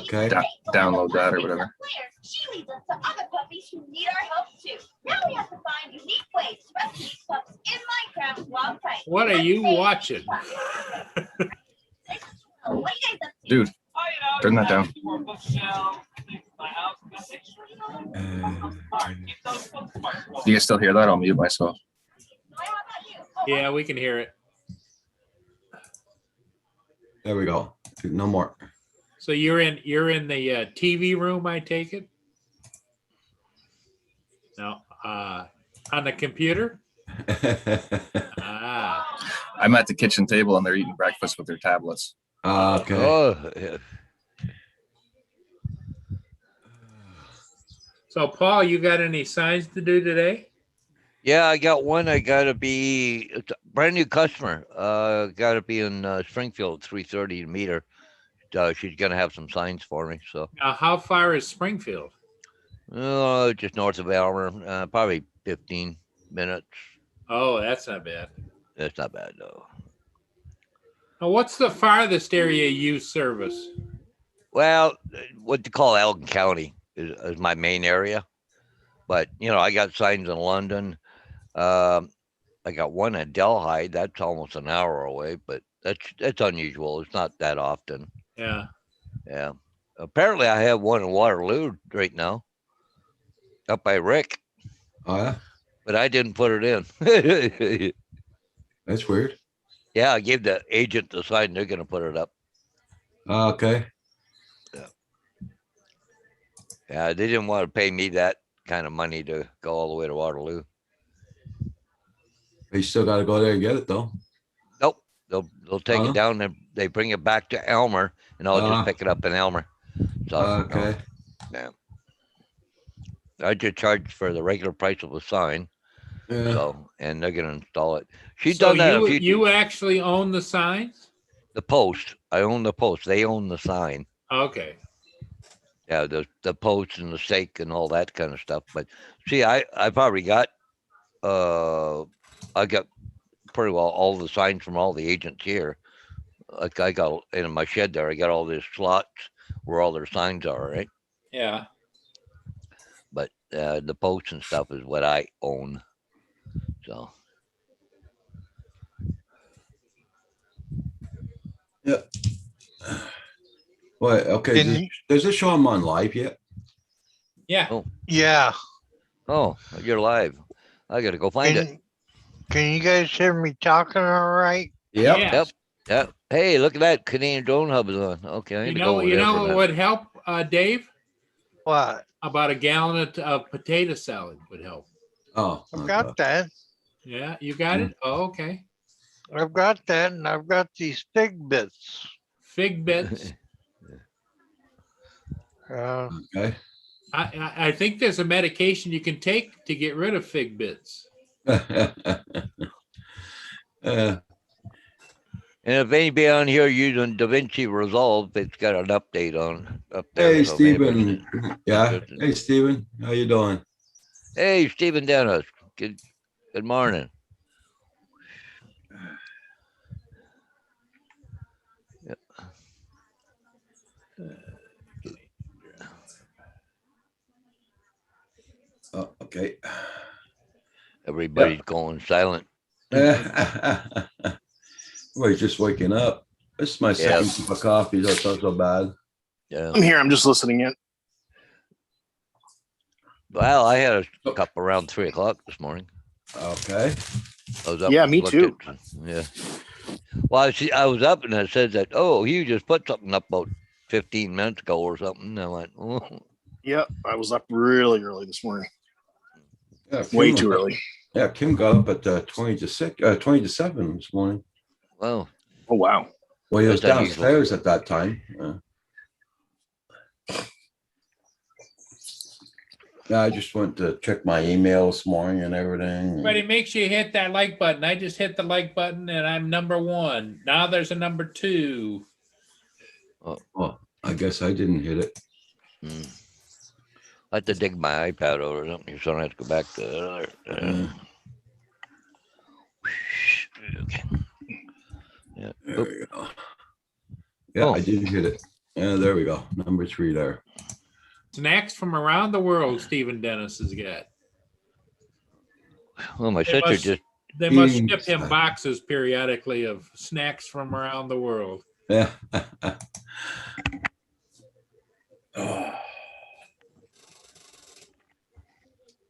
Okay. Download that or whatever. She leads us to other puppies who need our help too. Now we have to find unique ways to rescue these pups in Minecraft while tight. What are you watching? Dude, turn that down. You can still hear that? I'll mute myself. Yeah, we can hear it. There we go. No more. So you're in the TV room, I take it? No, on the computer? Ah, I'm at the kitchen table and they're eating breakfast with their tablets. Okay. Oh, yeah. so Paul, you got any signs to do today? Yeah, I got one. I gotta be it's a brand new customer. Gotta be in Springfield, 3:30 to meet her. She's gonna have some signs for me. So, Now, how far is Springfield? just north of Elmer, probably 15 minutes. Oh, that's not bad. That's not bad though. Now, what's the farthest area you service? Well, what you call Elgin County is my main area, but I got signs in London. I got one at Delhi. That's almost an hour away, but that's unusual. It's not that often. Yeah. Yeah. Apparently, I have one in Waterloo right now, up by Rick, Oh, yeah. but I didn't put it in. That's weird. Yeah, I gave the agent the sign. They're going to put it up. Okay. Yeah, they didn't want to pay me that kind of money to go all the way to Waterloo. You still got to go there and get it, though. Nope, they'll take it down and they bring it back to Elmer, and I'll just pick it up in Elmer. So Okay. yeah, I just charge for the regular price of a sign. Yeah. So, and they're gonna install it. She's So done that a few. you actually own the signs? The post. I own the post. They own the sign. Okay. Yeah, the post and the stake and all that kind of stuff. But see, I probably got I got pretty well all the signs from all the agents here. Like I got in my shed there, I got all these slots where all their signs are, right? Yeah. But the posts and stuff is what I own. So Yeah. What? Okay. Does it show them on live yet? Yeah. Oh. Yeah. oh, you're live. I gotta go find it. Can you guys hear me talking all right? Yep. Yes. Yep. Hey, look at that. Canadian Drone Hub is on. Okay. I need to go over You there for a know what minute. would help, Dave? What? About a gallon of potato salad would help. Oh. I've got that. Yeah, you got it? Oh, okay. I've got that, and I've got these fig bits. Fig bits. Okay. I think there's a medication you can take to get rid of fig bits. And if anybody on here using DaVinci Resolve, it's got an update on up there. Hey, so maybe- Stephen. Yeah. Hey, Stephen. How you doing? Hey, Stephen Dennis. Good morning. Yep. Oh, okay. Everybody's going silent. Well, he's just waking up. This is my second cup of coffee, so it's not so bad. Yeah. I'm here. I'm just listening in. Well, I had a cup around 3 o'clock this morning. Okay. I was up. Yeah, and me looked too. Yeah. Well, I was up and it said that, oh, you just put something up about 15 minutes ago or something. And I went, oh. Yep, I was up really early this morning. Yeah, Way Kim too got- early. Yeah, Kim got up at 20 to 7 this morning. Well, Oh wow. Well, he was That's unusual. downstairs at that time. Yeah, I just went to check my email this morning and everything. But it makes you hit that like button. I just hit the like button and I'm number 1. Now there's a number 2. Oh, I guess I didn't hit it. I have to dig my iPad over or something, so I don't have to go back to the other. Okay. Yeah. There we go. Yeah, Oh. I didn't hit it. Yeah, there we go. Number 3 there. Snacks from around the world Stephen Dennis has got. Well, my They sister must, just they must Eating ship him stuff. boxes periodically of snacks from around the world. Yeah. Oh.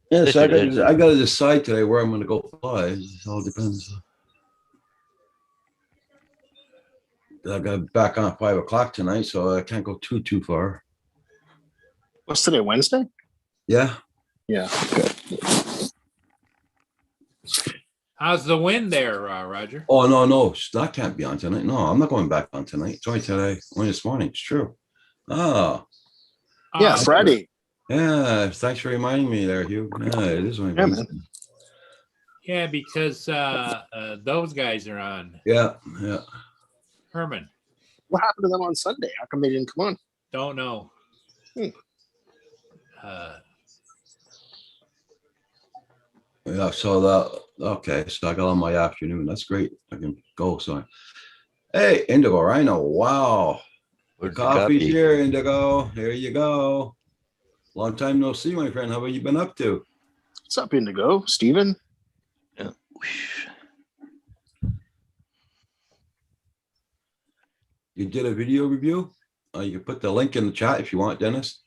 Yes, I got to decide today where I'm going to go fly. It all depends. I got back on at 5 o'clock tonight, so I can't go too far. What's today? Wednesday? Yeah. Yeah. How's the wind there, Roger? Oh, no, that can't be on tonight. No, I'm not going back on tonight. It's only today, only this morning. It's true. Oh, Yeah, Uh, Friday. yeah. Thanks for reminding me there, Hugh. Yeah, it is only Yeah, man. Wednesday. yeah, because those guys are on. Yeah. Herman, What happened to them on Sunday? How come they didn't come on? don't know. Hmm. Yeah, so that okay. So I got on my afternoon. That's great. I can go. So, hey, Indigo Rhino. Wow, the where's the coffee's copy? here, Indigo. Here you go. Long time no see, my friend. How have you been up to? What's up, Indigo? Steven? You did a video review. You can put the link in the chat if you want, Dennis.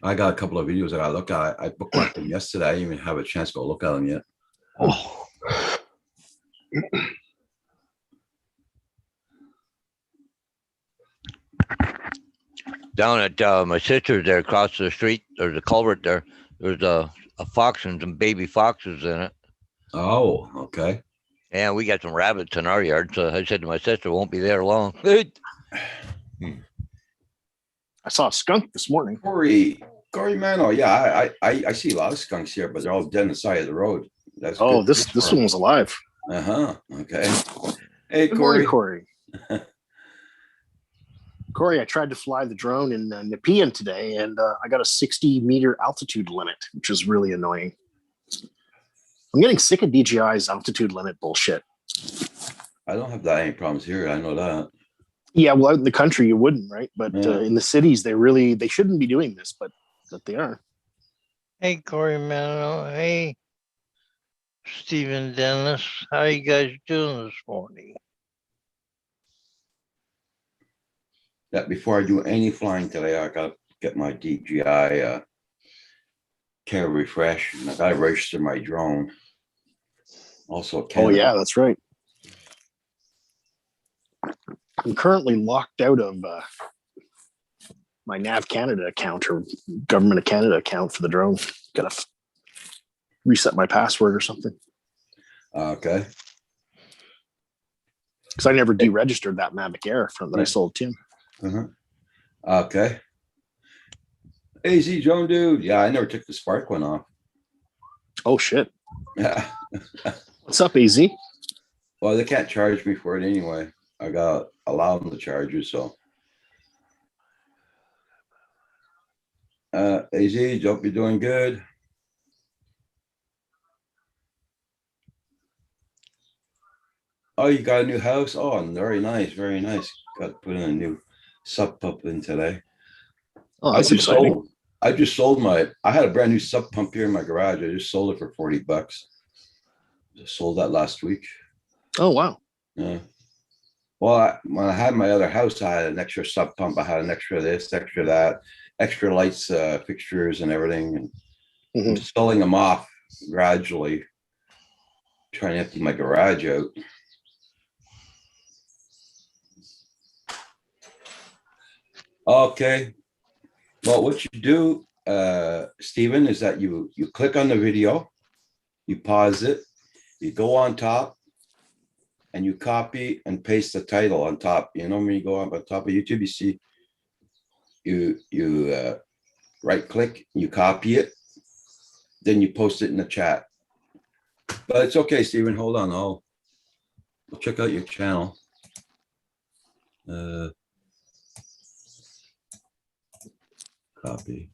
I got a couple of videos that I look at. I bookmarked them yesterday. I didn't even have a chance to go look at them yet. Oh, down at my sister's there across the street, there's a culvert there. There's a fox and some baby foxes in it. Oh, okay. And we got some rabbits in our yard. So I said to my sister, won't be there long. I saw a skunk this morning. Corey Mano. Yeah, I see a lot of skunks here, but they're all dead on the side of the road. That's Oh, good. this one was alive. Okay. Hey, Good morning, Corey. Corey. Corey, I tried to fly the drone in Nepean today, and I got a 60-meter altitude limit, which is really annoying. I'm getting sick of DJI's altitude limit bullshit. I don't have that any problems here. I know that. Yeah, well, out in the country you wouldn't, right? But Yeah. in the cities, they shouldn't be doing this, but they are. Hey, Corey Mano. Hey, Stephen Dennis. How you guys doing this morning? Yeah, before I do any flying today, I gotta get my DJI care refresh, and I gotta register my drone. Also, Oh Canada. yeah, that's right. I'm currently locked out of my Nav Canada account or Government of Canada account for the drone. Gotta reset my password or something Okay. because I never deregistered that Mavic Air that I sold to him. Okay. AZ drone dude. Yeah, I never took the Spark one off. Oh shit! Yeah. What's up, AZ? Well, they can't charge me for it anyway. I got allow them to charge you, so. AZ, hope you're doing good. Oh, you got a new house? Oh, very nice, very nice. Got to put in a new sub pump in today. Oh, that's exciting. I just sold I had a brand new sub pump here in my garage. I just sold it for $40. Just sold that last week. Oh wow. Yeah. Well, when I had my other house, I had an extra sub pump. I had an extra this, extra that, extra lights, fixtures and everything. And I'm selling them off gradually, trying to empty my garage out. Okay. Well, what you do, Stephen, is that you click on the video, you pause it, you go on top, and you copy and paste the title on top. You know, when you go up on top of YouTube, you see you right click, you copy it, then you post it in the chat. But it's okay, Stephen. Hold on, I'll check out your channel. Copy.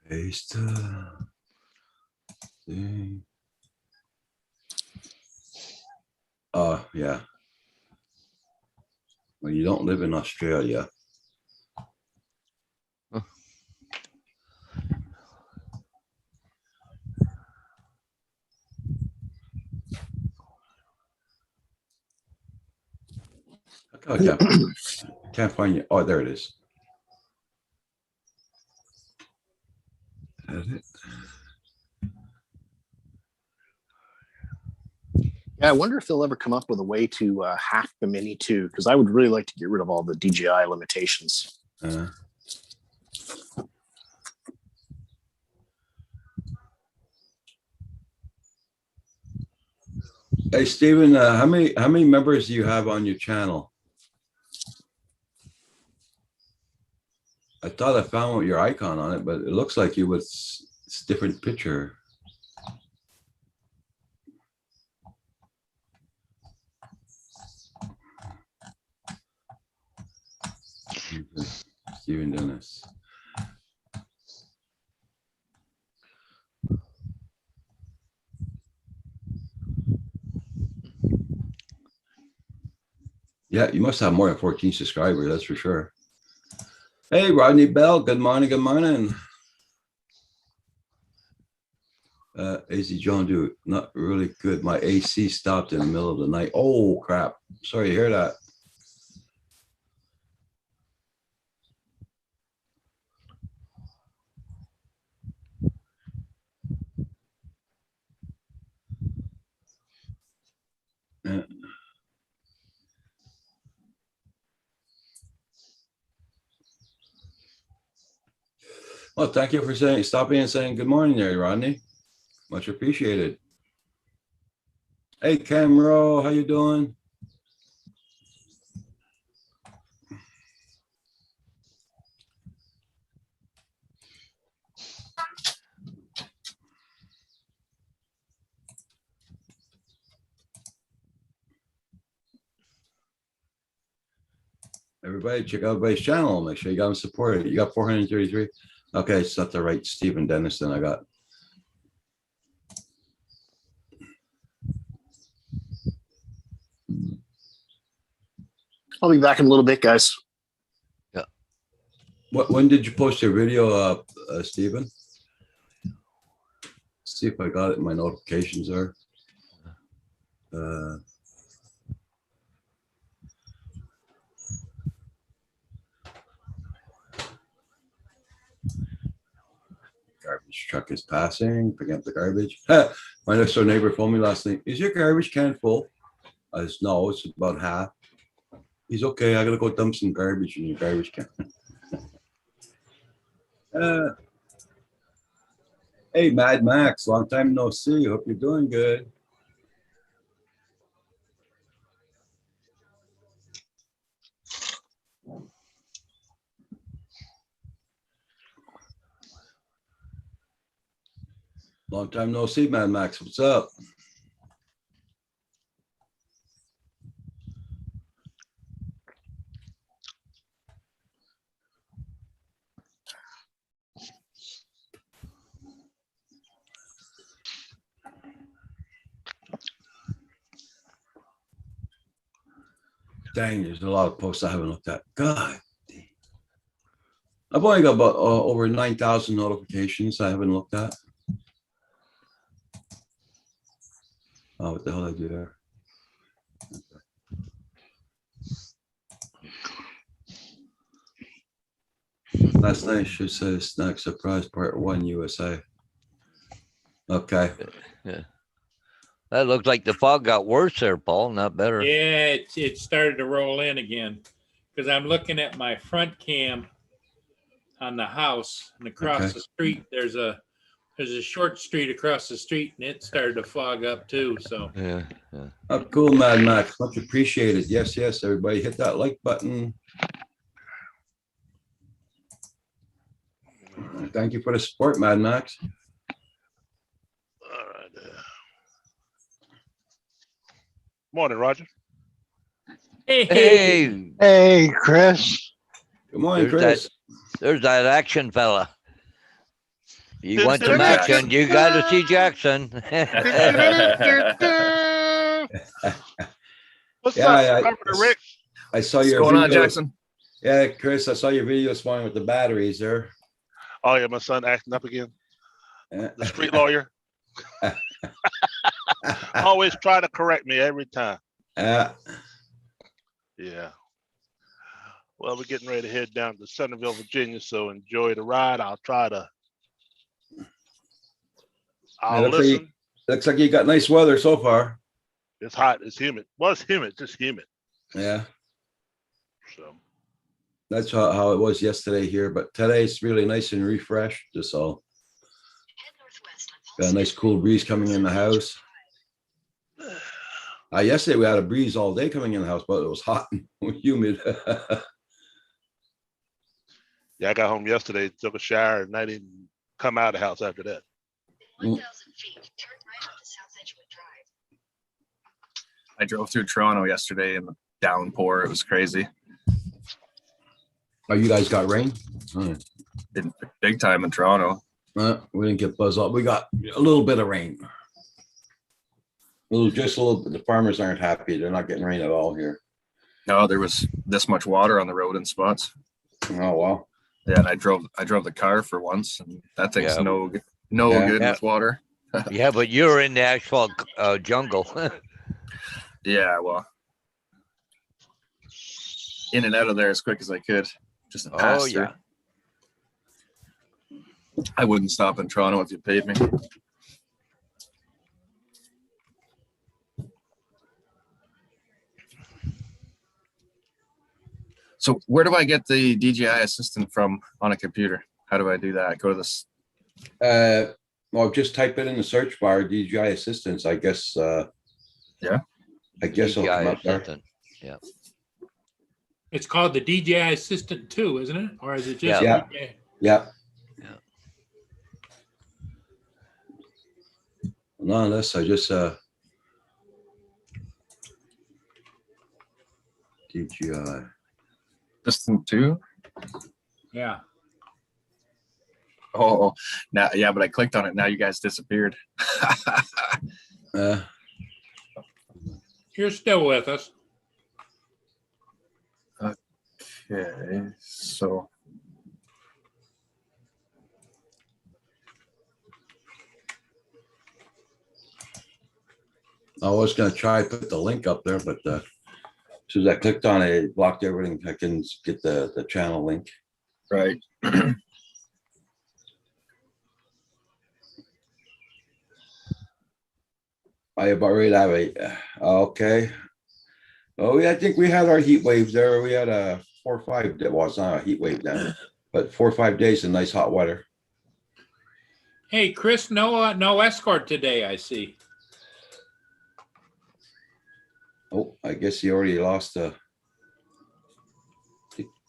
Paste. Thing. Yeah. Well, you don't live in Australia. I can't find you. Oh, there it is. Edit. Yeah, I wonder if they'll ever come up with a way to hack the Mini 2, because I would really like to get rid of all the DJI limitations. Hey, Stephen, how many members do you have on your channel? I thought I found your icon on it, but it looks like you with it's a different picture. Stephen Dennis. Yeah, you must have more than 14 subscribers, that's for sure. Hey, Rodney Bell, good morning, good morning. AZ John, dude, not really good. My AC stopped in the middle of the night. Oh, crap. Sorry to hear that. Yeah. Well, thank you for stopping and saying good morning there, Rodney. Much appreciated. Hey, Camero, how you doing? Everybody, check out everybody's channel. Make sure you got them supported. You got 433. Okay, it's not the right Stephen Dennis then I got. I'll be back in a little bit, guys. When did you post your video up, Stephen? See if I got it in my notifications there. Garbage truck is passing, picking up the garbage. My next door neighbor phoned me last night. Is your garbage can full? I said, no, it's about half. He's okay. I gotta go dump some garbage in your garbage can. Hey, Mad Max, long time no see. Hope you're doing good. Long time no see, Mad Max. What's up? Dang, there's a lot of posts I haven't looked at. God. I've only got about over 9,000 notifications I haven't looked at. Oh, what the hell did I do there? Last night should say Snack Surprise Part 1 USA. Okay. Yeah. That looks like the fog got worse there, Paul, not better. Yeah, it started to roll in again because I'm looking at my front cam on the house and across the street. There's a short street across the street and it started to fog up too. So Yeah. Oh, cool, Mad Max. Much appreciated. Yes, yes, everybody hit that like button. Thank you for the support, Mad Max. All right. Morning, Roger. Hey, Hey, Chris. Good morning, There's Chris. there's that action fella. You It's want the some Jackson. action? You got to see Jackson. What's Yeah, up, Carpenter Rick? I saw What's your going on, video. Jackson? Yeah, Chris, I saw your video this morning with the batteries there. Oh yeah, my son acting up again. Yeah. The street lawyer always try to correct me every time. Yeah. Yeah. Well, we're getting ready to head down to Centerville, Virginia, so enjoy the ride. I'll listen. Looks like you got nice weather so far. It's hot. It's humid. Well, it's humid. Just humid. Yeah, So that's how it was yesterday here, but today's really nice and refreshed. So got a nice cool breeze coming in the house. Yesterday we had a breeze all day coming in the house, but it was hot and humid. yeah, I got home yesterday, took a shower, and I didn't come out of the house after that. 1,000 feet, turn right onto South Edgewood Drive. I drove through Toronto yesterday in the downpour. It was crazy. Oh, you guys got rain? Big time in Toronto. We didn't get buzzed up. We got a little bit of rain. Just a little bit. The farmers aren't happy. They're not getting rain at all here. No, there was this much water on the road in spots. Oh, wow. Yeah, and I drove the car for once, and that thing's Yeah. no Yeah. good Yeah. with water. Yeah, but you're in the actual jungle. Yeah, well, in and out of there as quick as I could. Just a Oh, pass through. yeah. I wouldn't stop in Toronto if you paid me. So where do I get the DJI Assistant from on a computer? How do I do that? Go to this. Well, just type it in the search bar, DJI Assistance. I guess. Yeah. I guess it'll come DJI up there. assistant. Yeah. It's called the DJI Assistant 2, isn't it? Or is it just Yeah. DJI? Yeah. Yeah. None of this. I just DJI. Assistant 2? Yeah. Oh, now, yeah, but I clicked on it. Now you guys disappeared. You're still with us. Okay, so I was gonna try to put the link up there, but as soon as I clicked on it, it blocked everything. I can get the channel link. right. I about ready to have okay. Oh, yeah, I think we had our heat waves there. We had a 4 or 5. Well, it's not a heat wave now, but 4 or 5 days of nice hot weather. Hey, Chris, no escort today, I see. Oh, I guess he already lost the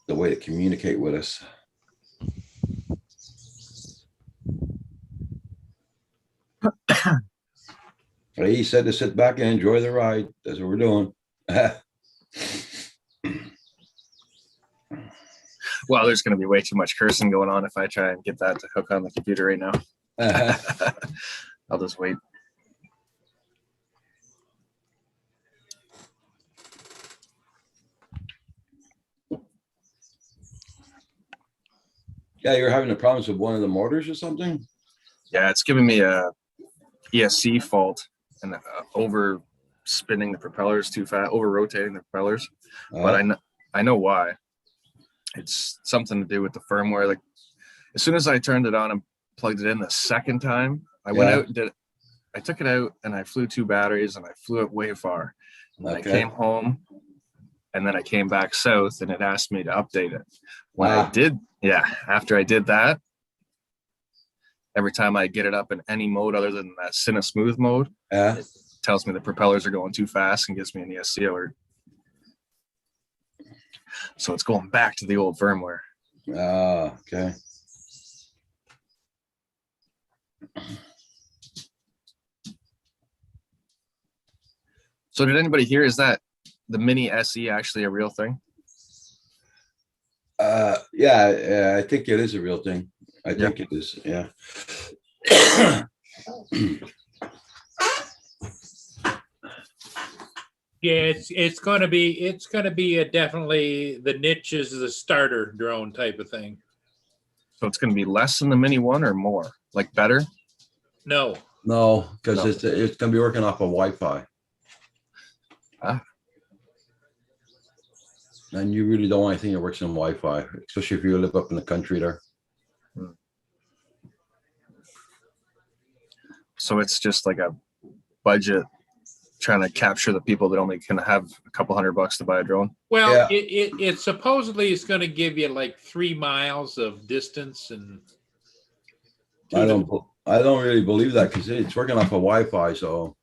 way to communicate with us. He said to sit back and enjoy the ride. That's what we're doing. Well, there's going to be way too much cursing going on if I try and get that to hook on the computer right now. I'll just wait. Yeah, you're having the problems with one of the motors or something? Yeah, it's giving me a ESC fault and over spinning the propellers too fast, over rotating the propellers. But I know why. It's something to do with the firmware. Like as soon as I turned it on and plugged it in the second time, I went out and did it. I took it out and I flew 2 batteries and I flew it way far. And then I came home and then I came back south and it asked me to update it. When I did, after I did that, every time I get it up in any mode other than that Cine Smooth mode, it tells me the propellers are going too fast and gives me an ESC alert. So it's going back to the old firmware. Okay. So did anybody hear, is that the Mini SE actually a real thing? Yeah, I think it is a real thing. I think it is. Yeah. Yeah, it's gonna be definitely the niche is the starter drone type of thing. So it's going to be less than the Mini One or more, like better. No, No, because No. it's gonna be working off of Wi-Fi. Ah. And you really don't want anything that works on Wi-Fi, especially if you live up in the country there. So it's just like a budget trying to capture the people that only can have a couple $100 to buy a drone. well, Yeah. it supposedly is going to give you like 3 miles of distance and. I don't really believe that because it's working off of Wi-Fi, so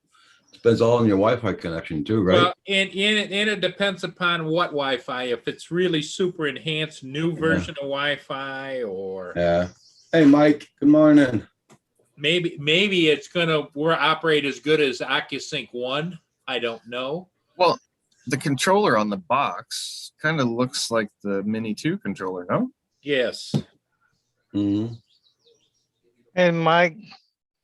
it depends all on your Wi-Fi connection too, right? Well, and it depends upon what Wi-Fi. If it's really super enhanced new version of Wi-Fi, or Yeah. Hey, Mike. Good morning. maybe it's gonna operate as good as OcuSync 1. I don't know. Well, the controller on the box kind of looks like the Mini 2 controller, no? Yes, Mhm. Hey, Mike,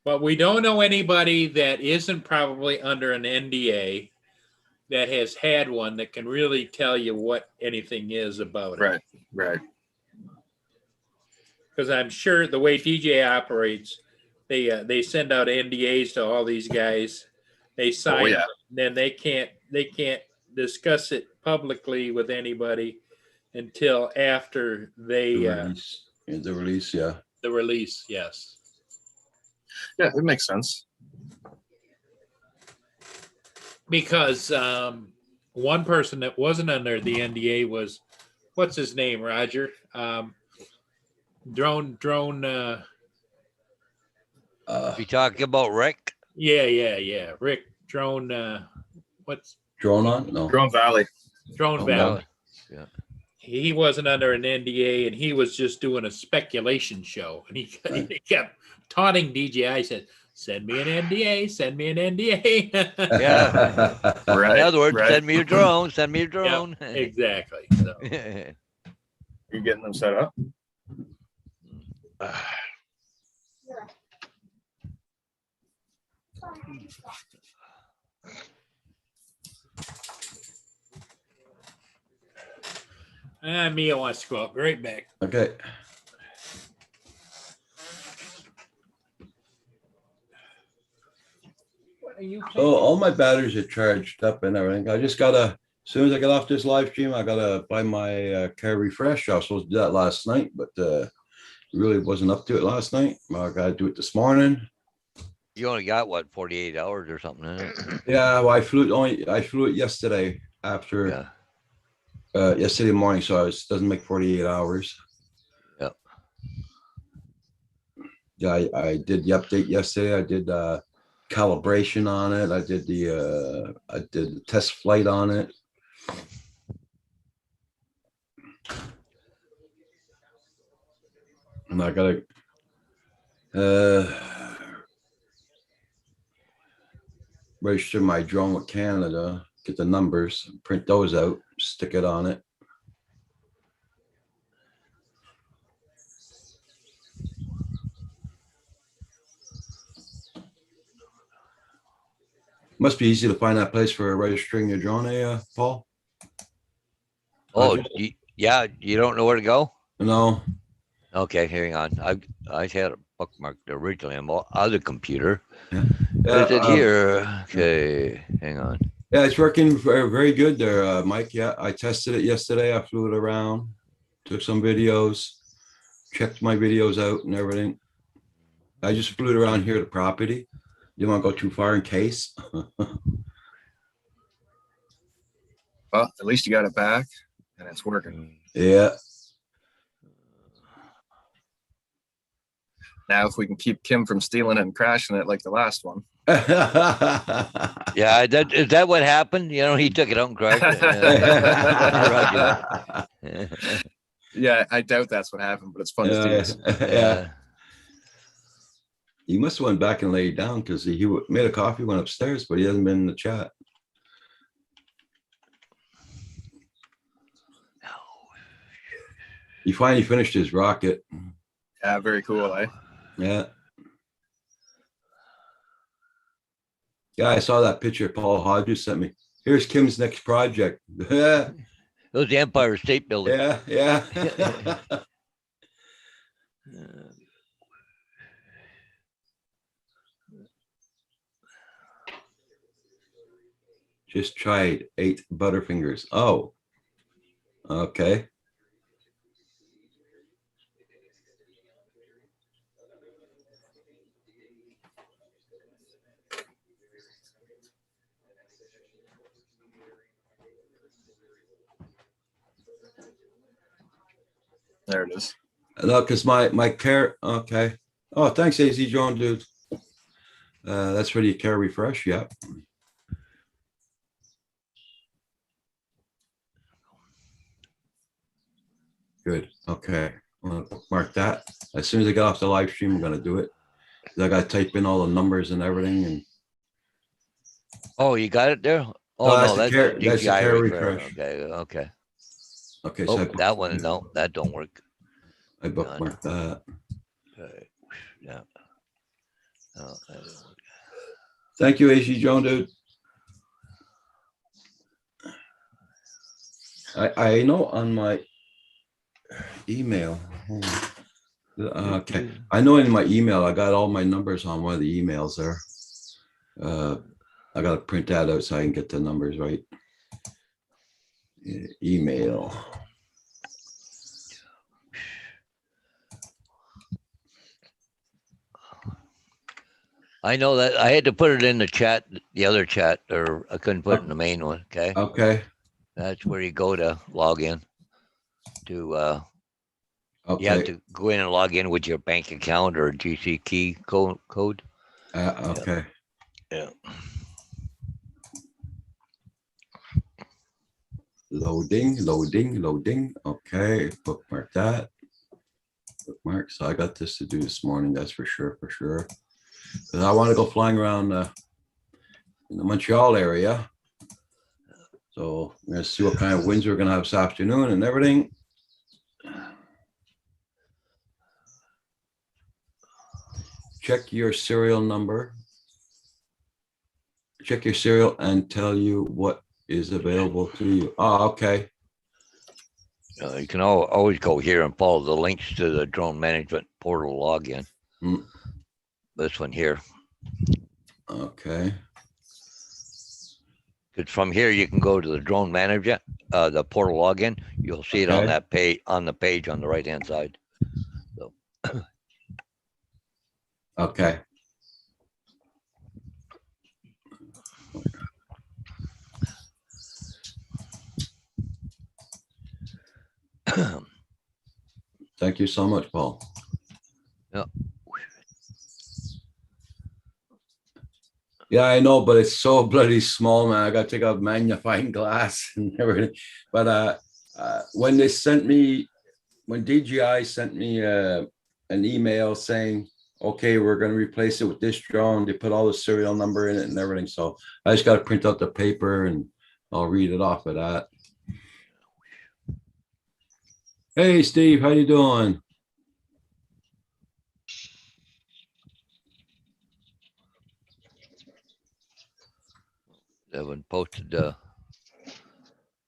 but we don't know anybody that isn't probably under an NDA that has had one that can really tell you what anything is about it. Right. Because I'm sure the way DJ operates, they send out NDAs to all these guys. They sign, yeah. then they can't discuss it publicly with anybody until after The release. Yeah, the release, yeah. the release. Yes, Yeah, it makes sense. because one person that wasn't under the NDA was, what's his name, Roger? Drone. You talking about Rick? Yeah. Rick Drone. What's Drone on? No. Drone Valley. Drone Oh, Valley? yeah. He wasn't under an NDA, and he was just doing a speculation show, and he kept taunting DJI. Said, "Send me an NDA. Send me an NDA." Yeah. Right. In other words, right. send me your drone. Send me your drone. Exactly. So, You getting them set up? Mia wants to go up. Be right back. Okay. What are you? So all my batteries are charged up and everything. I just gotta, as soon as I get off this live stream, I gotta buy my car refresh. I was supposed to do that last night, but really wasn't up to it last night. I gotta do it this morning. You only got what, 48 hours or something? Yeah, well, I flew it yesterday after Yeah. yesterday morning, so it doesn't make 48 hours. Yep. Yeah, I did the update yesterday. I did calibration on it. I did the test flight on it. And I gotta register my drone with Canada, get the numbers, print those out, stick it on it. Must be easy to find that place for registering your drone, Paul? Oh, yeah. You don't know where to go? No. Okay, hang on. I had a bookmarked originally on my other computer. Yeah. Is it here? Okay, hang on. Yeah, it's working very good there, Mike. Yeah, I tested it yesterday. I flew it around, took some videos, checked my videos out and everything. I just flew it around here to property. You want to go too far in case? Well, at least you got it back and it's working. Yeah. Now, if we can keep Kim from stealing it and crashing it like the last one. Yeah, is that what happened? You know, he took it out and crashed it. Yeah, I doubt that's what happened, but it's fun to see. Yeah. He must have went back and laid down because he made a coffee, went upstairs, but he hasn't been in the chat. He finally finished his rocket. Yeah, very cool, eh? Yeah. Yeah, I saw that picture Paul Hodges sent me. Here's Kim's next project. Yeah, It was the Empire State Building. yeah. Just tried 8 Butterfingers. Oh, okay. There it is. No, because my care. Okay. Oh, thanks, AZ John, dude. That's for the care refresh. Yeah. Good. Okay. I'm gonna mark that. As soon as I get off the live stream, I'm gonna do it. 'Cause I gotta type in all the numbers and everything. And Oh, you got it there? Oh, that's no, the that's care- the that's the DPI care refresh. refresh. Okay, okay. okay, Oh, so that one, no, that don't work. I bookmarked that. Okay, yeah. No, that don't work. Thank you, AZ John, dude. I know on my email. hold on. Okay, I know in my email I got all my numbers on one of the emails there. I gotta print that out so I can get the numbers right. Email. I know that I had to put it in the chat, the other chat, or I couldn't put it in the main one. Okay, Okay. that's where you go to log in. To you have Okay. to go in and log in with your bank account or GC key code. Okay. Yeah. Loading. Okay, bookmark that. Bookmark. So I got this to do this morning. That's for sure. Because I want to go flying around in the Montreal area. So we're gonna see what kind of winds we're gonna have this afternoon and everything. Check your serial number. Check your serial and tell you what is available to you. Oh, okay. You can always go here and follow the links to the drone management portal login. Mm. This one here. Okay. Because from here you can go to the drone manager, the portal login. You'll see it on Okay. that page, on the page on the right hand side. So Okay. Thank you so much, Paul. Yeah. Yeah, I know, but it's so bloody small, man. I got to take out magnifying glass and everything. But when they sent me, when DJI sent me an email saying, okay, we're going to replace it with this drone, they put all the serial number in it and everything. So I just got to print out the paper and I'll read it off of that. Hey, Steve, how you doing? they haven't posted the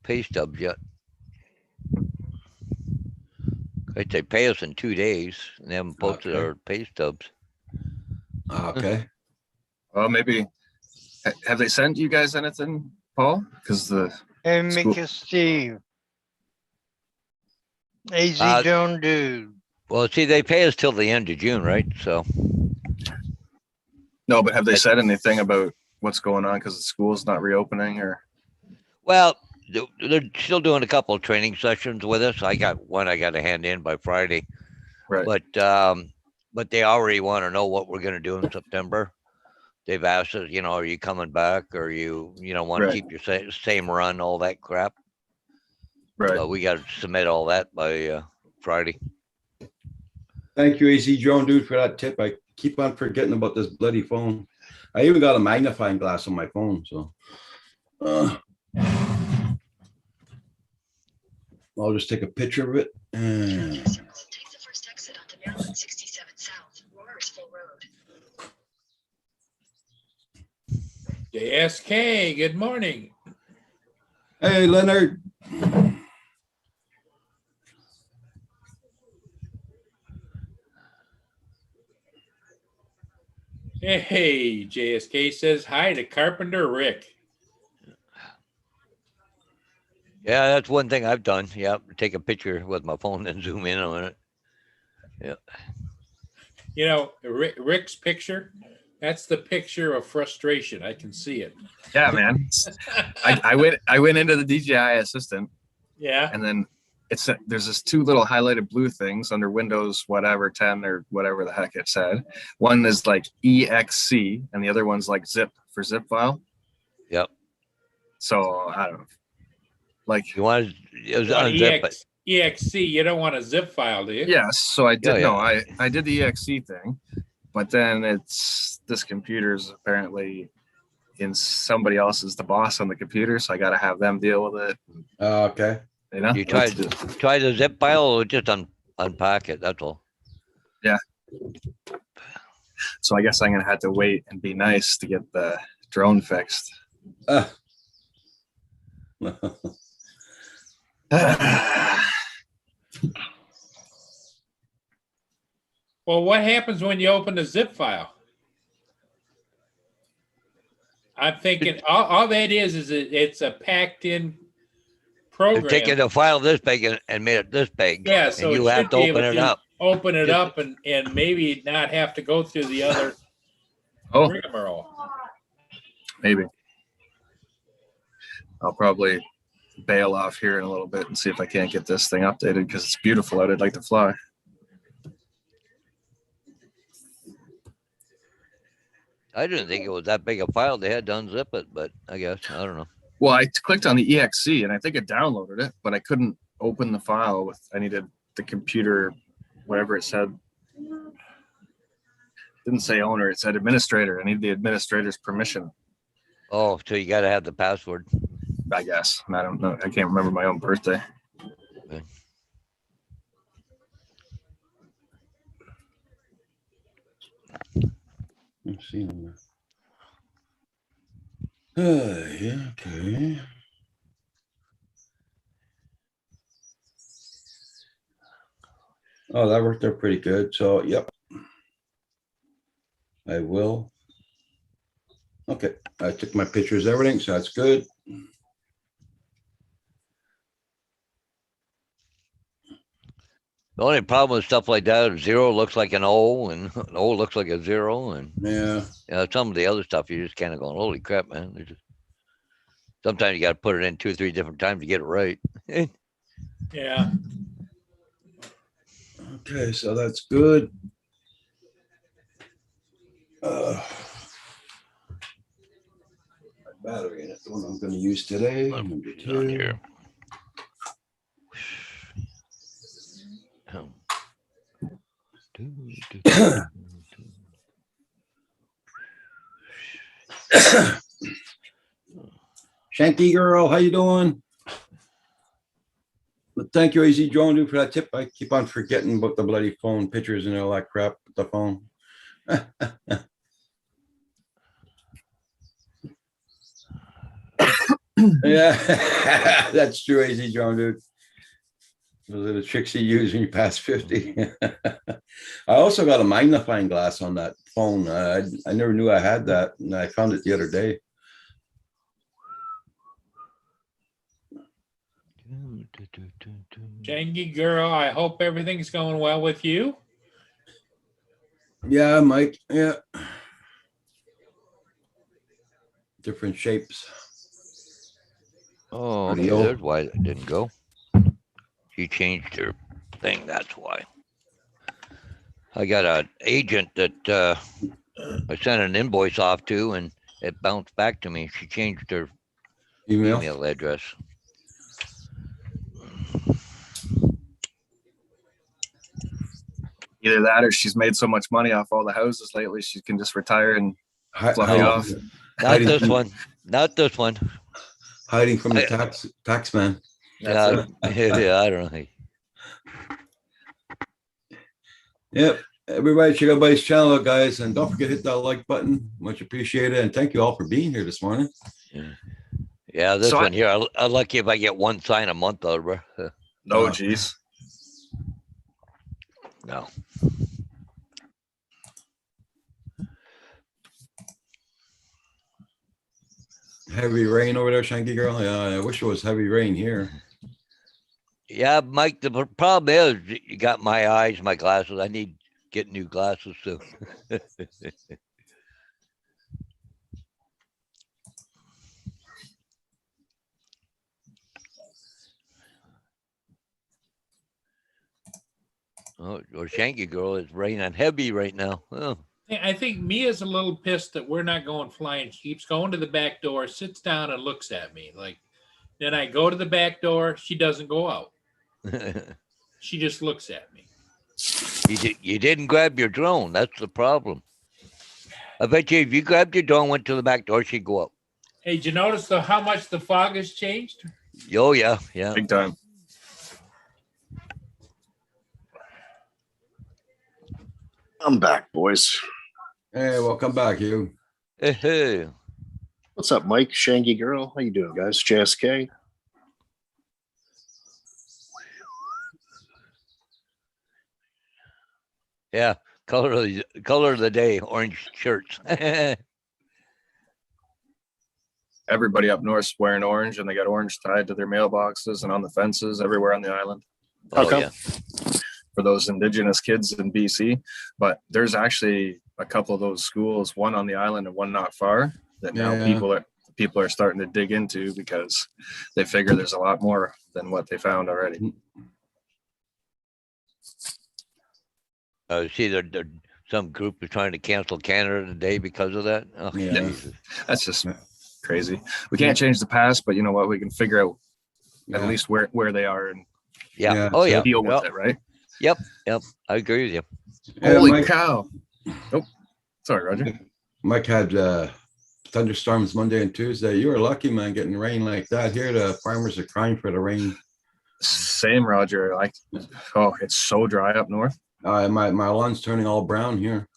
pay stubs yet. They pay us in 2 days and they haven't posted Okay. our pay stubs. Okay. Well, maybe have they sent you guys anything, Paul? Because the Hey, School- Mika Steve. AZ Uh, Joan dude. Well, see, they pay us till the end of June, right? So no, but have they said anything about what's going on because the school's not reopening or? well, they're still doing a couple of training sessions with us. I got one I got to hand in by Friday. Right. But they already want to know what we're going to do in September. They've asked us, are you coming back, or you want Right. to keep your same run, all that crap. Right. So we got to submit all that by Friday. Thank you, AZ Drone dude, for that tip. I keep on forgetting about this bloody phone. I even got a magnifying glass on my phone, so I'll just take a picture of it. And Take the first exit onto Maryland 67 South, Roarsville Road. JSK, good morning. Hey, Leonard. Hey, JSK says hi to Carpenter Rick. Yeah, that's one thing I've done. Yeah, take a picture with my phone and zoom in on it. Yeah. You know, Rick's picture, that's the picture of frustration. I can see it. Yeah, man. I went into the DJI Assistant, Yeah. and then there's this two little highlighted blue things under Windows whatever 10 or whatever the heck it said. One is like EXC, and the other one's like zip for zip file. Yep. So I don't know. Like You want to unzip it. EXC, you don't want a zip file, do you? yes, so I did. Yeah, No, I did the EXC thing, but then this computer's apparently in somebody else's the boss on the computer, so I got to have them deal with it. Okay. You know, You try the zip file or just unpack it. That's all. so I guess I'm gonna have to wait and be nice to get the drone fixed. Well, what happens when you open the zip file? I'm thinking all that is it's a packed in program. They've taken a file this big and made it this big. Yeah, so and you it have should to be open able it to up. Open it up and maybe not have to go through the other Oh, rigmarole. maybe. I'll probably bail off here in a little bit and see if I can't get this thing updated because it's beautiful out. I'd like to fly. I didn't think it was that big a file. They had to unzip it, but I guess I don't know. Well, I clicked on the EXC and I think it downloaded it, but I couldn't open the file I needed the computer, whatever it said. Didn't say owner, it said administrator. I need the administrator's permission, Oh, so you got to have the password. I guess. I don't know. I can't remember my own birthday. Okay. Let's see. Yeah, okay. Oh, that worked out pretty good. So, yep. I will. Okay, I took my pictures, everything, so that's good. The only problem with stuff like that is 0 looks like an O and an O looks like a 0. And Yeah, some of the other stuff, you just kind of going, holy crap, man. Sometimes you got to put it in 2 or 3 different times to get it right. Yeah. okay, so that's good. My battery in it, the one I'm gonna use today. Number It's on 2. here. Shanky girl, how you doing? But thank you, AZ Drone Dude, for that tip. I keep on forgetting about the bloody phone pictures and all that crap with the phone. Yeah, that's true, AZ Drone Dude. Those are the tricks you use when you pass 50. I also got a magnifying glass on that phone. I never knew I had that, and I found it the other day. Jangy girl, I hope everything's going well with you. Yeah, Mike. Yeah. Different shapes. Oh, Pretty okay, old. there's why it didn't go. She changed her thing, that's why. I got an agent that I sent an invoice off to and it bounced back to me. She changed her Email. email address. Either that or she's made so much money off all the houses lately, she can just retire and Hi- fluffy hi- off. Not Hiding this from- one. Not this one. Hiding from the tax man. Yeah, yeah, I don't know. Yep. Everybody check out everybody's channel out, guys, and don't forget to hit that like button. Much appreciated. And thank you all for being here this morning. Yeah, this So one here, I'm lucky if I get one sign a month out of her. No, Oh. geez. No. Heavy rain over there, Shanky girl. Yeah, I wish it was heavy rain here. Yeah, Mike, the problem is you got my eyes, my glasses. I need to get new glasses too. Oh, or Shanky girl, it's raining heavy right now. Oh. I think Mia's a little pissed that we're not going flying. She keeps going to the back door, sits down and looks at me. Like, then I go to the back door. She doesn't go out. She just looks at me. You didn't grab your drone. That's the problem. I bet you if you grabbed your drone, went to the back door, she'd go up. Hey, did you notice how much the fog has changed? Oh, yeah, yeah. Big time. I'm back, boys. Hey, welcome back, you. Hey, What's up, Mike? Shanky girl. How you doing, guys? JSK. yeah. Color of the day, orange shirts. Everybody up north's wearing orange, and they got orange tied to their mailboxes and on the fences everywhere on the island. How Oh, come? yeah. For those indigenous kids in BC. But there's actually a couple of those schools, one on the island and one not far, that now Yeah. people are starting to dig into because they figure there's a lot more than what they found already. See, some group is trying to cancel Canada today because of that. Oh, Yeah. Jesus. That's just Yeah. crazy. We can't change the past, but you know what? We can figure out at Yeah. least where they are and Yeah. Yeah, Oh, so- yeah. deal with Yep. it, right? Yep. I agree with you. Yeah, Holy Mike, cow. Oh, sorry, Roger. Mike had thunderstorms Monday and Tuesday. You were lucky, man, getting rain like that. Here, the farmers are crying for the rain. Same, Roger. It's so dry up north. My lawn's turning all brown here.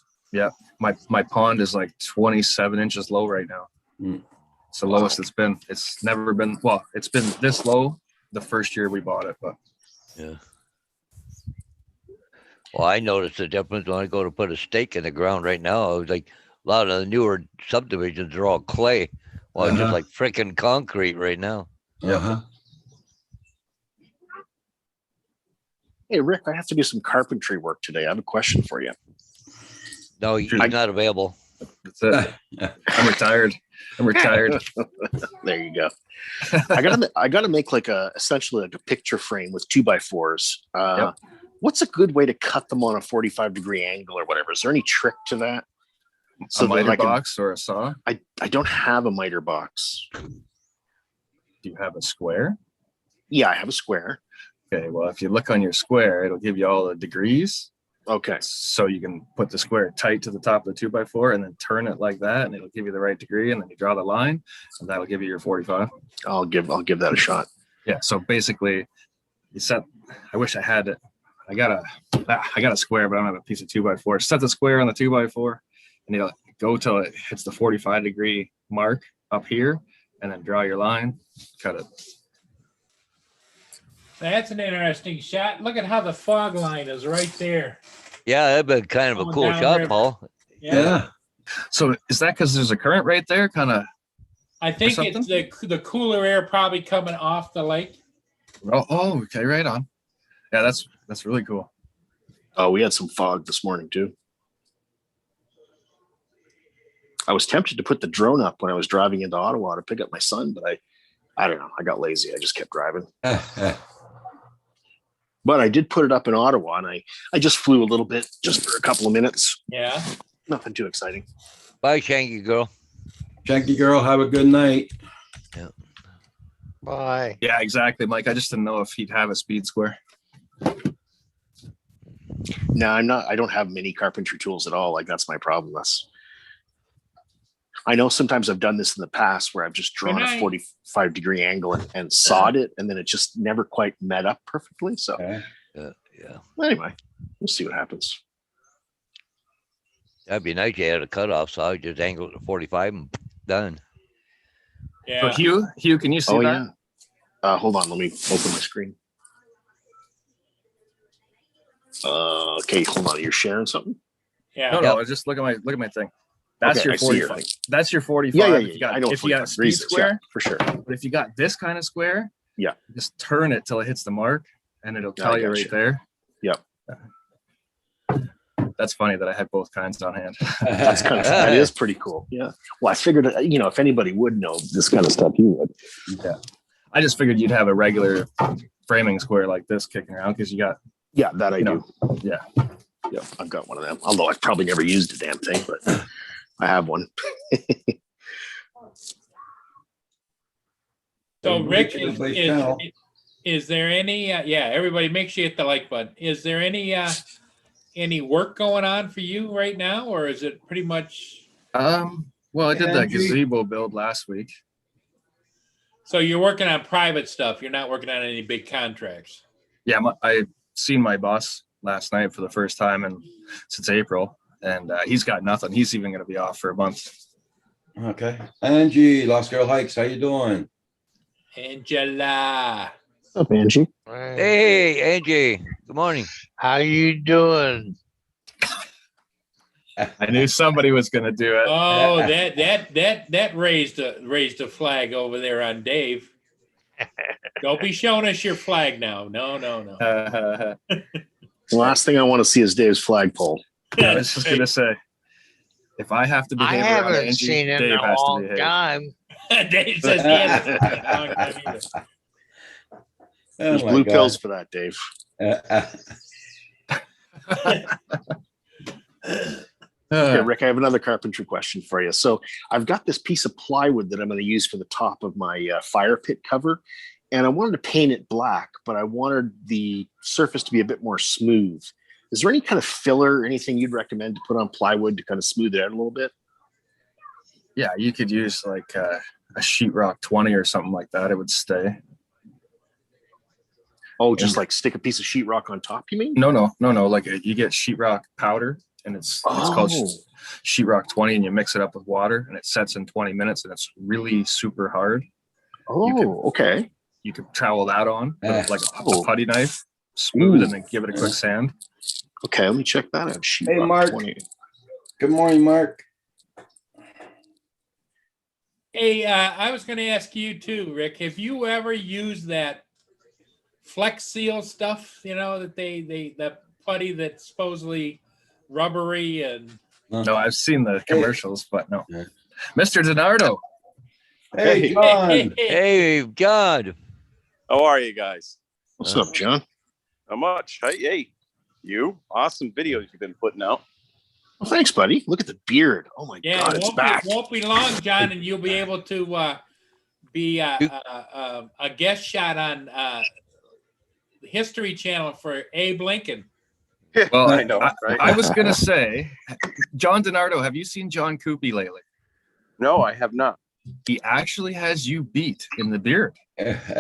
My pond is like 27 inches low right now. Mm. It's the lowest it's been. It's never been, well, it's been this low the first year we bought it, but Yeah. Well, I noticed the difference when I go to put a stake in the ground right now. I was like, a lot of the newer subdivisions are all clay. Well, it's just Uh-huh. like freaking concrete right now. Yep. Uh-huh. Hey, Rick, I have to do some carpentry work today. I have a question for you. No, he's I- not available. that's it. I'm retired. There you go. I gotta make essentially like a picture frame with 2x4s. Yep. What's a good way to cut them on a 45-degree angle or whatever? Is there any trick to that? A miter that I can- box or a saw? I don't have a miter box. Do you have a square? Yeah, I have a square. Okay, well, if you look on your square, it'll give you all the degrees. Okay. So you can put the square tight to the top of the 2x4 and then turn it like that, and it'll give you the right degree. And then you draw the line, and that'll give you your 45. I'll give that a shot. Yeah. So basically, you set. I wish I had it. I got a square, but I don't have a piece of 2x4. Set the square on the 2x4, and you'll go till it hits the 45-degree mark up here, and then draw your line, cut it. That's an interesting shot. Look at how the fog line is right there. Yeah, that'd been kind of a Going cool down shot, river. Paul. Yeah. So is that because there's a current right there? Kind of. I think it's the cooler air probably coming off the lake. Oh, okay, right on. Yeah, that's really cool. Oh, we had some fog this morning too. I was tempted to put the drone up when I was driving into Ottawa to pick up my son, but I don't know. I got lazy. I just kept driving. But I did put it up in Ottawa, and I just flew a little bit just for a couple of minutes. Yeah. Nothing too exciting. Bye, Shanky girl. Shanky girl, have a good night. Bye. Yeah, exactly, Mike. I just didn't know if he'd have a speed square. No, I'm not. I don't have many carpentry tools at all. Like that's my problem. I know sometimes I've done this in the past where I've just drawn a 45-degree angle and sawed it, and then it just never quite met up perfectly. So Okay. Yeah, anyway, we'll see what happens. that'd be nice. You had a cutoff, so I would just angle it to 45 and done. So Yeah. Hugh, can you see Oh that? yeah. Hold on, let me open my screen. Okay, hold on. You're sharing something? Yeah. No, just look at my thing. That's Okay, your I see your 45. thing. That's your 45. Yeah, yeah, If yeah. you got, I know if you got 45 speed degrees is, square, yeah, for sure. but if you got this kind of square, Yeah. just turn it till it hits the mark, and it'll Yeah, I tell you gotcha. right there. Yep. That's funny that I had both kinds on hand. That's kind of that is pretty cool. Yeah. Well, I figured, if anybody would know this kind of stuff, you would. Yeah. I just figured you'd have a regular framing square like this kicking around because you got. Yeah, that I do. Yeah. Yeah, I've got one of them. Although I've probably never used the damn thing, but I have one. So Rick, Everybody's channel. is there any, everybody make sure you hit the like button. Is there any work going on for you right now, or is it pretty much, Well, I did that Andrew? gazebo build last week. so you're working on private stuff? You're not working on any big contracts? Yeah, I seen my boss last night for the first time since April, and he's got nothing. He's even going to be off for a month. Okay. Angie, Lost Girl Hikes, how you doing? Angela. What's up, Angie? Hey, Angie. Good morning. How you doing? I knew somebody was going to do it. Oh, that raised a flag over there on Dave. Don't be showing us your flag now. No. The last thing I want to see is Dave's flagpole. I was just going to say, if I have to I behave around haven't Angie, seen it in Dave a has to long behave. time. Dave says he hasn't seen it in a long time either. Oh There's my blue God. pills for that, Dave. Okay, Rick, I have another carpentry question for you. So I've got this piece of plywood that I'm going to use for the top of my fire pit cover, and I wanted to paint it black, but I wanted the surface to be a bit more smooth. Is there any kind of filler or anything you'd recommend to put on plywood to kind of smooth it out a little bit? Yeah, you could use like a sheetrock 20 or something like that. It would stay. Oh, just like stick a piece of sheetrock on top, you mean? No. Like you get sheetrock powder, and it's called sheetrock 20, and you mix it up with water, and it sets in 20 minutes, and it's really super hard. Okay. You could trowel that on with like a Oh. putty knife, smooth, Ooh. and then give it a quick sand. Okay, let me check that out. Sheetrock Hey, Mark. 20. Good morning, Mark. Hey, I was going to ask you too, Rick. Have you ever used that Flex Seal stuff? That that putty that's supposedly rubbery and. No, I've seen the commercials, but no. Yeah. Mr. DiNardo. Hey, John. Hey, God. How are you guys? What's up, John? Not much. Hey, you. Awesome videos you've been putting out. Well, thanks, buddy. Look at the beard. Oh my Yeah, God, it's back. won't be long, John, and you'll be able to be a guest shot on History Channel for Abe Lincoln. Well, I know, right? I was going to say, John DiNardo, have you seen John Coopy lately? No, I have not. He actually has you beat in the beard.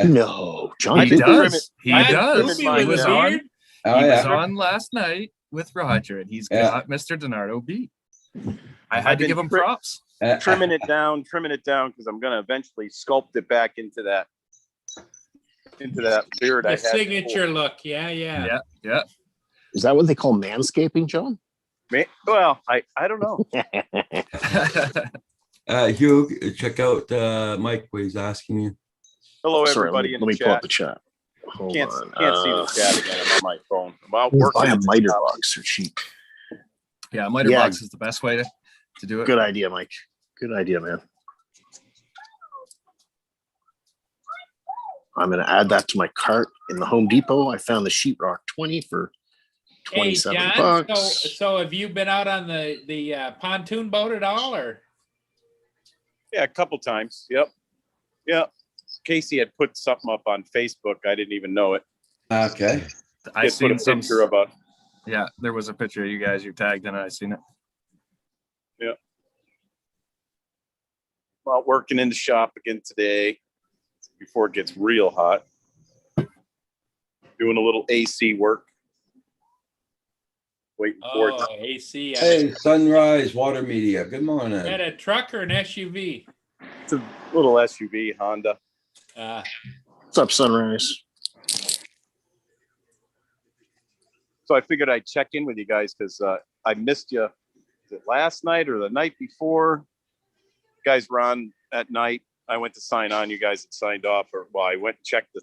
No, John. He does. He John does. Coopy He with was a on. beard? Oh, He was yeah. on last night with Roger, and he's got Mr. DiNardo beat. I had I've to been give him props. Trimming it down because I'm going to eventually sculpt it back into that beard I The had. signature look. Yeah. Yeah. Is that what they call manscaping, John? Well, I don't know. Hugh, check out Mike, what he's asking you. Hello, Sorry, everybody let in me the pull up chat. the chat. Hold Can't on. see the chat again. I'm on my phone. I'm out Buy working. a at the miter shop. box. They're cheap. Yeah, miter Yeah. box is the best way to do it. Good idea, Mike. Good idea, man. I'm going to add that to my cart in the Home Depot. I found the sheetrock 20 for Hey, 27 John. bucks. So have you been out on the pontoon boat at all, or? Yeah, a couple times. Yep. Casey had put something up on Facebook. I didn't even know it. Okay. I He had put seen a some. picture of a. Yeah, there was a picture of you guys. You tagged in it. I seen it. Out working in the shop again today before it gets real hot. Doing a little AC work. Waiting for it. Oh, AC. Hey, Sunrise Water Media. Good morning. Is that a truck or an SUV? It's a little SUV Honda. What's up, Sunrise? So I figured I'd check in with you guys because I missed you. Was it last night or the night before? You guys were on at night. I went to sign on. You guys had signed off, or well, I went and checked the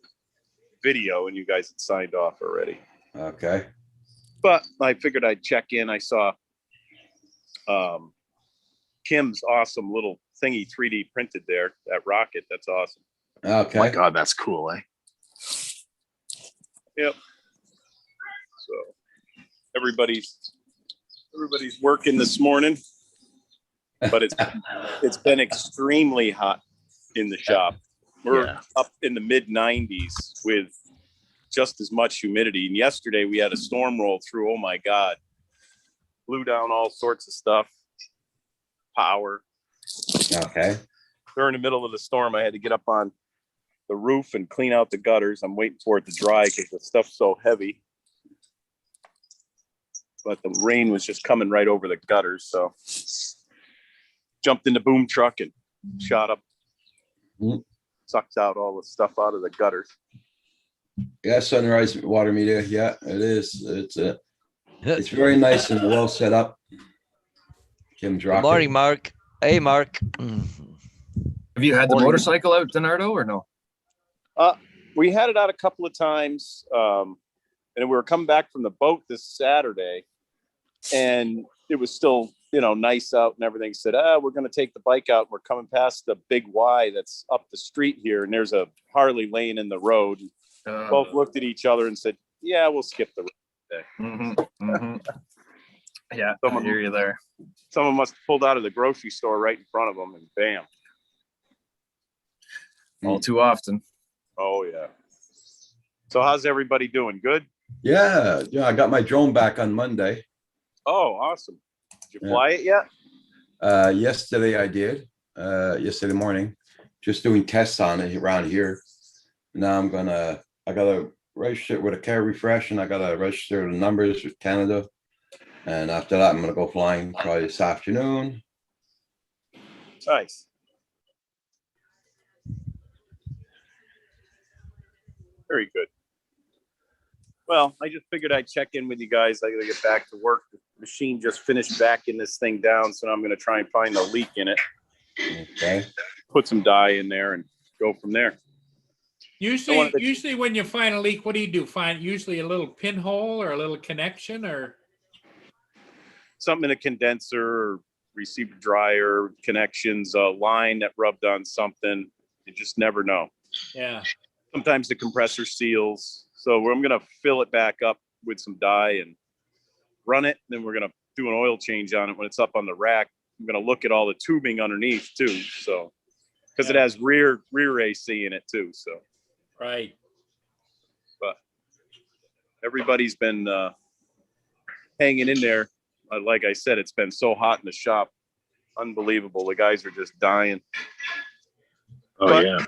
video, and you guys had signed off already. Okay. But I figured I'd check in. I saw Kim's awesome little thingy 3D printed there. That rocket. That's awesome. Okay. Oh my God, that's cool, eh? Yep. So everybody's working this morning, but it's been extremely hot in the shop. We're up in the mid 90s with just as much humidity. And yesterday we had a storm roll through. Oh my God. Blew down all sorts of stuff. Power. Okay. During the middle of the storm, I had to get up on the roof and clean out the gutters. I'm waiting for it to dry because the stuff's so heavy. But the rain was just coming right over the gutters. So jumped in the boom truck and shot up, sucked out all the stuff out of the gutters. Yeah, Sunrise water meter. Yeah, it is. It's very nice and well set up. Kim's Good rocket. morning, Mark. Hey, Mark. Have you had the motorcycle out, Donardo, or no? We had it out a couple of times, and we were coming back from the boat this Saturday, and it was still, nice out and everything. Said, we're going to take the bike out. We're coming past the big Y that's up the street here, and there's a Harley laying in the road. Both looked at each other and said, "Yeah, we'll skip the road today." Yeah, I hear you there. Someone must have pulled out of the grocery store right in front of them, and bam. All too often. Oh yeah. So how's everybody doing? Good? Yeah, I got my drone back on Monday. Oh, awesome. Did you fly it yet? Yesterday I did. Yesterday morning, just doing tests on it around here. Now I gotta register it with a care refresh, and I gotta register the numbers with Canada. And after that, I'm gonna go flying probably this afternoon. Nice. Very good. Well, I just figured I'd check in with you guys. I gotta get back to work. The machine just finished backing this thing down, so now I'm gonna try and find the leak in it. Okay. Put some dye in there and go from there. Usually when you find a leak, what do? Find usually a little pinhole or a little connection or something in a condenser or receiver dryer connections, a line that rubbed on something. You just never know. Yeah. Sometimes the compressor seals. So I'm going to fill it back up with some dye and run it. Then we're going to do an oil change on it when it's up on the rack. I'm going to look at all the tubing underneath too. So, because it has rear AC in it too. So, right. But everybody's been hanging in there. Like I said, it's been so hot in the shop. Unbelievable. The guys are just dying. But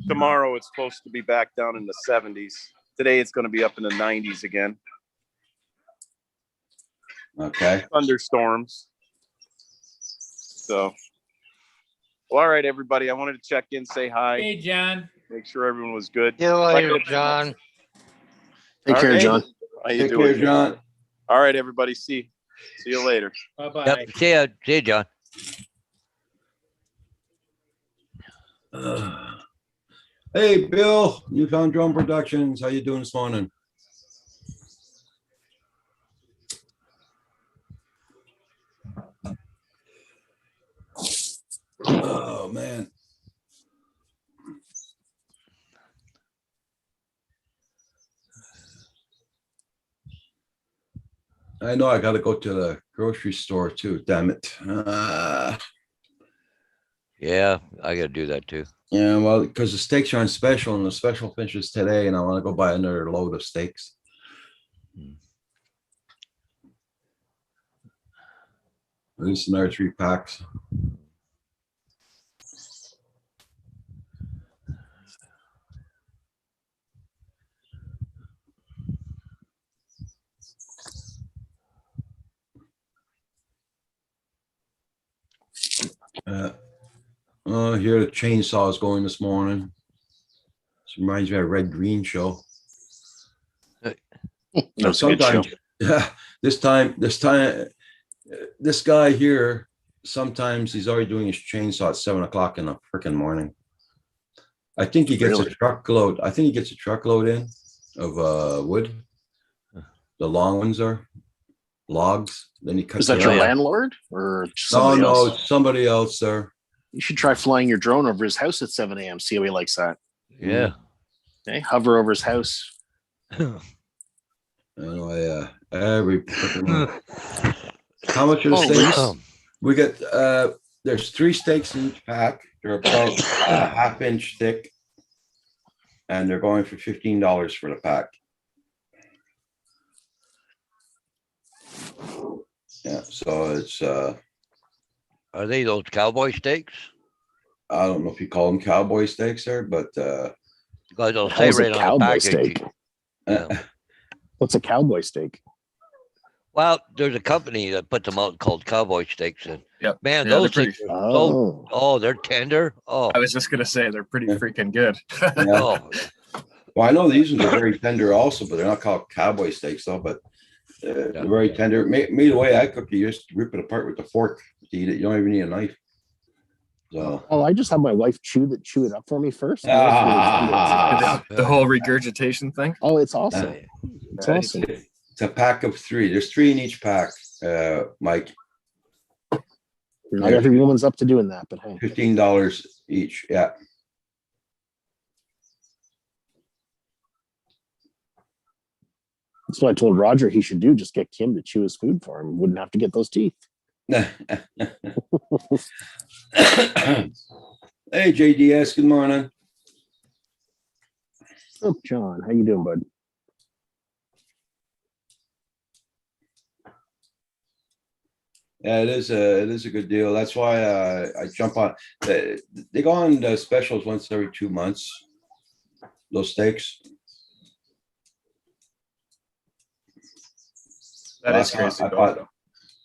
tomorrow it's supposed to be back down in the 70s. Today it's going to be up in the 90s again. Okay. Thunderstorms. So, well, all right, everybody. I wanted to check in, say hi. Hey, John. Make sure everyone was good. See you later, John. Take care, John. How you Take doing? care, John. All right, everybody. See you later. Bye-bye. Yep. See ya, John. Hey, Bill, Newfound Drone Productions. How you doing this morning? Oh, man. I know I got to go to the grocery store too. Damn it. Yeah, I gotta do that too. Yeah, well, because the steaks are on special and the special finishes today, and I want to go buy another load of steaks. At least another 3 packs. Here the chainsaw is going this morning. This reminds me of a Red Green show. That's a good show. Sometimes, yeah, this guy here, sometimes he's already doing his chainsaw at 7 o'clock in the freaking morning. I think he gets a truckload. I think he gets a truckload in of wood. The long ones are logs. Then he cuts. Is that your landlord or No, somebody else? it's somebody else, sir. You should try flying your drone over his house at 7 a.m. See how he likes that. Yeah. Okay, hover over his house. Anyway, every freaking how much are the Holy steaks? cow. We got there's 3 steaks in each pack. They're about a half-inch thick, and they're going for $15 for the pack. Yeah, so it's Are they those cowboy steaks? I don't know if you call them cowboy steaks there, but Because they'll say How's a right on the cowboy package. steak? Yeah. What's a cowboy steak? Well, there's a company that puts them out called cowboy steaks, and Yep. man, Yeah, those they're things are so. Oh, they're tender. Oh, I was just gonna say they're pretty freaking good. yeah. oh, Well, I know these ones are very tender also, but they're not called cowboy steaks though. But they're very tender. Me, the way I cook, you just rip it apart with the fork to eat it. You don't even need a knife. So Oh, I just have my wife chew it up for me first. The whole regurgitation thing. Oh, it's awesome. It's awesome. it's a pack of 3. There's 3 in each pack, Mike. Not every woman's up to doing that, but hey. $15 each. Yeah. That's what I told Roger he should do. Just get Kim to chew his food for him. Wouldn't have to get those teeth. Hey, JDS, good morning. Oh, John, how you doing, bud? Yeah, it is a good deal. That's why I jump on. They go on specials once every 2 months. Those steaks. That is crazy. I bought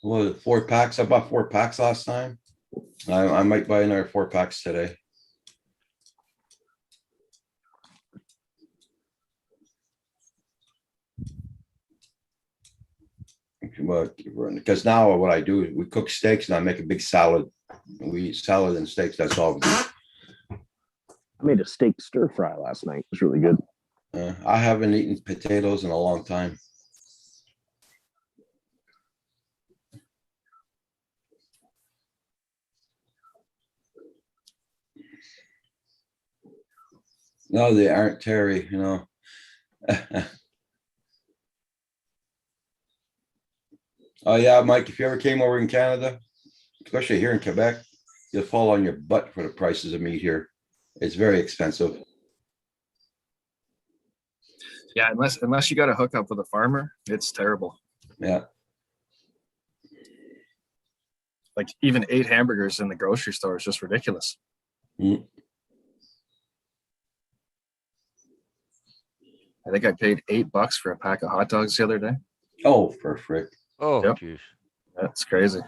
4 packs. I bought 4 packs last time. I might buy another 4 packs today. Because now what I do is we cook steaks and I make a big salad. We eat salad and steaks. That's all we do. I made a steak stir fry last night. It was really good. I haven't eaten potatoes in a long time. No, they aren't, Terry, you know. Oh yeah, Mike, if you ever came over in Canada, especially here in Quebec, you'll fall on your butt for the prices of meat here. It's very expensive. Yeah, unless you got to hook up with a farmer, it's terrible. Yeah. Like even 8 hamburgers in the grocery store is just ridiculous. Mm. I think I paid $8 for a pack of hot dogs the other day. Oh, for frick. oh, Yep. jeez. That's crazy.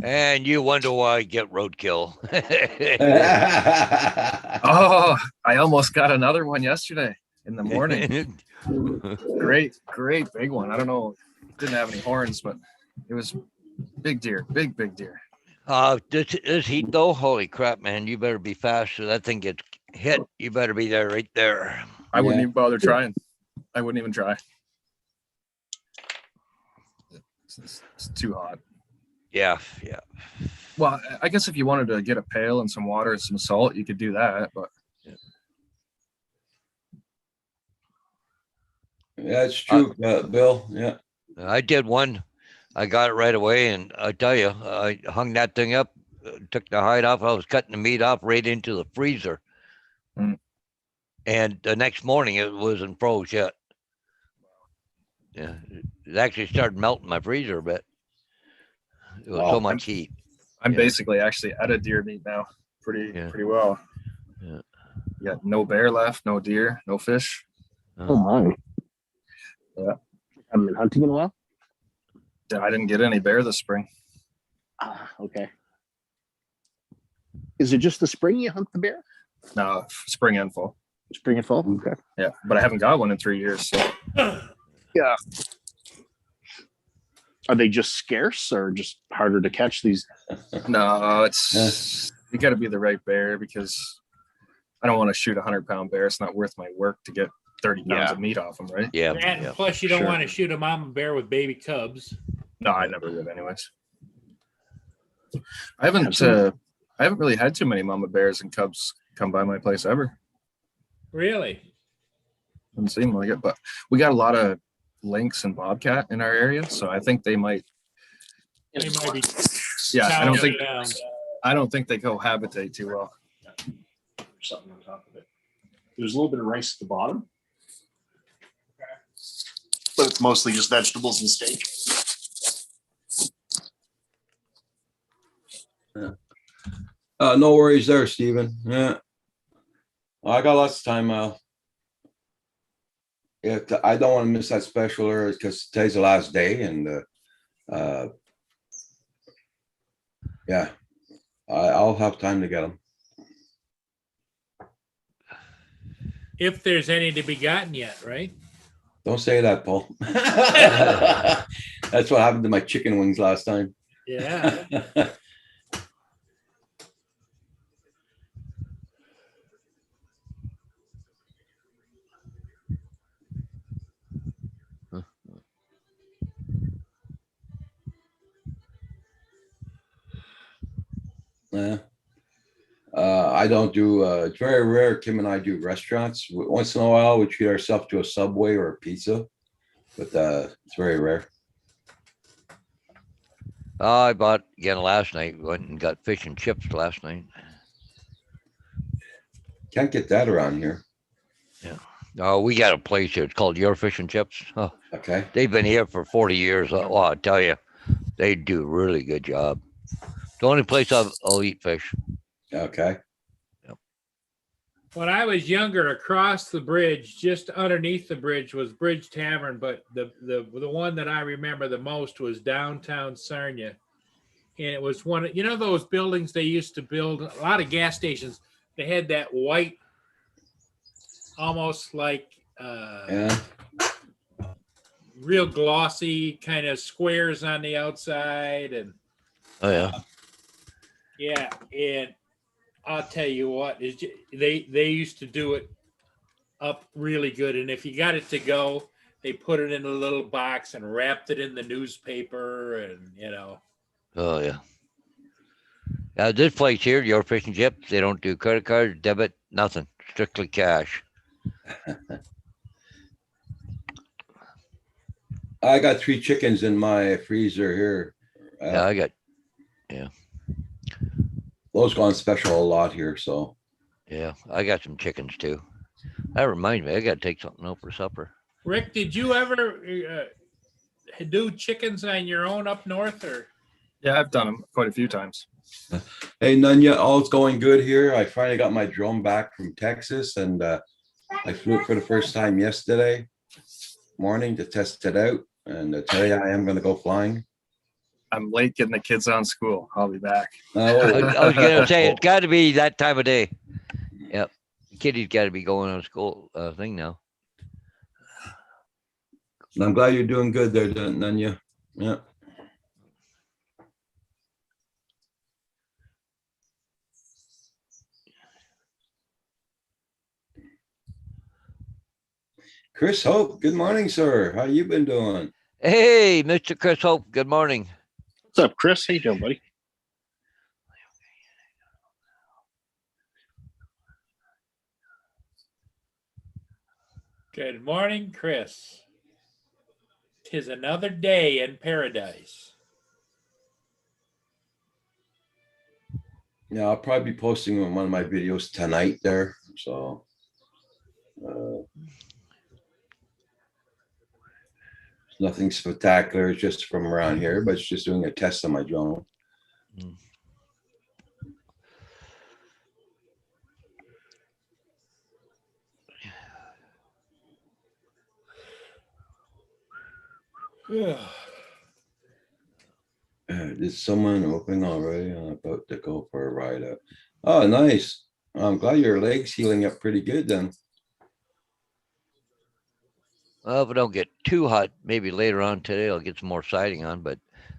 And you wonder why I get roadkill. Oh, I almost got another one yesterday in the morning. Great big one. I don't know. It didn't have any horns, but it was big deer, big deer. This heat though, holy crap, man! You better be fast so that thing gets hit. You better be there right there. I wouldn't even bother trying. I wouldn't even try. It's too hot. Yeah. Well, I guess if you wanted to get a pail and some water and some salt, you could do that. But Yeah, it's true, Bill. Yeah. I did one. I got it right away, and I tell you, I hung that thing up, took the hide off. I was cutting the meat off right into the freezer, and the next morning it wasn't froze yet. Yeah, it actually started melting my freezer a bit. It was so much heat. I'm basically actually out of deer meat now, pretty well. Yeah. You got no bear left, no deer, no fish. Oh my. Yeah. Haven't been hunting in a while? I didn't get any bear this spring. Ah, okay. Is it just the spring you hunt the bear? No, spring and fall. Spring and fall? Okay. Yeah, but I haven't got one in 3 years. So. Yeah. Are they just scarce or just harder to catch these? No, it's you got to be the right bear because I don't want to shoot a 100-pound bear. It's not worth my work to get 30 pounds of meat off them, right? Yeah. And yeah. plus, you don't Sure. want to shoot a mama bear with baby cubs. No, I never would, anyways. I haven't really had too many mama bears and cubs come by my place ever. Really? Doesn't seem like it, but we got a lot of lynx and bobcat in our area, so I think they might. They might be. Yeah, I down. don't think they cohabitate too well. Something on top of it. There's a little bit of rice at the bottom, but it's mostly just vegetables and steak. No worries there, Stephen. Yeah. I got lots of time. I don't want to miss that special because today's the last day, and yeah, I'll have time to get them. If there's any to be gotten yet, right? Don't say that, Paul. That's what happened to my chicken wings last time. Yeah. Yeah. I don't do, it's very rare Kim and I do restaurants. Once in a while, we treat ourselves to a Subway or a pizza, but it's very rare. I bought again last night. Went and got fish and chips last night. Can't get that around here. Yeah. Oh, we got a place here. It's called Your Fish and Chips. Oh, Okay. they've been here for 40 years. Oh, I tell you, they do a really good job. The only place I'll eat fish. Okay. When I was younger, across the bridge, just underneath the bridge was Bridge Tavern, but the one that I remember the most was downtown Sarnia. And it was one, you know, those buildings they used to build, a lot of gas stations, they had that white, almost like Yeah. real glossy kind of squares on the outside. And Oh yeah. yeah, and I'll tell you what, they used to do it up really good. And if you got it to go, they put it in a little box and wrapped it in the newspaper, and you know. Oh yeah. This place here, Your Fish and Chips, they don't do credit card, debit, nothing. Strictly cash. I got 3 chickens in my freezer here. Yeah, I got. Those go on special a lot here, so. Yeah, I got some chickens too. That reminds me, I got to take something out for supper. Rick, did you ever do chickens on your own up north, or? Yeah, I've done them quite a few times. Hey, Nunya, all's going good here. I finally got my drone back from Texas, and I flew it for the first time yesterday morning to test it out. And today I am going to go flying. I'm late getting the kids on school. I'll be back. I was going to say, it's got to be that time of day. Yep. The kiddies got to be going on school thing now. I'm glad you're doing good there, Nunya. Yeah. Chris Hope, good morning, sir. How you been doing? Hey, Mr. Chris Hope, good morning. What's up, Chris? How you doing, buddy? Good morning, Chris. 'Tis another day in paradise. Yeah, I'll probably be posting one of my videos tonight there. So nothing spectacular, it's just from around here, but it's just doing a test on my drone. Is someone open already? I'm about to go for a ride out. Oh, nice. I'm glad your leg's healing up pretty good then. Well, if it don't get too hot, maybe later on today I'll get some more siding on, but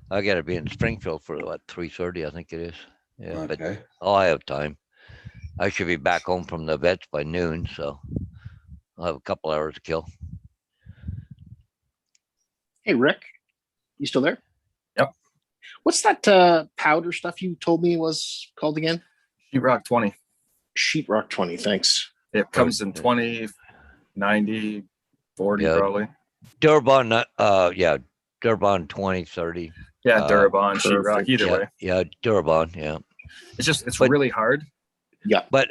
I gotta be in Springfield for what, 3:30, I think it is. Yeah, but Okay. I have time. I should be back home from the vets by noon, so I'll have a couple hours to kill. Hey, Rick, you still there? Yep. What's that powder stuff you told me was called again? Sheetrock 20. Sheetrock 20. Thanks. It comes in 20, 90, 40 Yeah. probably. Durban, yeah, Durban 20, 30. Yeah, Durabon, sheetrock, perfect. either Yeah, way. yeah, Durban, yeah. It's But- really hard. But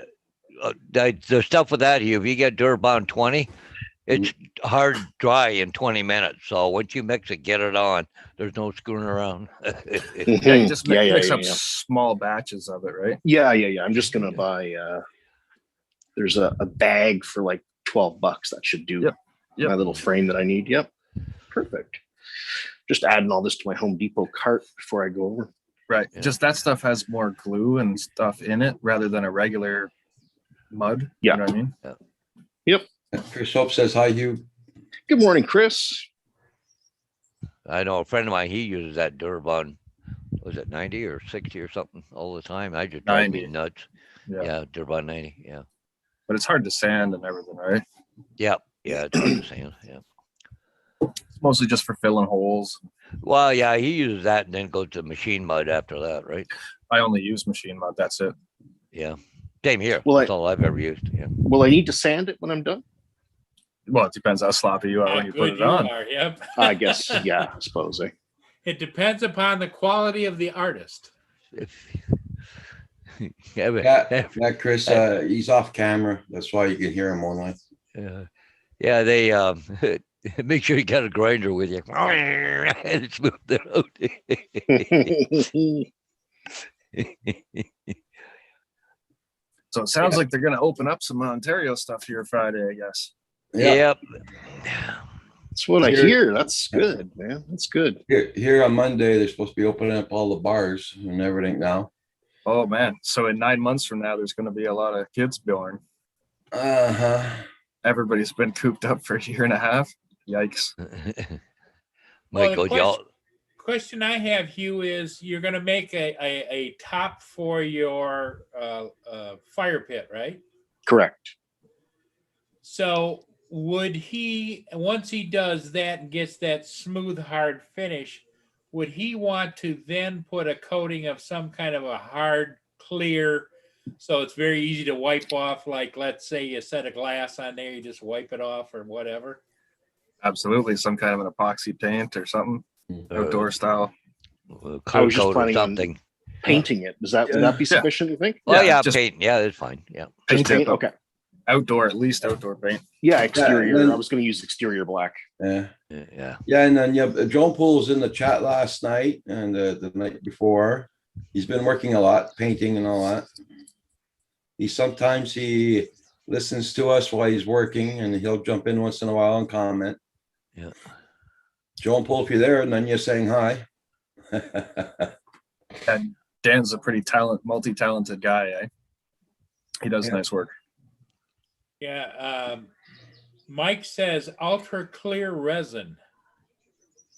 the stuff with that, Hugh, if you get Durban 20, it's hard dry in 20 minutes. So once you mix it, get it on. There's no screwing around. Yeah, you just Yeah, mix up yeah. small batches of it, right? Yeah. I'm just gonna buy. There's a bag for like $12. That should do Yep. my little frame that I need. Yep, perfect. Just adding all this to my Home Depot cart before I go over. Right. Yeah. Just that stuff has more glue and stuff in it rather than a regular mud. Yeah. You know what I mean? Chris Hope says hi, Hugh. Good morning, Chris. I know a friend of mine, he uses that Durban, was it 90 or 60 or something all the time? I just drive me 90. nuts. Yeah. Yeah, Durban 90, yeah. But it's hard to sand and everything, right? Yeah, it's hard to sand, yeah. It's mostly just for filling holes. Well, yeah, he uses that and then goes to machine mud after that, right? I only use machine mud. That's it. Yeah. Same here. Well, That's all I've ever used. Yeah. Will I need to sand it when I'm done? Well, it depends how sloppy you are How when you put good it you on. are, yep. I guess. Yeah, I suppose. It depends upon the quality of the artist. Yeah, Chris, he's off camera. That's why you can hear him online. Yeah, they make sure you got a grinder with you. And smooth it out. So it sounds like they're going to open up some Ontario stuff here Friday, I guess. Yep. That's what I Here- hear. That's good, man. That's good. Here on Monday, they're supposed to be opening up all the bars and everything now. Oh, man. So in 9 months from now, there's going to be a lot of kids born. Uh-huh. Everybody's been cooped up for a year and a half. Yikes. Michael, y'all. Question I have, Hugh, is you're going to make a top for your fire pit, right? Correct. So would he, once he does that and gets that smooth, hard finish, would he want to then put a coating of some kind of a hard, clear, so it's very easy to wipe off, like let's say you set a glass on there, you just wipe it off or whatever? Absolutely. Some kind of an epoxy paint or something. Outdoor style. I was just Coat or planning on something. painting it. Would that be sufficient, you think? Oh, yeah, just paint. Yeah, that's fine. Yeah. Just paint paint? it, but Okay. outdoor, at least outdoor paint. Yeah, exterior. then- I was going to use exterior black. Yeah. Yeah. Yeah, and then Joan Poole was in the chat last night and the night before. He's been working a lot, painting and all that. He listens to us while he's working, and he'll jump in once in a while and comment. Yeah. Joan Poole, if you're there, and then you're saying hi. And Dan's a pretty multi-talented guy, eh? He does Yeah. nice work. Yeah. Mike says ultra clear resin.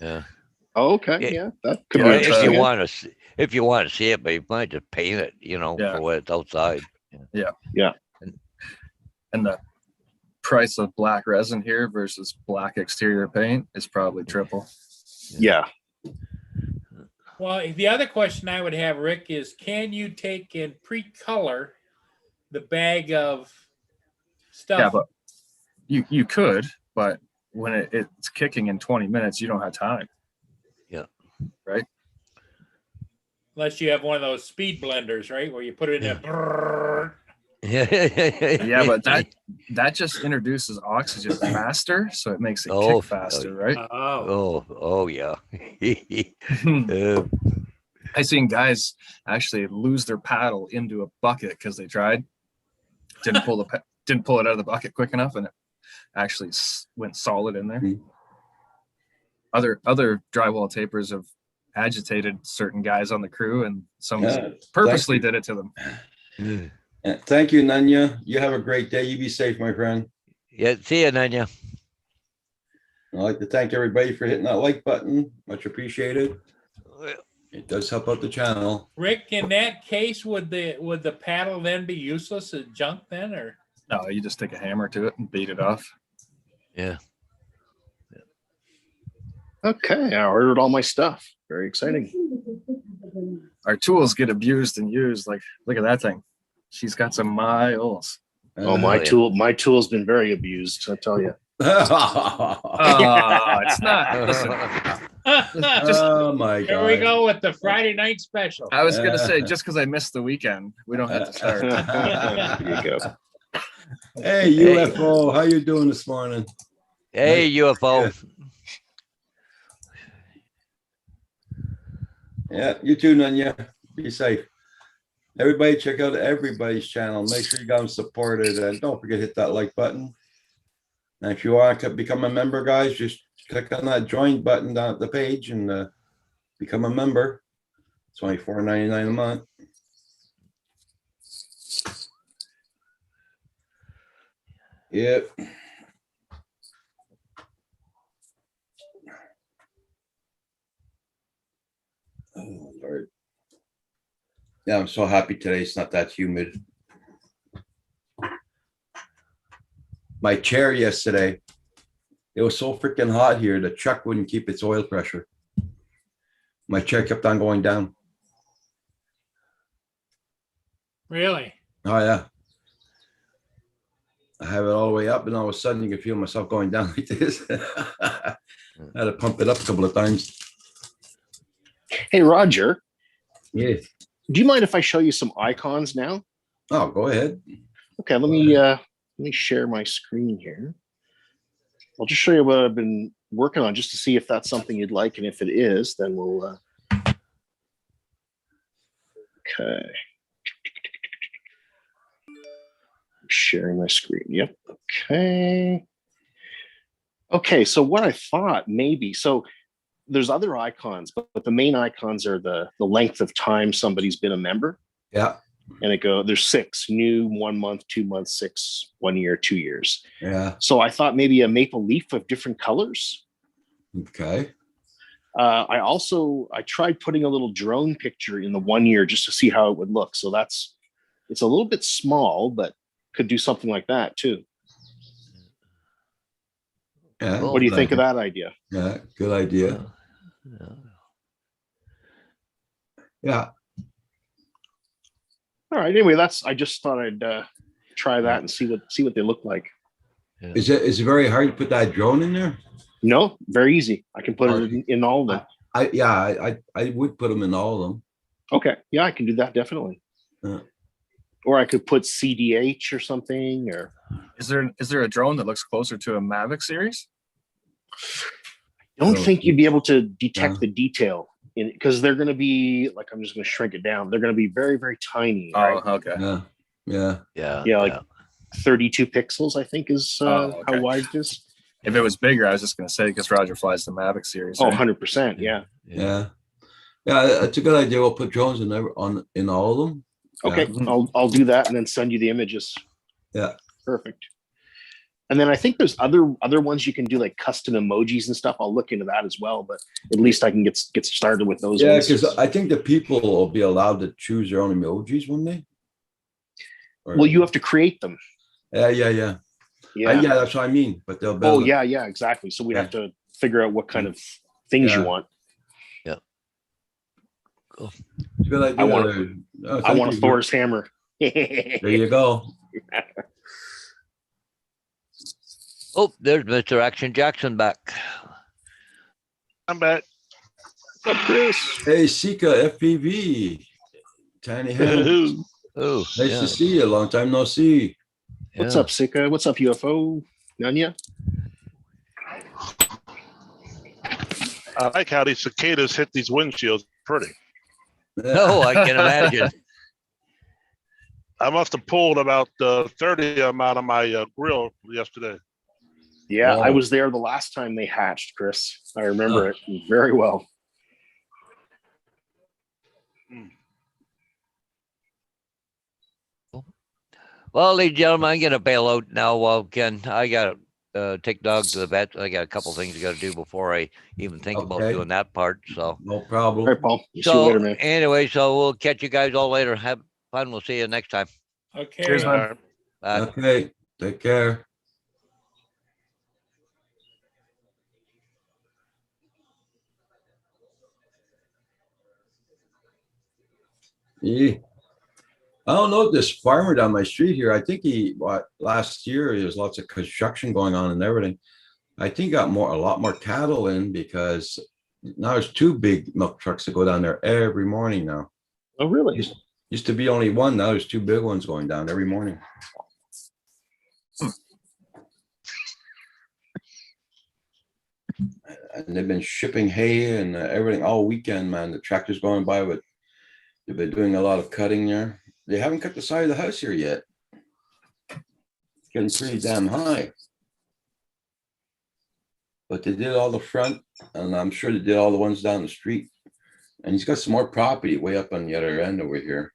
Yeah. Oh, okay. Yeah. Yeah, that could Yeah, be it's, If interesting. you want to, if you want to see it, but you might just paint it, Yeah. for when it's outside. And the price of black resin here versus black exterior paint is probably triple. Yeah. Well, the other question I would have, Rick, is can you take and pre-color the bag of stuff? Yeah, but you could, but when it's kicking in 20 minutes, you don't have time. Unless you have one of those speed blenders, right? Where you put it in a Yeah, but that just introduces oxygen faster, so it makes it Oh, kick faster, right? Oh, yeah. Uh, I seen guys actually lose their paddle into a bucket because they tried, didn't pull it out of the bucket quick enough, and it actually went solid in there. Hmm. Other drywall tapers have agitated certain guys on the crew, and some Yeah, purposely thank you. did it to them. Thank you, Nanya. You have a great day. You be safe, my friend. Yeah, see you, Nanya. I'd like to thank everybody for hitting that like button. Much appreciated. It does help out the channel. Rick, in that case, would the paddle then be useless as junk then, or? No, you just take a hammer to it and beat it off. Yeah. Okay, I ordered all my stuff. Very exciting. Our tools get abused and used. Like, look at that thing. She's got some miles. Oh, my tool's been very abused, I tell you. Oh, it's not. Listen, Oh my God. Here we go with the Friday night special. I was gonna say, just because I missed the weekend, we don't have to start. There you go. Hey, UFO, how you doing this morning? Hey, UFO. Yeah, you too, Nanya. Be safe. Everybody, check out everybody's channel. Make sure you got them supported, and don't forget to hit that like button. And if you want to become a member, guys, just click on that join button down at the page and become a member. It's only $4.99 a month. Yep. Oh, Lord. Yeah, I'm so happy today it's not that humid. My chair yesterday, it was so freaking hot here, the truck wouldn't keep its oil pressure. My chair kept on going down. Really? Oh, yeah. I have it all the way up, and all of a sudden you can feel myself going down like this. I had to pump it up a couple of times. Hey, Roger. Yeah. Do you mind if I show you some icons now? Oh, go ahead. Okay, let me share my screen here. I'll just show you what I've been working on just to see if that's something you'd like, and if it is, then we'll okay. Sharing my screen. Yep. Okay. Okay, so what I thought maybe, so there's other icons, but the main icons are the length of time somebody's been a member. Yeah. And there's 6: new, 1 month, 2 months, 6, 1 year, 2 years. Yeah. So I thought maybe a maple leaf of different colors. Okay. I tried putting a little drone picture in the 1 year just to see how it would look. So it's a little bit small, but could do something like that too. Yeah. What do you think of that idea? Yeah, good idea. Yeah. All right. Anyway, I just thought I'd try that and see what they look like. Yeah. Is it very hard to put that drone in there? No, very easy. I can put it in all of them. I would put them in all of them. Okay. Yeah, I can do that definitely. Or I could put CDH or something. Or Is there a drone that looks closer to a Mavic series? I don't think you'd be able to detect the detail in it because they're going to be like, I'm just going to shrink it down. They're going to be very, very tiny. Oh, right? okay. Yeah. Like 32 pixels, I think is how wide it is. If it was bigger, I was just going to say, because Roger flies the Mavic series. Oh, right? 100%. Yeah. Yeah. Yeah, it's a good idea. We'll put drones in all of them. Okay. Yeah. I'll do that and then send you the images. Yeah. Perfect. And then I think there's other ones you can do, like custom emojis and stuff. I'll look into that as well, but at least I can get started with those. Yeah, ones. because I think the people will be allowed to choose their own emojis, won't they? Well, you have to create them. Yeah. Yeah. Yeah, that's what I mean. But they'll be Oh, able to- yeah, exactly. So we have to figure out what kind of things you want. Yeah. Cool. It's a good idea. I want a Thor's hammer. There you go. Oh, there's Mr. Action Jackson back. I'm back. What's up, Chris? Hey, Sika FPV. Tiny hands. Oh, Nice to see you. Long time no see. What's up, Sika? What's up, UFO? Nanya? I like how these cicadas hit these windshields. Pretty. No, I can imagine. I must have pulled about 30 of them out of my grill yesterday. Yeah, Wow. I was there the last time they hatched, Chris. I remember it very well. Well, ladies and gentlemen, I'm gonna bail out now. Well, Ken, I gotta take Doug to the vet. I got a couple things I gotta do before I even think about Okay. doing that part. So, No All problem. right, Paul. See you so later, man. anyway, so we'll catch you guys all later. Have fun. We'll see you next time. Okay. Cheers, man. Bye. Okay, take care. Yeah. I don't know this farmer down my street here. I think last year there was lots of construction going on and everything. I think he got a lot more cattle in because now there's 2 big milk trucks that go down there every morning now. Oh, really? Used to be only one. Now there's 2 big ones going down every morning. And they've been shipping hay and everything all weekend, man. The tractor's going by, but they've been doing a lot of cutting there. They haven't cut the side of the house here yet. It's getting pretty damn high. But they did all the front, and I'm sure they did all the ones down the street. And he's got some more property way up on the other end over here.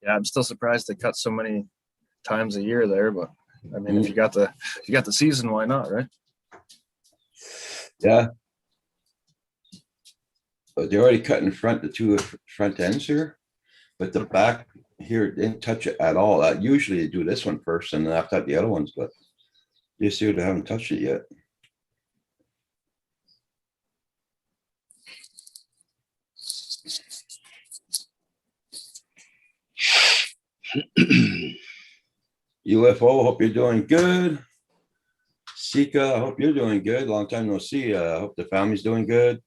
Yeah, I'm still surprised they cut so many times a year there, but I mean, if you got the season, why not, right? Yeah. But they already cut in front, the 2 front ends here, but the back here didn't touch it at all. Usually they do this one first and then after the other ones, but this year they haven't touched it yet. UFO, hope you're doing good. Sika, I hope you're doing good. Long time no see. I hope the family's doing good.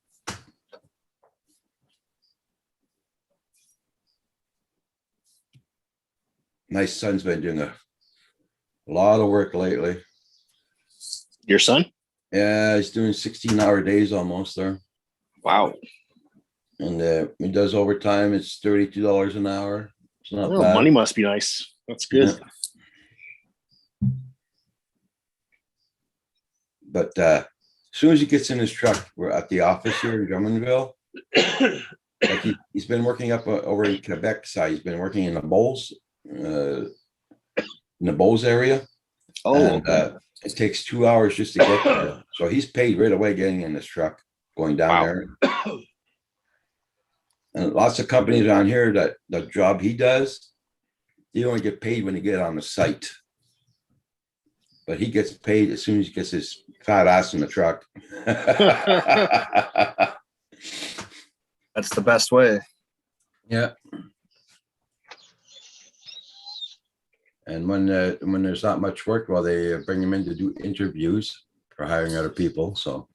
My son's been doing a lot of work lately. Your son? Yeah, he's doing 16-hour days almost there. Wow. And he does overtime. It's $32 an hour. It's not Oh, bad. money must be nice. That's good. Yeah. But as soon as he gets in his truck, we're at the office here in Drummondville. Like he's been working up over in Quebec side. He's been working in the Bowls, in the Bowls area. Oh, and it takes 2 hours just to get there. So he's paid right away getting in this truck, going down there. And lots of companies on here that the job he does, you only get paid when you get on the site. But he gets paid as soon as he gets his fat ass in the truck. That's the best way. Yeah. And when there's not much work, well, they bring him in to do interviews for hiring other people. So.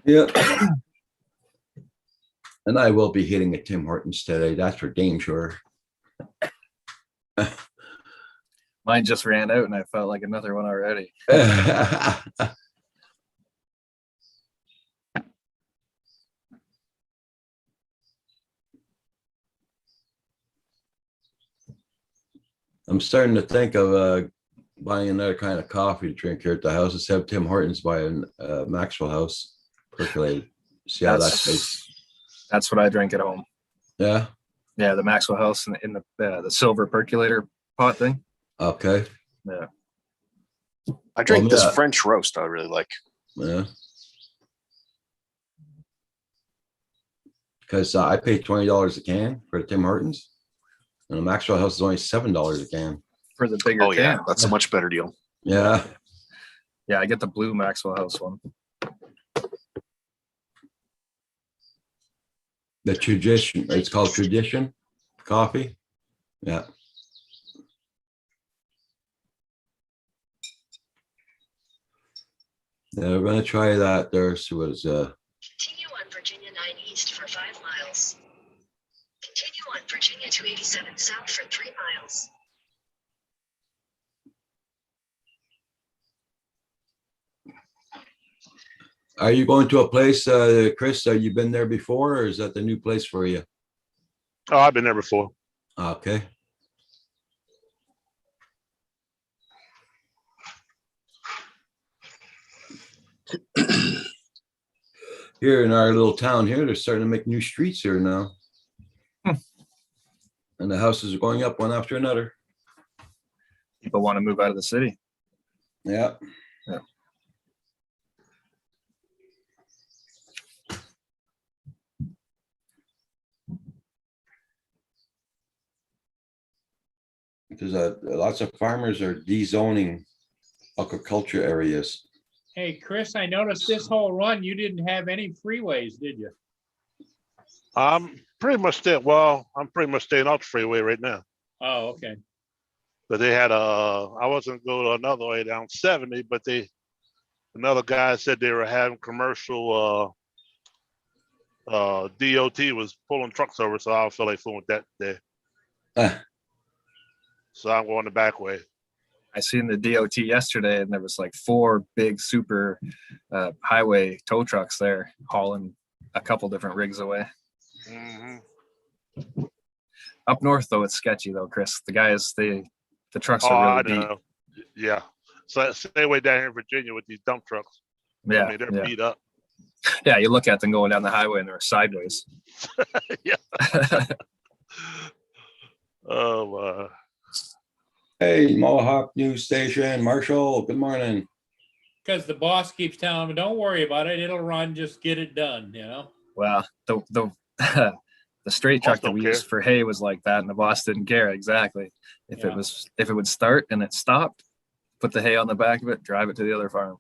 Yeah. And I will be hitting a Tim Hortons today. That's for damn sure. Mine just ran out and I felt like another one already. I'm starting to think of buying another kind of coffee to drink here at the house. Instead of Tim Hortons, buying Maxwell House percolated. See how that tastes. That's what I drink at home. Yeah. Yeah, the Maxwell House in the silver percolator pot thing. Okay. Yeah. I drink this French roast I really like. Yeah. Because I pay $20 a can for the Tim Hortons. And the Maxwell House is only $7 a can. For the bigger can. Yeah, that's a much better deal. Yeah. Yeah, I get the blue Maxwell House one. The tradition, it's called Tradition Coffee. Yeah. Yeah, we're gonna try that. There's was Continue on Virginia 9 East for 5 miles. Continue on Virginia 287 South for 3 miles. Are you going to a place, Chris? Have you been there before, or is that the new place for you? Oh, I've been there before. Okay. Here in our little town here, they're starting to make new streets here now. And the houses are going up one after another. People want to move out of the city. Yeah. Yeah. Because lots of farmers are dezoning agriculture areas. Hey, Chris, I noticed this whole run, you didn't have any freeways, did you? I'm pretty much staying off the freeway right now. Oh, okay. But they had I wasn't going to another way down 70, but another guy said they were having commercial DOT was pulling trucks over, so I don't feel like fooling with that today. So I'm going the back way. I seen the DOT yesterday, and there was like 4 big super highway tow trucks there hauling a couple different rigs away. Mm-hmm. Up north, though, it's sketchy, though, Chris. The trucks Oh, are I really beat. know. Yeah. So same way down here in Virginia with these dump trucks. Yeah, I mean, they're beat up. Yeah, you look at them going down the highway, and they're sideways. Yeah. Oh, Hey, Mohawk News Station, Marshall, good morning. Because the boss keeps telling him, don't worry about it. It'll run. Just get it done, you know? Well, the straight truck that don't we care. used for hay was like that, and the boss didn't care exactly. If it would start and it stopped, put the hay on the back of it, drive it to the other farm.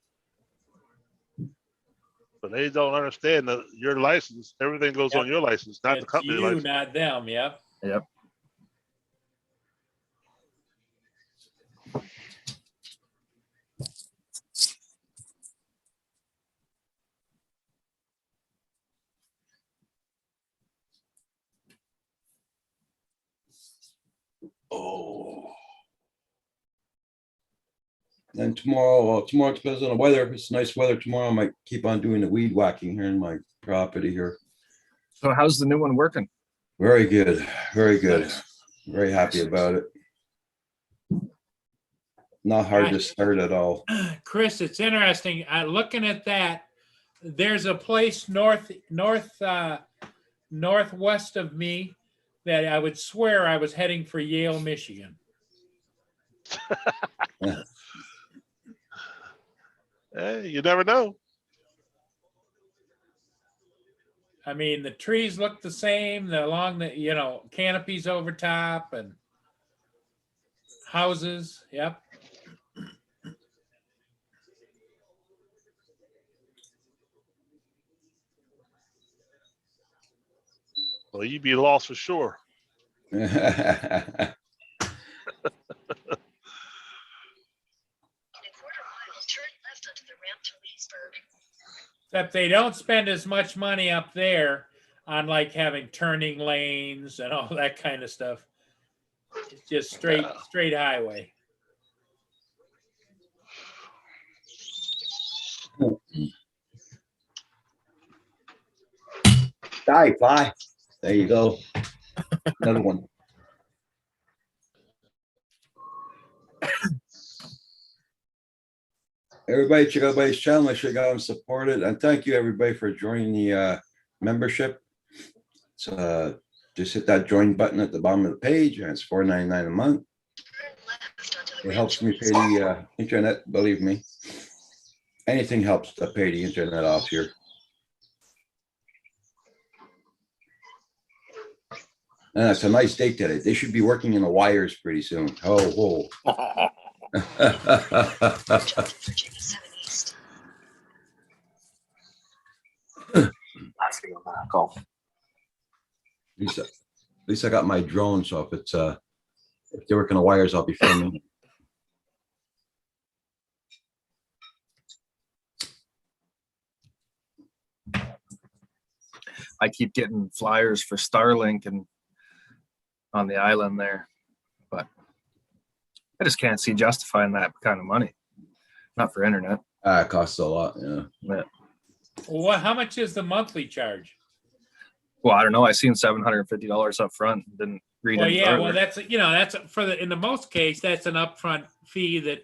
but they don't understand that your license, everything goes on your license, not the It's company you, license. not them. Yep. Yep. Oh. And tomorrow it depends on the weather. If it's nice weather tomorrow, I might keep on doing the weed whacking here in my property here. So how's the new one working? Very good, very good. Very happy about it. Not hard to start at all. Chris, it's interesting. Looking at that, there's a place northwest of me that I would swear I was heading for Yale, Michigan. Hey, you never know. I mean, the trees look the same along the, canopies over top and houses. Yep. Well, you'd be lost for sure. In a quarter mile, turn left onto the ramp to Leesburg. Except they don't spend as much money up there on like having turning lanes and all that kind of stuff. It's just straight highway. Die, fly. There you go. Another one. Everybody check out everybody's channel. Make sure you got them supported. And thank you everybody for joining the membership. So just hit that join button at the bottom of the page, and it's $4.99 a month. It helps me pay the internet, believe me. Anything helps to pay the internet off here. And it's a nice day today. They should be working in the wires pretty soon. Oh, whoa. Virginia 7 East. Last thing on that call. At least I got my drone, so if they're working the wires, I'll be filming. I keep getting flyers for Starlink and on the island there, but I just can't see justifying that kind of money. Not for internet. It costs a lot, yeah. Yeah. How much is the monthly charge? Well, I don't know. I seen $750 up front. Didn't read Well, any yeah, further. well, that's in the most case, that's an upfront fee that,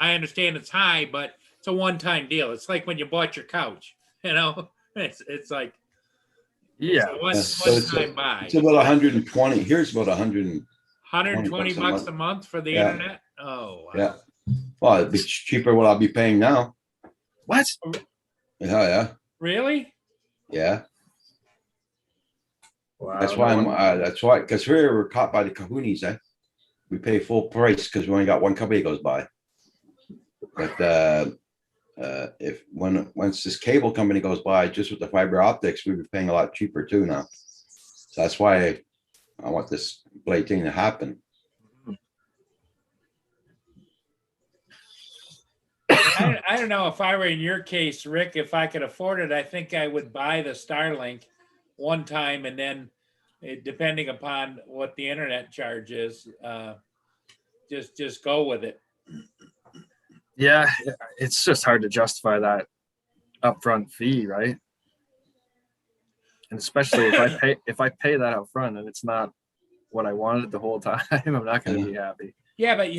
I understand it's high, but it's a one-time deal. It's like when you bought your couch, it's like, Yeah. it's So a one-time buy. it's about 120. Here's about 100. 120 bucks a bucks month. a month for the Yeah. internet? Oh, wow. Yeah. Well, it'd be cheaper what I'll be paying now. What? Yeah. Really? Yeah. Wow. That's why that's why, because we're caught by the kahunis, eh? We pay full price because we only got one company goes by. But once this cable company goes by, just with the fiber optics, we'll be paying a lot cheaper too now. So that's why I want this blade thing to happen. I don't know if I were in your case, Rick, if I could afford it, I think I would buy the Starlink one time and then depending upon what the internet charge is, just go with it. Yeah, it's just hard to justify that upfront fee, right? And especially if I pay that up front and it's not what I wanted the whole time, I'm not going to be happy. Yeah, but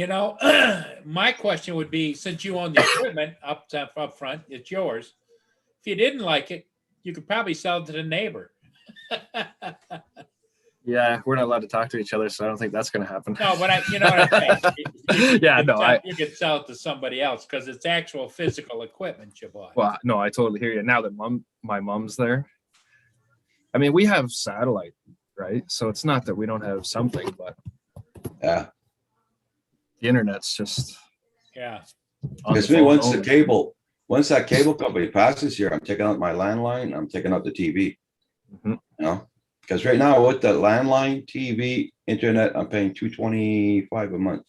my question would be, since you own the equipment up front, it's yours. If you didn't like it, you could probably sell it to the neighbor. Yeah, we're not allowed to talk to each other, so I don't think that's going to happen. No, but you know what I'm saying. You could sell it to somebody else because it's actual physical equipment you bought. Well, no, I totally hear you. Now that my mom's there, I mean, we have satellite, right? So it's not that we don't have something, but Yeah. the internet's just on Because the me, phone once that cable company passes here, I'm taking out my landline, I'm taking out the TV. Mhm. Because right now with the landline, TV, internet, I'm paying $225 a month.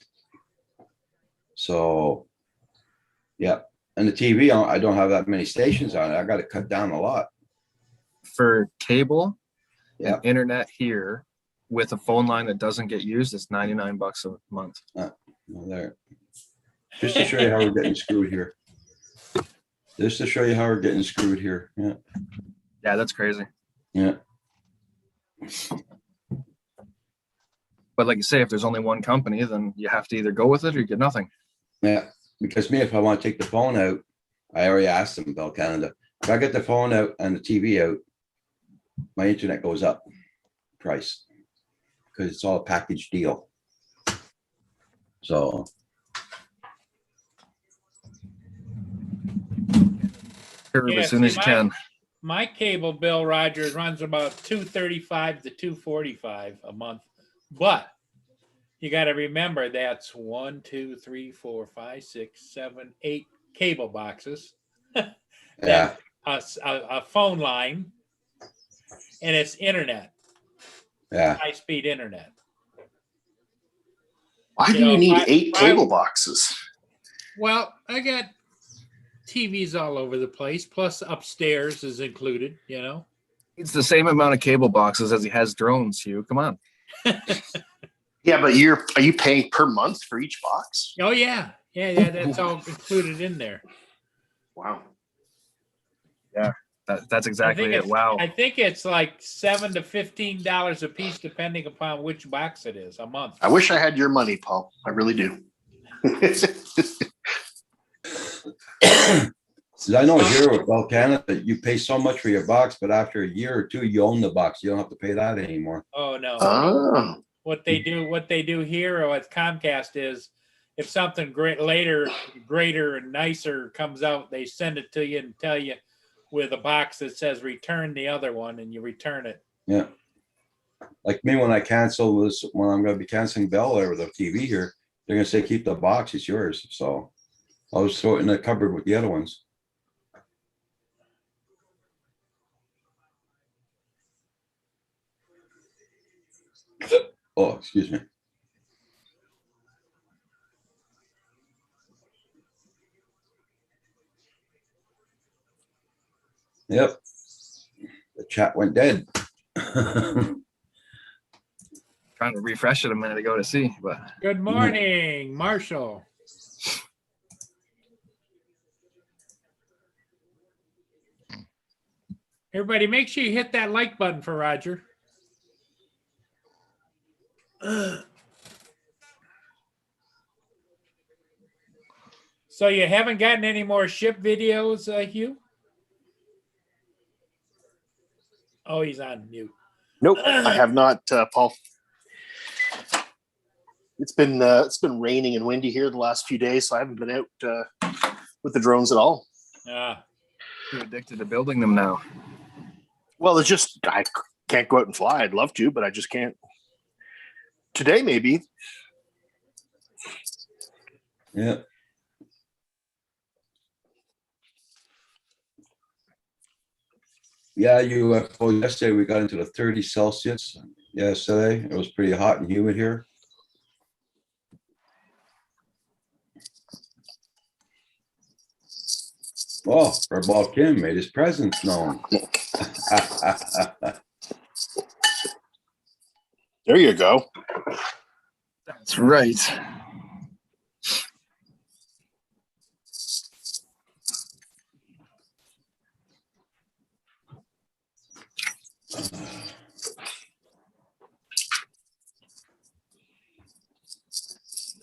So, yeah. And the TV, I don't have that many stations on it. I got to cut down a lot. for cable. Yeah. And internet here with a phone line that doesn't get used is $99 a month. Well, there. Just to show you how we're getting screwed here. Just to show you how we're getting screwed here. Yeah. Yeah, that's crazy. Yeah. But like you say, if there's only one company, then you have to either go with it or you get nothing. Yeah. Because me, if I want to take the phone out, I already asked them, Bell Canada. If I get the phone out and the TV out, my internet goes up price because it's all a package deal. So Yeah, as soon as you can. My cable bill, Rogers, runs about $235 to $245 a month. But you got to remember that's 1, 2, 3, 4, 5, 6, 7, 8 cable boxes. yeah. A phone line, and it's internet, Yeah. high-speed internet. Why do you need 8 cable boxes? Well, I got TVs all over the place, plus upstairs is included, It's the same amount of cable boxes as he has drones, Hugh. Come on. Yeah, but are you paying per month for each box? Oh, yeah. Yeah, that's all included in there. Wow. Yeah, that's exactly it. Wow. I think it's like $7 to $15 a piece, depending upon which box it is, a month. I wish I had your money, Paul. I really do. So I know here with Bell Canada, you pay so much for your box, but after a year or two, you own the box. You don't have to pay that anymore. Oh, no. Oh. What they do here or with Comcast is if something greater and nicer comes out, they send it to you and tell you with a box that says return the other one, and you return it. Yeah. Like me, when I'm going to be canceling Bell over the TV here, they're going to say, keep the box, it's yours. So I'll just throw it in the cupboard with the other ones. Oh, excuse me. Yep. The chat went dead. Trying to refresh it a minute ago to see, but Good morning, Marshall. Everybody, make sure you hit that like button for Roger. So you haven't gotten any more ship videos, Hugh? Oh, he's on mute. Nope, I have not, Paul. It's been raining and windy here the last few days, so I haven't been out with the drones at all. You're addicted to building them now. Well, it's just I can't go out and fly. I'd love to, but I just can't. Today, maybe. Yeah. Yeah, UFO yesterday we got into the 30 Celsius. Yesterday it was pretty hot and humid here. Oh, Birdball Kim made his presence known. There you go. That's right.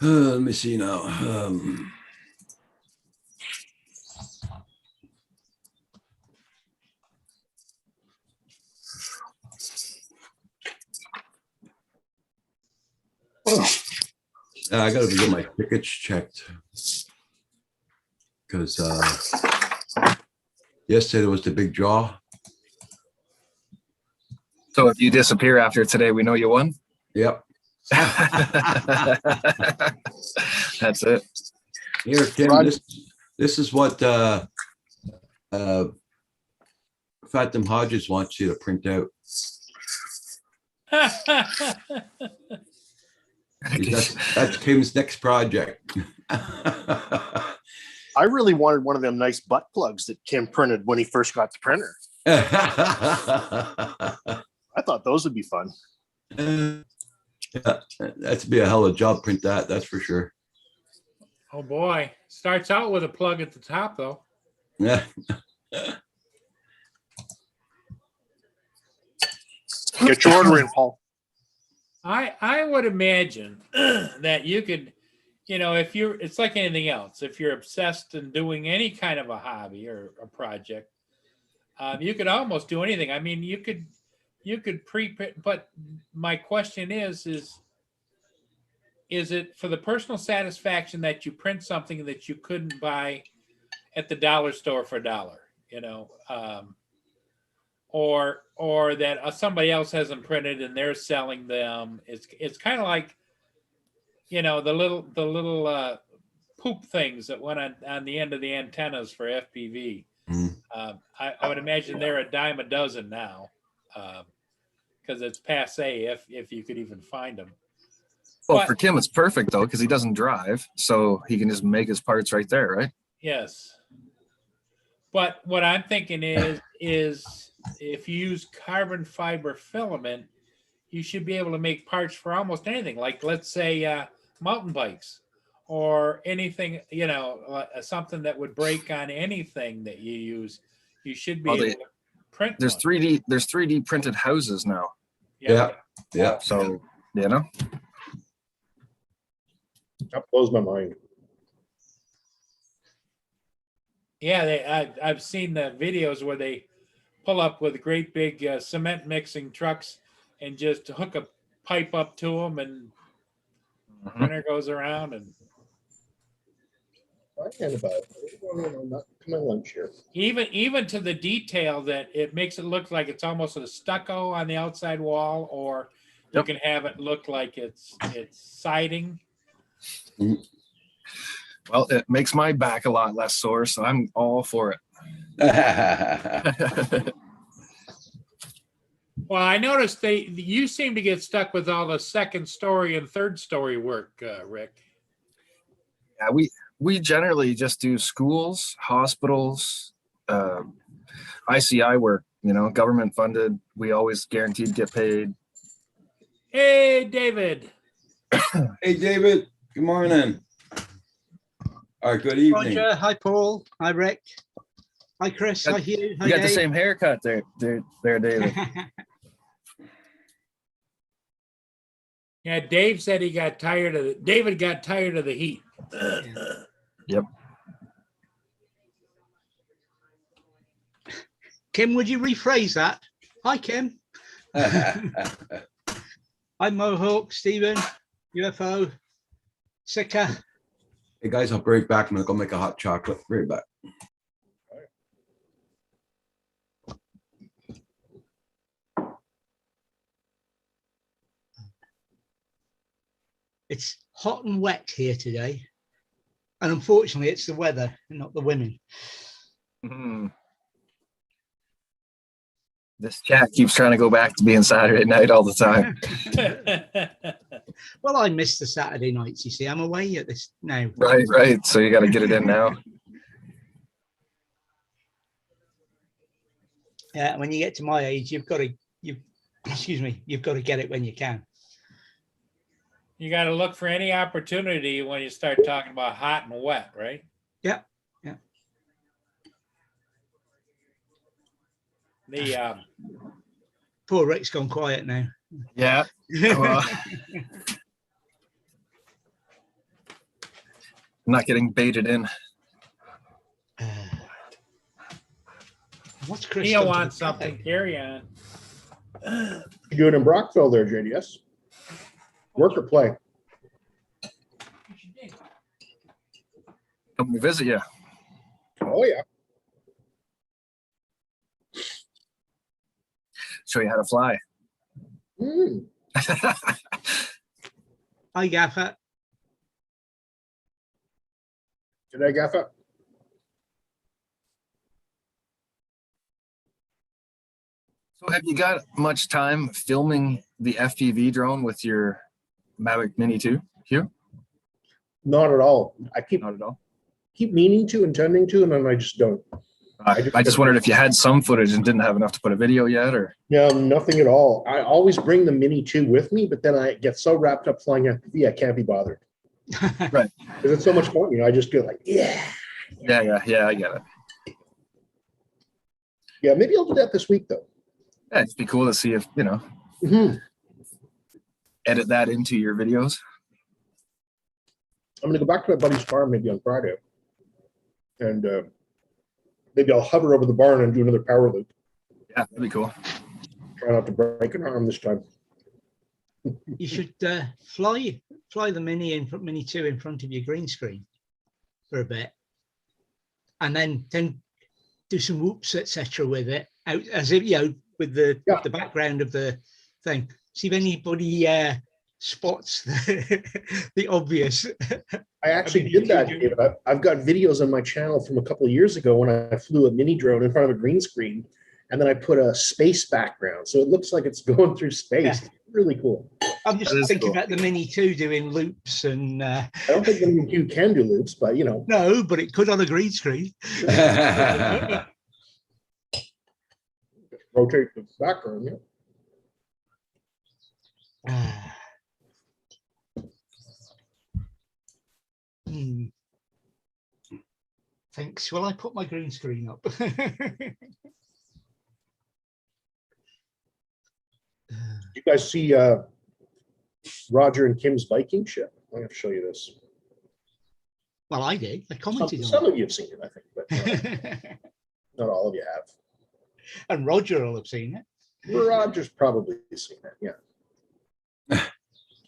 Let me see now. I gotta get my tickets checked because yesterday was the big draw. So if you disappear after today, we know you won. Yep. That's it. Here, Kim, this is what Fathom Hodges wants you to print out. That's Kim's next project. I really wanted one of them nice butt plugs that Kim printed when he first got the printer. I thought those would be fun. Yeah, that'd be a hell of a job, print that, that's for sure. Oh boy. Starts out with a plug at the top though. Yeah. Get your order in, Paul. I would imagine that you could, if it's like anything else, if you're obsessed in doing any kind of a hobby or a project, you could almost do anything. I mean, you could pre-print, but my question is it for the personal satisfaction that you print something that you couldn't buy at the dollar store for $1, or that somebody else hasn't printed and they're selling them? It's kind of like, the little poop things that went on the end of the antennas for FPV. I would imagine they're a dime a dozen now. Because it's passe if you could even find them. Well, for Kim, it's perfect though, because he doesn't drive, so he can just make his parts right there, right? Yes. But what I'm thinking is if you use carbon fiber filament, you should be able to make parts for almost anything. Like let's say mountain bikes or anything, something that would break on anything that you use. You should be able to print. There's 3D printed houses now. Yeah. So that blows my mind. Yeah, I've seen the videos where they pull up with great big cement mixing trucks and just hook a pipe up to them, and printer goes around and. I can about my lunch here. Even to the detail that it makes it look like it's almost a stucco on the outside wall, or you can have it look like it's siding. Well, it makes my back a lot less sore, so I'm all for it. Well, I noticed you seem to get stuck with all the second story and third story work, Rick. Yeah, we generally just do schools, hospitals, ICI work, government funded. We always guaranteed to get paid. Hey, David. Hey, David. Good morning. Or good evening. Roger. Hi, Paul. Hi, Rick. Hi, Chris. Hi, Hugh. Hi, You got the Dave. same haircut there, David. Yeah, Dave said he got tired of it. David got tired of the heat. Yep. Kim, would you rephrase that? Hi, Kim. Hi, Mohawk, Stephen, UFO, Sika. Hey guys, I'll be right back. I'm gonna go make a hot chocolate. Be right back. It's hot and wet here today. And unfortunately, it's the weather and not the women. Mhm. This chat keeps trying to go back to being Saturday night all the time. Well, I miss the Saturday nights, you see. I'm away at this now. Right. So you got to get it in now. Yeah, when you get to my age, you've got to get it when you can. You got to look for any opportunity when you start talking about hot and wet, right? Yeah. The Poor Rick's gone quiet now. Yeah. Well, I'm not getting baited in. What's Chris? Neil done to wants the something. cafe? Carry on. You do it in Brockville there, JDS. Work or play? Come to visit you. Oh yeah. Show you how to fly. Mm. Hi, Gaffer. G'day, Gaffer. So have you got much time filming the FPV drone with your Mavic Mini 2, Hugh? Not at all. I Not at all. keep meaning to, intending to, and then I just don't. I just wondered if you had some footage and didn't have enough to put a video yet, or No, nothing at all. I always bring the Mini 2 with me, but then I get so wrapped up flying FPV, I can't be bothered. Right. Because it's so much fun. You know, I just go like, yeah. Yeah, I get it. Yeah, maybe I'll do that this week, though. Yeah, it'd be cool to see if, Mhm. edit that into your videos. I'm going to go back to my buddy's farm maybe on Friday. And maybe I'll hover over the barn and do another power loop. Yeah, that'd be cool. Try not to break an arm this time. You should fly the Mini 2 in front of your green screen for a bit, and then do some whoops, etc. with it, out as if with the background of the thing. See if anybody spots the obvious. I actually did that, David. I've got videos on my channel from a couple of years ago when I flew a mini drone in front of a green screen, and then I put a space background, so it looks like it's going through space. Yeah. It's really cool. I'm just thinking about the Mini 2 doing loops, and I don't think the Mini 2 can do loops, but no, but it could on a green screen. Rotate the background. Yeah. Thanks. Will I put my green screen up? You guys see Roger and Kim's Viking ship? I have to show you this. Well, I did. I commented on Some it. of you have seen it, I think, but not all of you have. And Roger will have seen it. Roger's probably seen it, yeah.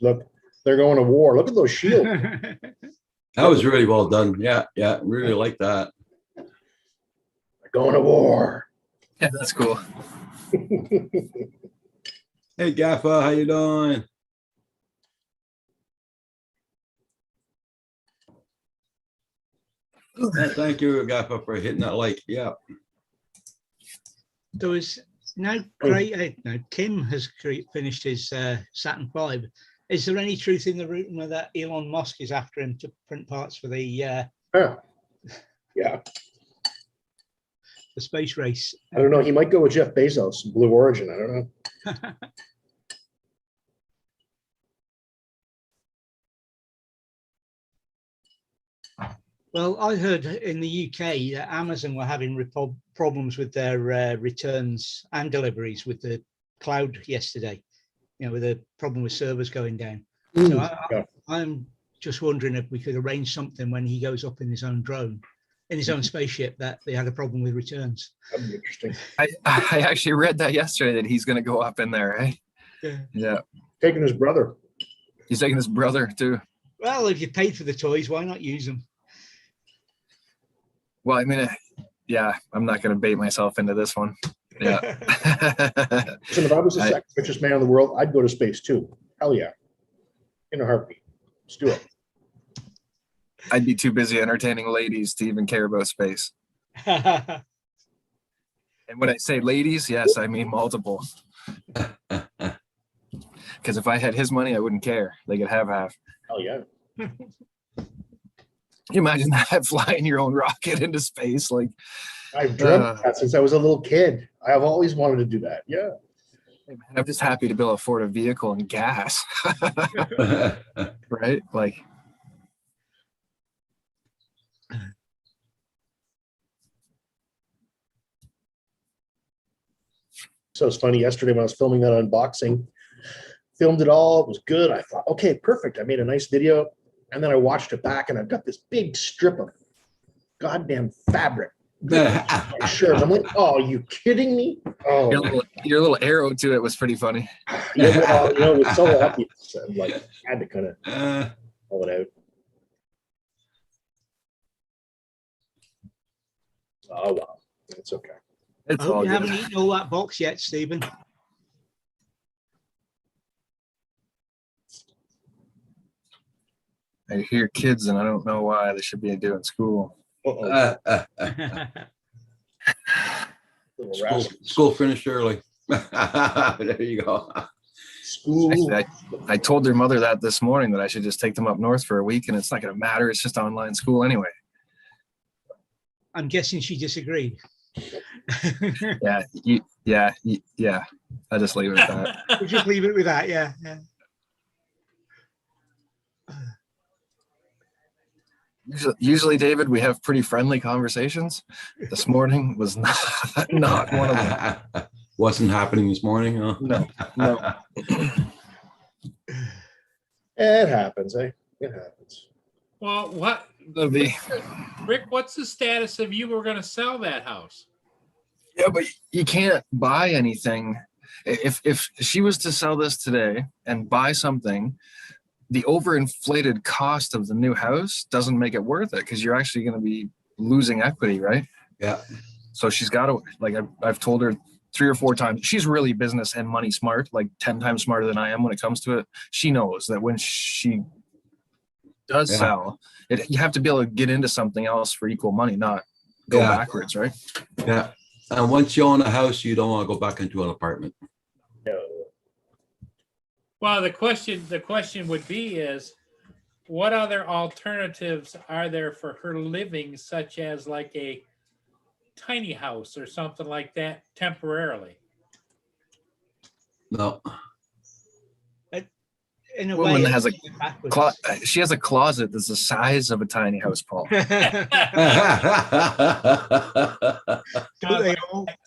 Look, they're going to war. Look at those shields. That was really well done. Yeah, really like that. They're going to war. Yeah, that's cool. Hey, Gaffa, how you doing? Thank you, Gaffa, for hitting that like. Yeah. There was now Kim has finished his Saturn V. Is there any truth in the rumor that Elon Musk is after him to print parts for the yeah, the space race? I don't know. He might go with Jeff Bezos, Blue Origin. I don't know. Well, I heard in the UK that Amazon were having problems with their returns and deliveries with the cloud yesterday, with a problem with servers going down. So I'm just wondering if we could arrange something when he goes up in his own drone, in his own spaceship, that they had a problem with returns. That'd be interesting. I actually read that yesterday that he's going to go up in there, eh? Yeah. Taking his brother. He's taking his brother too. Well, if you paid for the toys, why not use them? Well, I mean, yeah, I'm not going to bait myself into this one. Yeah. So if I was the second richest man in the world, I'd go to space too. Hell yeah. In a heartbeat. Let's do it. I'd be too busy entertaining ladies to even care about space. And when I say ladies, yes, I mean multiple. Because if I had his money, I wouldn't care. They could have half. Hell yeah. Can you imagine that, flying your own rocket into space? Like, I've dreamt that since I was a little kid. I have always wanted to do that. Yeah. Hey man, I'm just happy to be able to afford a vehicle and gas. Right? Like, So it's funny. Yesterday when I was filming that unboxing, filmed it all. It was good. I thought, okay, perfect. I made a nice video. And then I watched it back and I've got this big strip of goddamn fabric. Shirt. I'm like, oh, are you kidding me? Oh, your little arrow to it was pretty funny. Yeah, well, it was so obvious. I'm like, I had to kind of pull it out. Oh, wow. It's okay. I It's hope all you good. haven't eaten all that box yet, Stephen. I hear kids and I don't know why they should be doing school. School finished early. There you go. School. I told their mother that this morning, that I should just take them up north for a week and it's not going to matter. It's just online school anyway. I'm guessing she disagreed. Yeah. I'll just leave it at that. We'll just leave it with that, yeah. Usually, David, we have pretty friendly conversations. This morning was not one of them. Wasn't happening this morning, huh? No. It happens, eh? It happens. Well, what, Rick, what's the status of you were going to sell that house? Yeah, but you can't buy anything. If she was to sell this today and buy something, the overinflated cost of the new house doesn't make it worth it, because you're actually going to be losing equity, right? Yeah. So she's got to, like, I've told her 3 or 4 times, she's really business and money smart, like 10 times smarter than I am when it comes to it. She knows that when she does sell, you have to be able to get into something else for equal money, not go backwards, right? Yeah. And once you own a house, you don't want to go back into an apartment. No. Well, the question would be is, what other alternatives are there for her living, such as like a tiny house or something like that temporarily? No. In a Woman way, has she has a closet that's the size of a tiny house, Paul.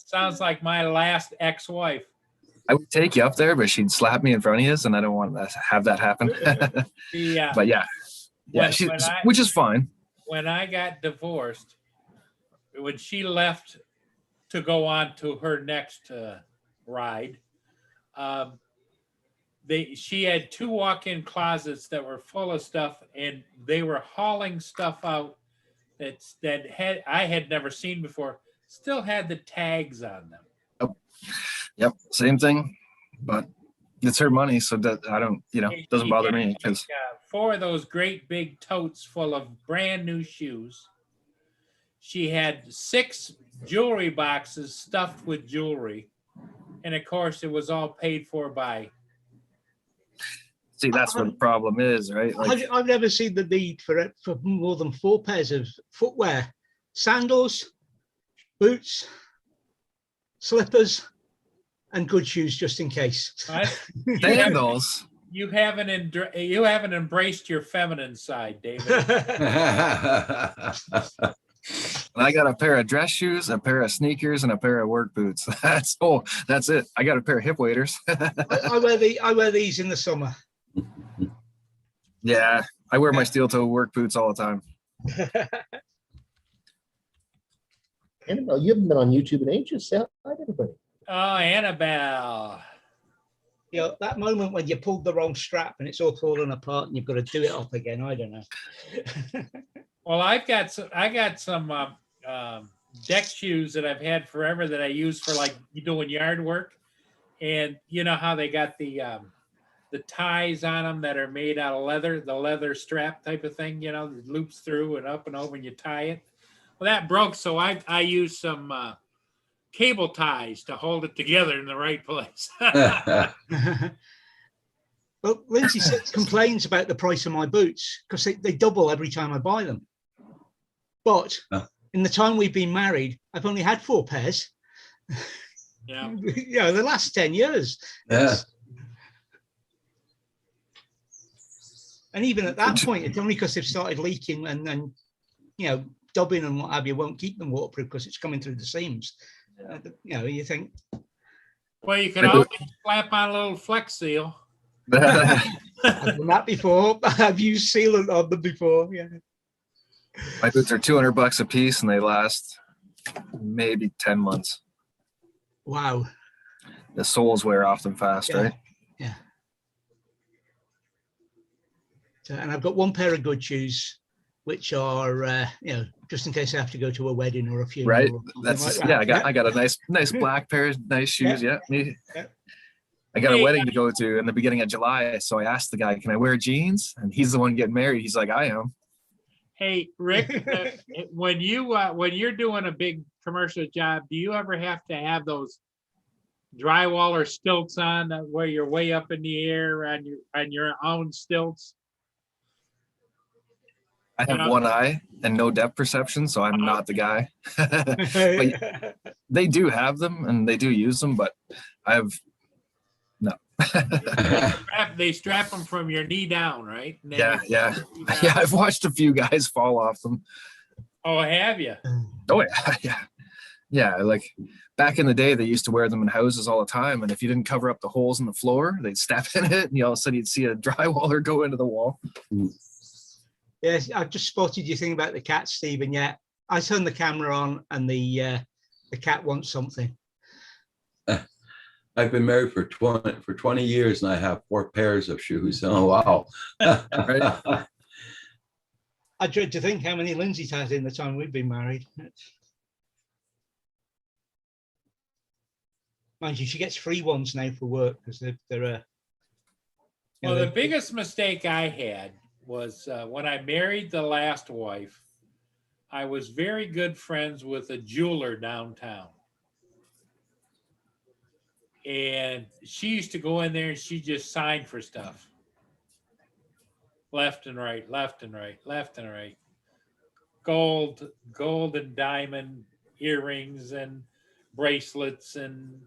Sounds like my last ex-wife. I would take you up there, but she'd slap me in front of you, and I don't want to have that happen. Yeah. But yeah, which is fine. When I got divorced, when she left to go on to her next ride, she had 2 walk-in closets that were full of stuff, and they were hauling stuff out that I had never seen before. Still had the tags on them. Yep, same thing, but it's her money, so that I don't, doesn't bother me, because 4 of those great big totes full of brand new shoes. She had 6 jewelry boxes stuffed with jewelry, and of course, it was all paid for by. See, that's what the problem is, right? Like, I've never seen the need for more than 4 pairs of footwear: sandals, boots, slippers, and good shoes, just in case. You haven't embraced your feminine side, David. And I got a pair of dress shoes, a pair of sneakers, and a pair of work boots. That's it. I got a pair of hip waders. I wear these in the summer. Yeah, I wear my steel toe work boots all the time. Annabelle, you haven't been on YouTube in ages. Say hi to everybody. Oh, Annabelle. You know, that moment when you pulled the wrong strap and it's all falling apart and you've got to do it up again. I don't know. Well, I got some deck shoes that I've had forever that I use for like doing yard work. And you know how they got the ties on them that are made out of leather, the leather strap type of thing, you know, that loops through and up and over and you tie it. Well, that broke, so I used some cable ties to hold it together in the right place. Well, Lindsay complains about the price of my boots because they double every time I buy them. But in the time we've been married, I've only had 4 pairs. Yeah. You know, the last 10 years. Yeah. And even at that point, it's only because they've started leaking and you know, dubbing and what have you won't keep them waterproof because it's coming through the seams. You know, you think. Well, you can always slap on a little Flex Seal. I've done that before. I've used sealant on them before. Yeah. My boots are $200 a piece and they last maybe 10 months. Wow. The soles wear off them fast, right? Yeah. So, and I've got 1 pair of good shoes, which are, you know, just in case I have to go to a wedding or a funeral. Right. That's That's I got a nice black pair of nice shoes. Yeah. Me. I got a wedding to go to in the beginning of July. So I asked the guy, can I wear jeans? And he's the one getting married. He's like, I am. Hey, Rick, when you're doing a big commercial job, do you ever have to have those drywall or stilts on where you're way up in the air on your own stilts? I have one eye and no depth perception, so I'm not the guy. But they do have them and they do use them, but no. They strap them from your knee down, right? Yeah. I've watched a few guys fall off them. Oh, have you? Oh yeah. Like back in the day, they used to wear them in houses all the time, and if you didn't cover up the holes in the floor, they'd step in it, and all of a sudden you'd see a drywaller go into the wall. Yes, I've just spotted your thing about the cat, Stephen. Yeah, I turned the camera on, and the cat wants something. I've been married for 20 years and I have 4 pairs of shoes. Oh, wow. I dread to think how many Lindsay's had in the time we've been married. Mind you, she gets free ones now for work because they're well, the biggest mistake I had was when I married the last wife, I was very good friends with a jeweler downtown. And she used to go in there and she just signed for stuff. Left and right, left and right, left and right. Gold and diamond earrings and bracelets and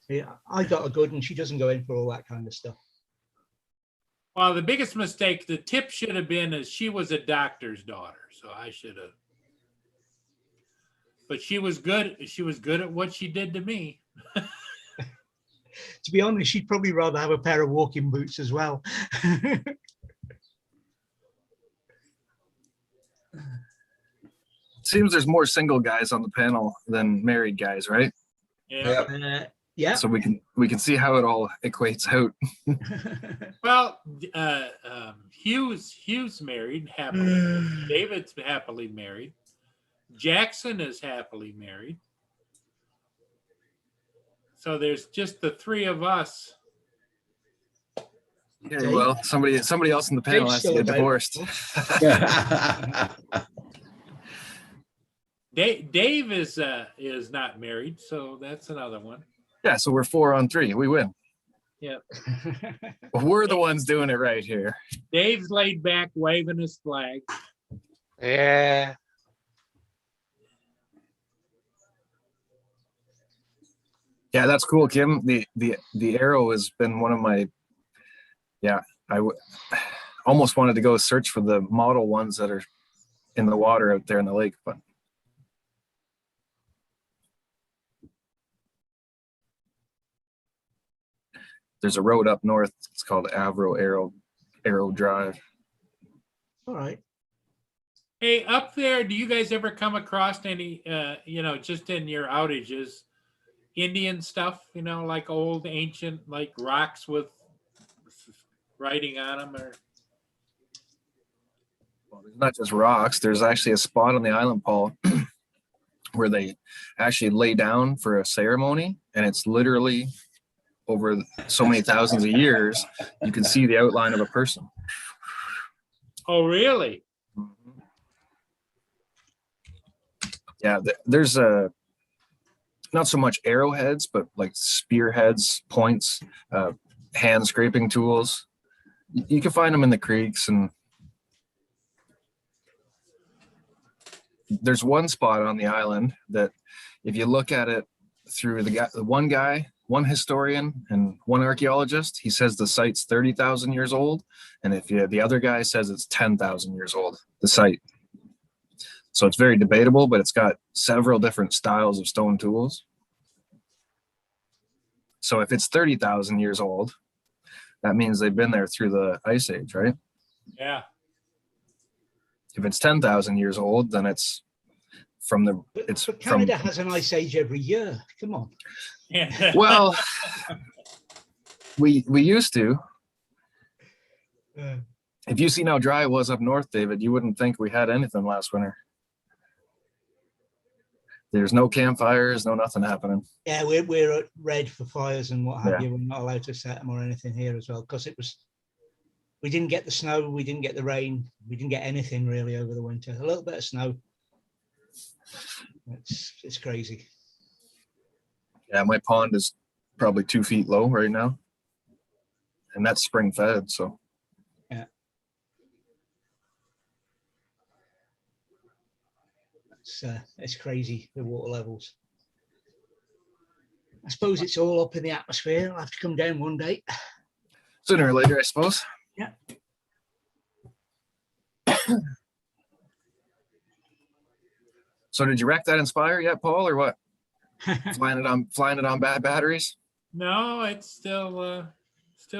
yeah, I got a good and she doesn't go in for all that kind of stuff. well, the biggest mistake, the tip should have been is she was a doctor's daughter. So I should have. But she was good. She was good at what she did to me. To be honest, she'd probably rather have a pair of walking boots as well. It seems there's more single guys on the panel than married guys, right? Yeah. Yeah. So we can see how it all equates out. Well, Hugh's married happily. David's happily married. Jackson is happily married. So there's just the 3 of us. Yeah, well, somebody else in the panel has to get divorced. Dave is not married, so that's another one. Yeah, so we're 4 on 3. We win. Yep. We're the ones doing it right here. Dave's laid back, waving his flag. Yeah. Yeah, that's cool, Kim. The arrow has been one of my, yeah, almost wanted to go search for the model ones that are in the water out there in the lake, but there's a road up north. It's called Avro Arrow Drive. All right. Hey, up there, do you guys ever come across any, just in your outages, Indian stuff, like old ancient, like rocks with writing on them, or? Well, there's not just rocks. There's actually a spot on the island, Paul, where they actually lay down for a ceremony, and it's literally over so many thousands of years, you can see the outline of a person. Oh, really? Yeah, there's not so much arrowheads, but like spearheads, points, hand scraping tools. You can find them in the creeks, and there's one spot on the island that if you look at it through one historian and one archaeologist, he says the site's 30,000 years old. And if the other guy says it's 10,000 years old, the site. So it's very debatable, but it's got several different styles of stone tools. So if it's 30,000 years old, that means they've been there through the Ice Age, right? Yeah. If it's 10,000 years old, then it's from the, But Canada has an ice age every year. Come on. Yeah. Well, we used to. If you seen how dry it was up north, David, you wouldn't think we had anything last winter. There's no campfires, no nothing happening. Yeah, we're red for fires and what have Yeah. you. We're not allowed to set them or anything here as well, because we didn't get the snow, we didn't get the rain, we didn't get anything really over the winter. A little bit of snow. It's crazy. Yeah, my pond is probably 2 feet low right now, and that's spring fed. So yeah, it's crazy, the water levels. I suppose it's all up in the atmosphere. I'll have to come down one day. Sooner or later, I suppose. Yeah. So did you wreck that Inspire yet, Paul, or what? flying it on bad batteries? No, it's still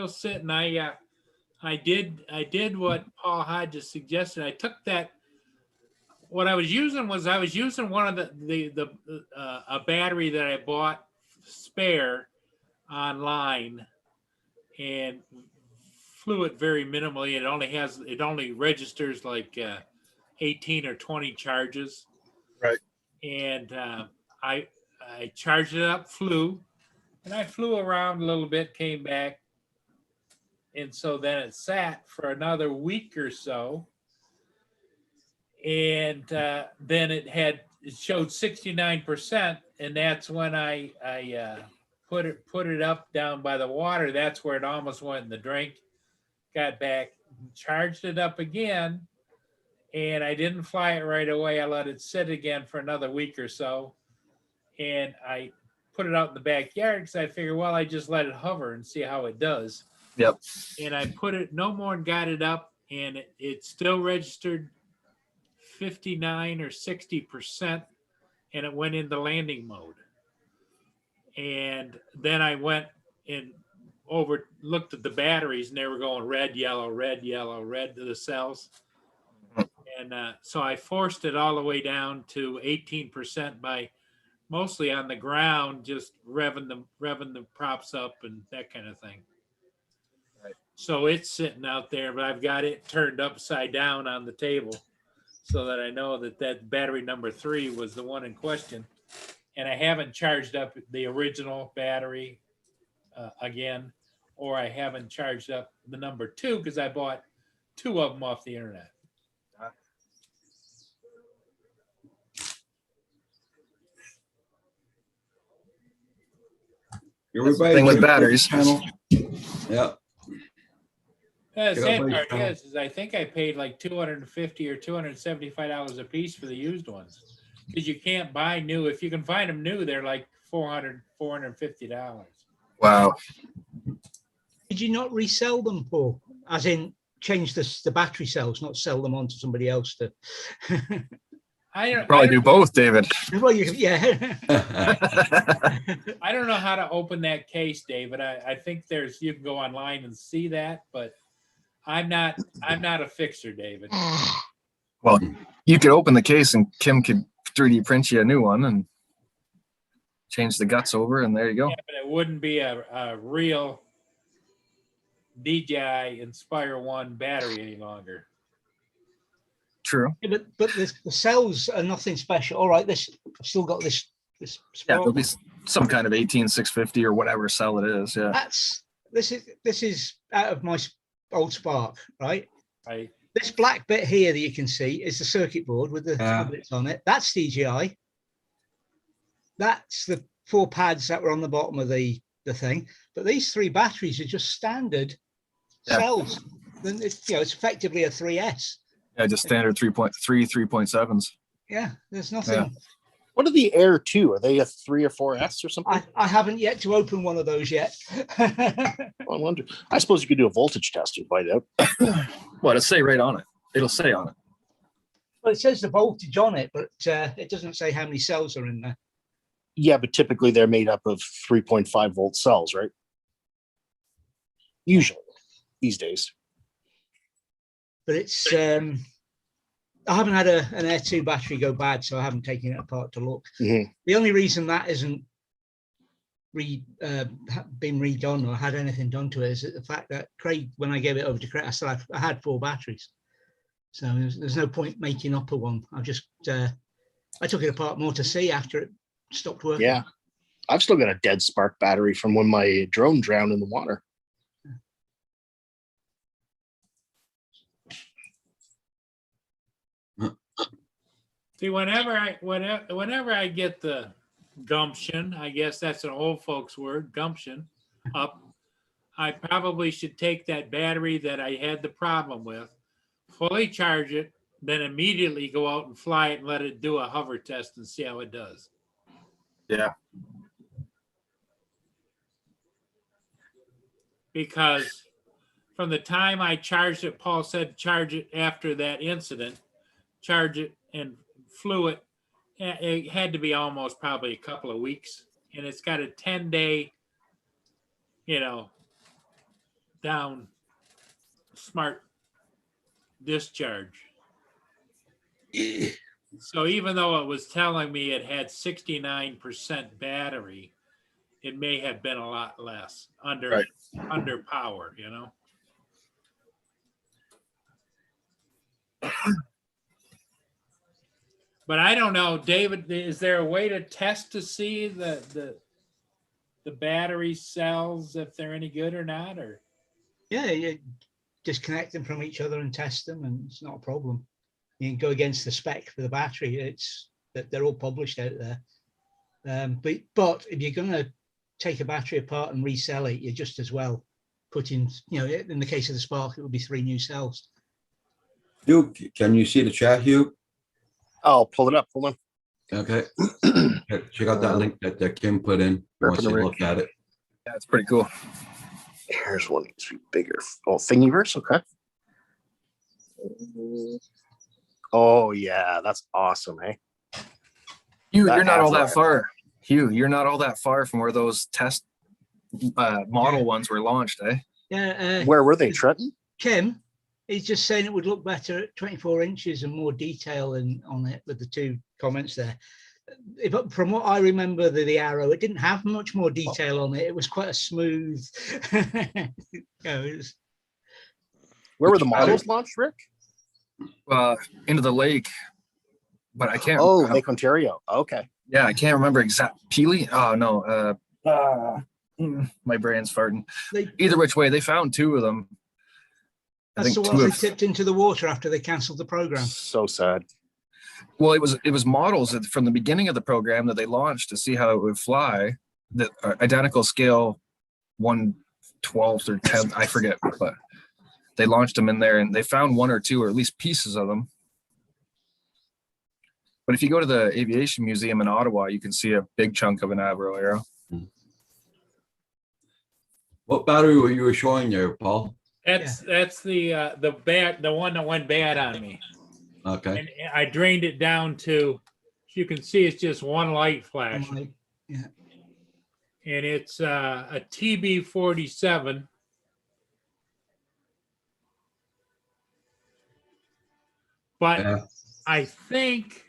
sitting. I did what Paul Hodges suggested. I took that. What I was using one of a battery that I bought spare online and flew it very minimally. It only registers like 18 or 20 charges. Right. And I charged it up, flew, and I flew around a little bit, came back. And so then it sat for another week or so. And then it showed 69%. And that's when I put it up down by the water. That's where it almost went in the drink. Got back, charged it up again. And I didn't fly it right away. I let it sit again for another week or so. And I put it out in the backyard because I figured, well, I just let it hover and see how it does. Yep. And I put it no more and got it up, and it still registered 59 or 60%, and it went into landing mode. And then I went and looked at the batteries, and they were going red, yellow, red to the cells. And so I forced it all the way down to 18% by mostly on the ground, just revving the props up and that kind of thing. Right. So it's sitting out there, but I've got it turned upside down on the table so that I know that battery number 3 was the one in question. And I haven't charged up the original battery again, or I haven't charged up the number 2 because I bought 2 of them off the internet. Everybody Thing with check out batteries. the channel. Yeah. The Get sad up part on your is I think I paid like $250 or $275 a piece for the used ones, because you can't buy new. If you can find them new, they're like $450. Wow. Did you not resell them, Paul? As in change the battery cells, not sell them on to somebody else to. Probably do both, David. Well, yeah. I don't know how to open that case, David. I think you can go online and see that, but I'm not a fixer, David. Well, you could open the case and Kim could 3D print you a new one and change the guts over, and there you go. Yeah, but it wouldn't be a real DJI Inspire 1 battery any longer. True. Yeah, but the cells are nothing special. All right, I've still got this. Yeah, there'll be some kind of 18650 or whatever cell it is. Yeah. This is out of my old Spark, right? Right. This black bit here that you can see is the circuit board with the tablets on it. That's DJI. That's the 4 pads that were on the bottom of the thing. But these 3 batteries are just standard cells. Then it's effectively a 3S. Yeah, just standard 3.3, 3.7s. Yeah, there's nothing. Yeah. What are the Air 2? Are they a 3 or 4S or something? I haven't yet to open one of those yet. I wonder. I suppose you could do a voltage test and find out. Well, it'll say right on it. It'll say on it. Well, it says the voltage on it, but it doesn't say how many cells are in there. Yeah, but typically they're made up of 3.5 volt cells, right? Usually, these days. But it's I haven't had an Air 2 battery go bad, so I haven't taken it apart to look. Mm-hmm. The only reason that isn't been redone or had anything done to it is the fact that Craig, when I gave it over to Craig, I had 4 batteries, so there's no point making up a one. I just I took it apart more to see after it stopped working. Yeah, I've still got a dead spark battery from when my drone drowned in the water. See, whenever I get the gumption, I guess that's an old folks word, gumption, up, I probably should take that battery that I had the problem with, fully charge it, then immediately go out and fly it and let it do a hover test and see how it does. Yeah. Because from the time I charged it, Paul said charge it after that incident, charge it and flew it. It had to be almost probably a couple of weeks, and it's got a 10-day, down smart discharge. So even though it was telling me it had 69% battery, it may have been a lot less under power, But I don't know, David, is there a way to test to see the battery cells, if they're any good or not? Or yeah, you disconnect them from each other and test them, and it's not a problem. You can go against the spec for the battery. It's that they're all published out there. But if you're going to take a battery apart and resell it, you're just as well putting, in the case of the Spark, it would be 3 new cells. Hugh, can you see the chat, Hugh? I'll pull it up. Hold on. Okay. Check out that link that Kim put in. Once you look at it. Yeah, it's pretty cool. Here's one that's bigger. Oh, Thingiverse. Okay. Oh yeah, that's awesome, eh? You're not all that far. Hugh, you're not all that far from where those test model ones were launched, eh? Yeah. Where were they, Trenton? Kim, he's just saying it would look better at 24 inches and more detail on it with the 2 comments there. From what I remember, the Arrow, it didn't have much more detail on it. It was quite a smooth. Where were the models launched, Rick? Into the lake, but I can't. Oh, Lake Ontario. Okay. Yeah, I can't remember exact. Peely? Oh no. My brain's farting. Either which way, they found 2 of them. That's the ones they tipped into the water after they cancelled the program. So sad. Well, it was models from the beginning of the program that they launched to see how it would fly. The identical scale, 1/12 or 10, I forget, but they launched them in there, and they found 1 or 2, or at least pieces of them. But if you go to the Aviation Museum in Ottawa, you can see a big chunk of an Avro arrow. What battery were you showing there, Paul? That's the one that went bad on me. Okay. And I drained it down to, you can see it's just one light flash. Yeah. And it's a TB47. But Yeah. I think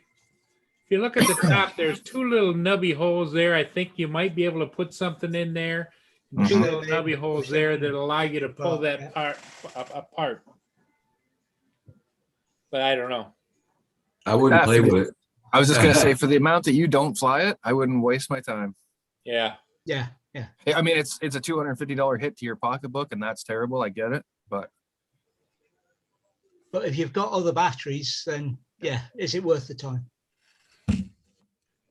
if you look at the top, there's two little nubby holes there. I think you might be able to put something in there. Two little nubby holes there that allow you to pull that part apart. But I don't know. I wouldn't play with it. I was just gonna say, for the amount that you don't fly it, I wouldn't waste my time. Yeah. Yeah. I mean, it's a $250 hit to your pocketbook, and that's terrible. I get it, but But if you've got other batteries, then yeah, is it worth the time?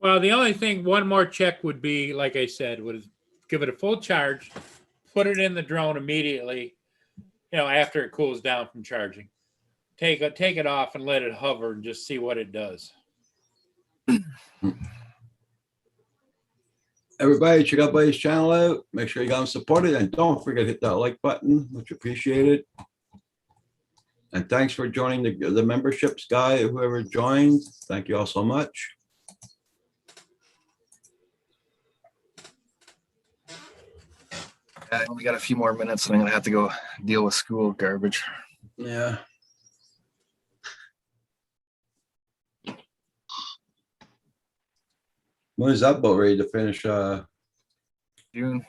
Well, the only thing, one more check would be, like I said, would give it a full charge, put it in the drone immediately, after it cools down from charging. Take it off and let it hover and just see what it does. Everybody, check out Buddy's channel out. Make sure you got him supported, and don't forget to hit that like button, much appreciated. And thanks for joining the memberships guy, whoever joined. Thank you all so much. I only got a few more minutes, and I'm gonna have to go deal with school garbage. Yeah. When is that boat ready to finish? June.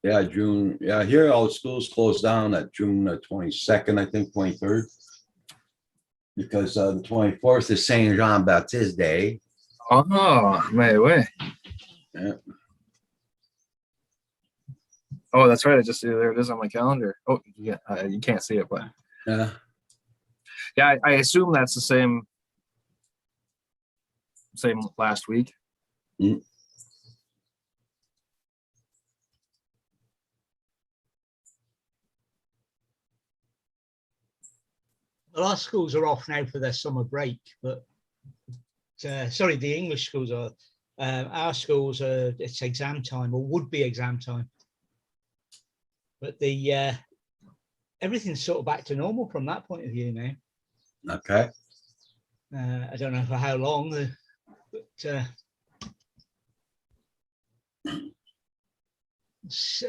Yeah, June. Yeah, here all the schools closed down at June 22nd, I think, 23rd. Because the 24th is Saint Jean Baptiste Day. Oh, my way. Yeah. Oh, that's right. I just there it is on my calendar. Oh, yeah, you can't see it, but Yeah. yeah, I assume that's the same last week. Mm. A lot of schools are off now for their summer break, but sorry, the English schools are. Our schools are. It's exam time, or would be exam time. But the everything's sort of back to normal from that point of view now. Okay. I don't know for how long, but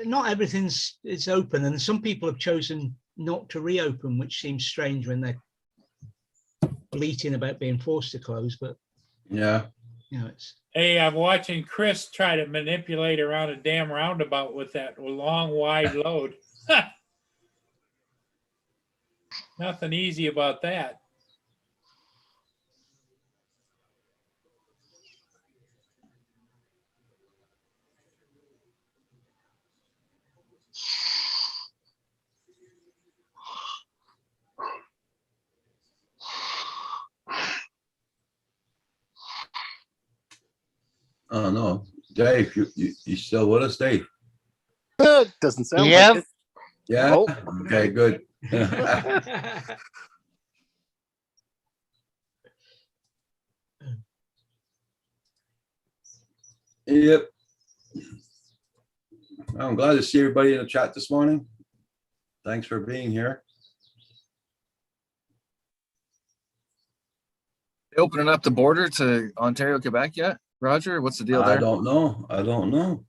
not everything's it's open, and some people have chosen not to reopen, which seems strange when they're bleating about being forced to close. But Yeah. it's. Hey, I'm watching Chris try to manipulate around a damn roundabout with that long, wide load. Nothing easy about that. Oh no, Dave, you still with us, Dave? Doesn't sound Yeah. like it. Yeah. Oh. Okay, good. Yep. I'm glad to see everybody in the chat this morning. Thanks for being here. They opening up the border to Ontario, Quebec yet, Roger? What's the deal I there? don't know. I don't know.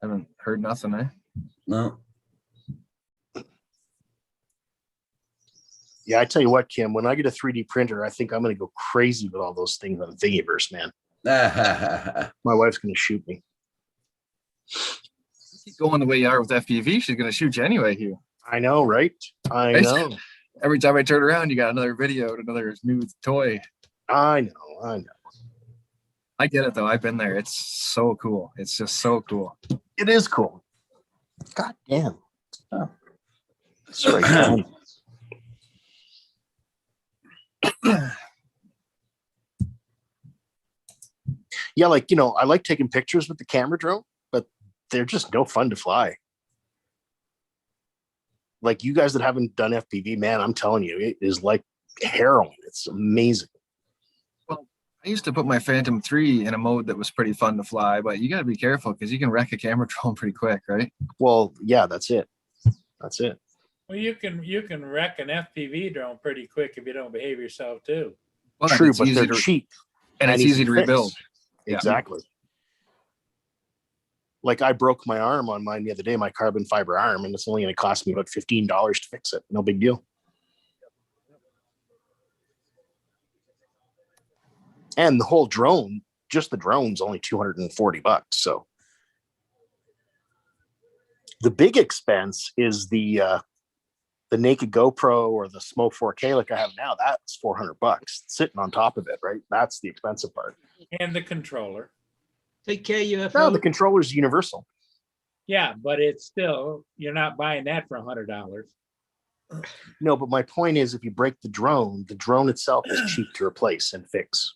Haven't heard nothing, eh? No. Yeah, I tell you what, Kim, when I get a 3D printer, I think I'm going to go crazy with all those things on Thingiverse, man. My wife's going to shoot me. Keep going the way you are with FPV, she's gonna shoot you anyway, Hugh. I know, right? I know. Every time I turn around, you got another video, another new toy. I know. I get it though. I've been there. It's so cool. It's just so cool. It is cool. God damn. Oh. That's right. Yeah, like, I like taking pictures with the camera drone, but they're just no fun to fly. Like, you guys that haven't done FPV, man, I'm telling you, it is like heroin. It's amazing. Well, I used to put my Phantom 3 in a mode that was pretty fun to fly, but you got to be careful because you can wreck a camera drone pretty quick, right? Well, yeah, that's it. That's it. Well, you can wreck an FPV drone pretty quick if you don't behave yourself too. Well, True, it's but easy they're to- cheap. and it's easy easy to fix. rebuild. Yeah. Exactly. Like I broke my arm on mine the other day, my carbon fiber arm, and it's only going to cost me about $15 to fix it. No big deal. And the whole drone, just the drone's only $240. So the big expense is the naked GoPro or the Smoke 4K like I have now. That's $400 sitting on top of it, right? That's the expensive part. And the controller. Take care, UFO. No, the controller's universal. Yeah, but it's still, you're not buying that for $100. No, but my point is, if you break the drone itself is cheap to replace and fix.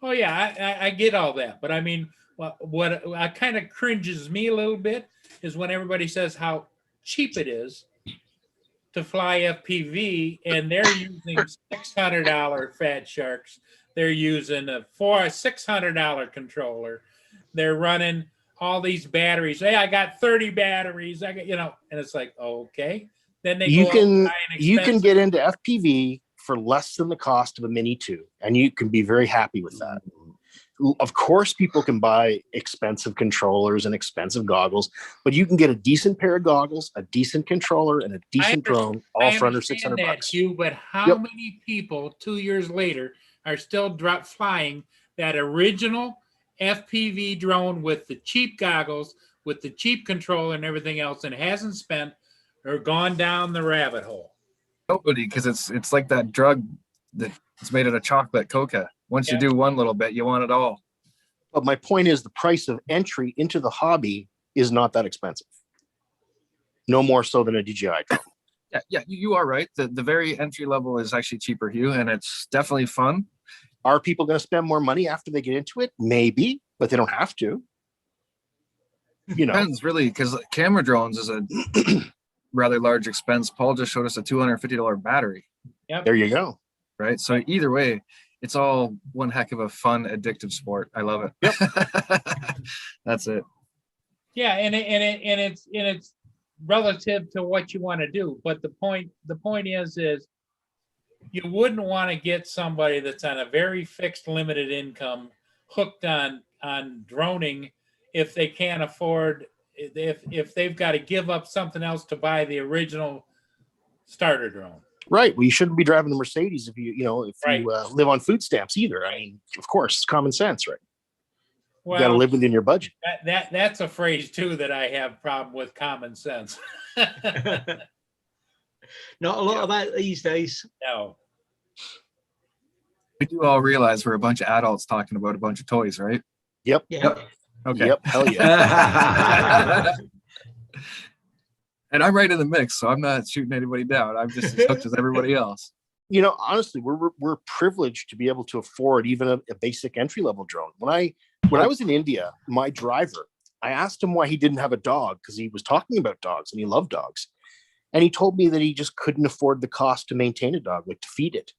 Oh yeah, I get all that, but I mean, what kind of cringes me a little bit is when everybody says how cheap it is to fly FPV, and they're using $600 Fat Sharks. They're using a $600 controller. They're running all these batteries. Hey, I got 30 batteries. I got, and it's like, okay. Then they You go out and can buy an you can expensive- get into FPV for less than the cost of a Mini 2, and you can be very happy with that. Of course, people can buy expensive controllers and expensive goggles, but you can get a decent pair of goggles, a decent controller, and a decent drone, all for under understand $600. that, Hugh, but how Yep. many people 2 years later are still flying that original FPV drone with the cheap goggles, with the cheap controller and everything else, and hasn't spent or gone down the rabbit hole? Nobody, because it's like that drug that's made out of chocolate, coca. Once you do one little bit, you want it all. But my point is, the price of entry into the hobby is not that expensive. No more so than a DJI drone. Yeah, you are right. The very entry level is actually cheaper, Hugh, and it's definitely fun. Are people going to spend more money after they get into it? Maybe, but they don't have to. Depends really, because camera drones is a rather large expense. Paul just showed us a $250 battery. Yep. There you go. Right. So either way, it's all one heck of a fun, addictive sport. I love it. Yep. That's it. Yeah, and it's relative to what you want to do. But the point is you wouldn't want to get somebody that's on a very fixed limited income hooked on droning if they can't afford, if they've got to give up something else to buy the original starter drone. Right. Well, you shouldn't be driving a Mercedes if you live on food stamps either. I mean, of course, it's common sense, right? Well, you got to live within your budget. That's a phrase too that I have problem with, common sense. Not a lot about these days. No. We do all realize we're a bunch of adults talking about a bunch of toys, right? Yep. Yeah. Okay. Yep. Hell yeah. And I'm right in the mix, so I'm not shooting anybody down. I'm just as hooked as everybody else. Honestly, we're privileged to be able to afford even a basic entry level drone. When I was in India, my driver, I asked him why he didn't have a dog, because he was talking about dogs and he loved dogs. And he told me that he just couldn't afford the cost to maintain a dog, like to feed it.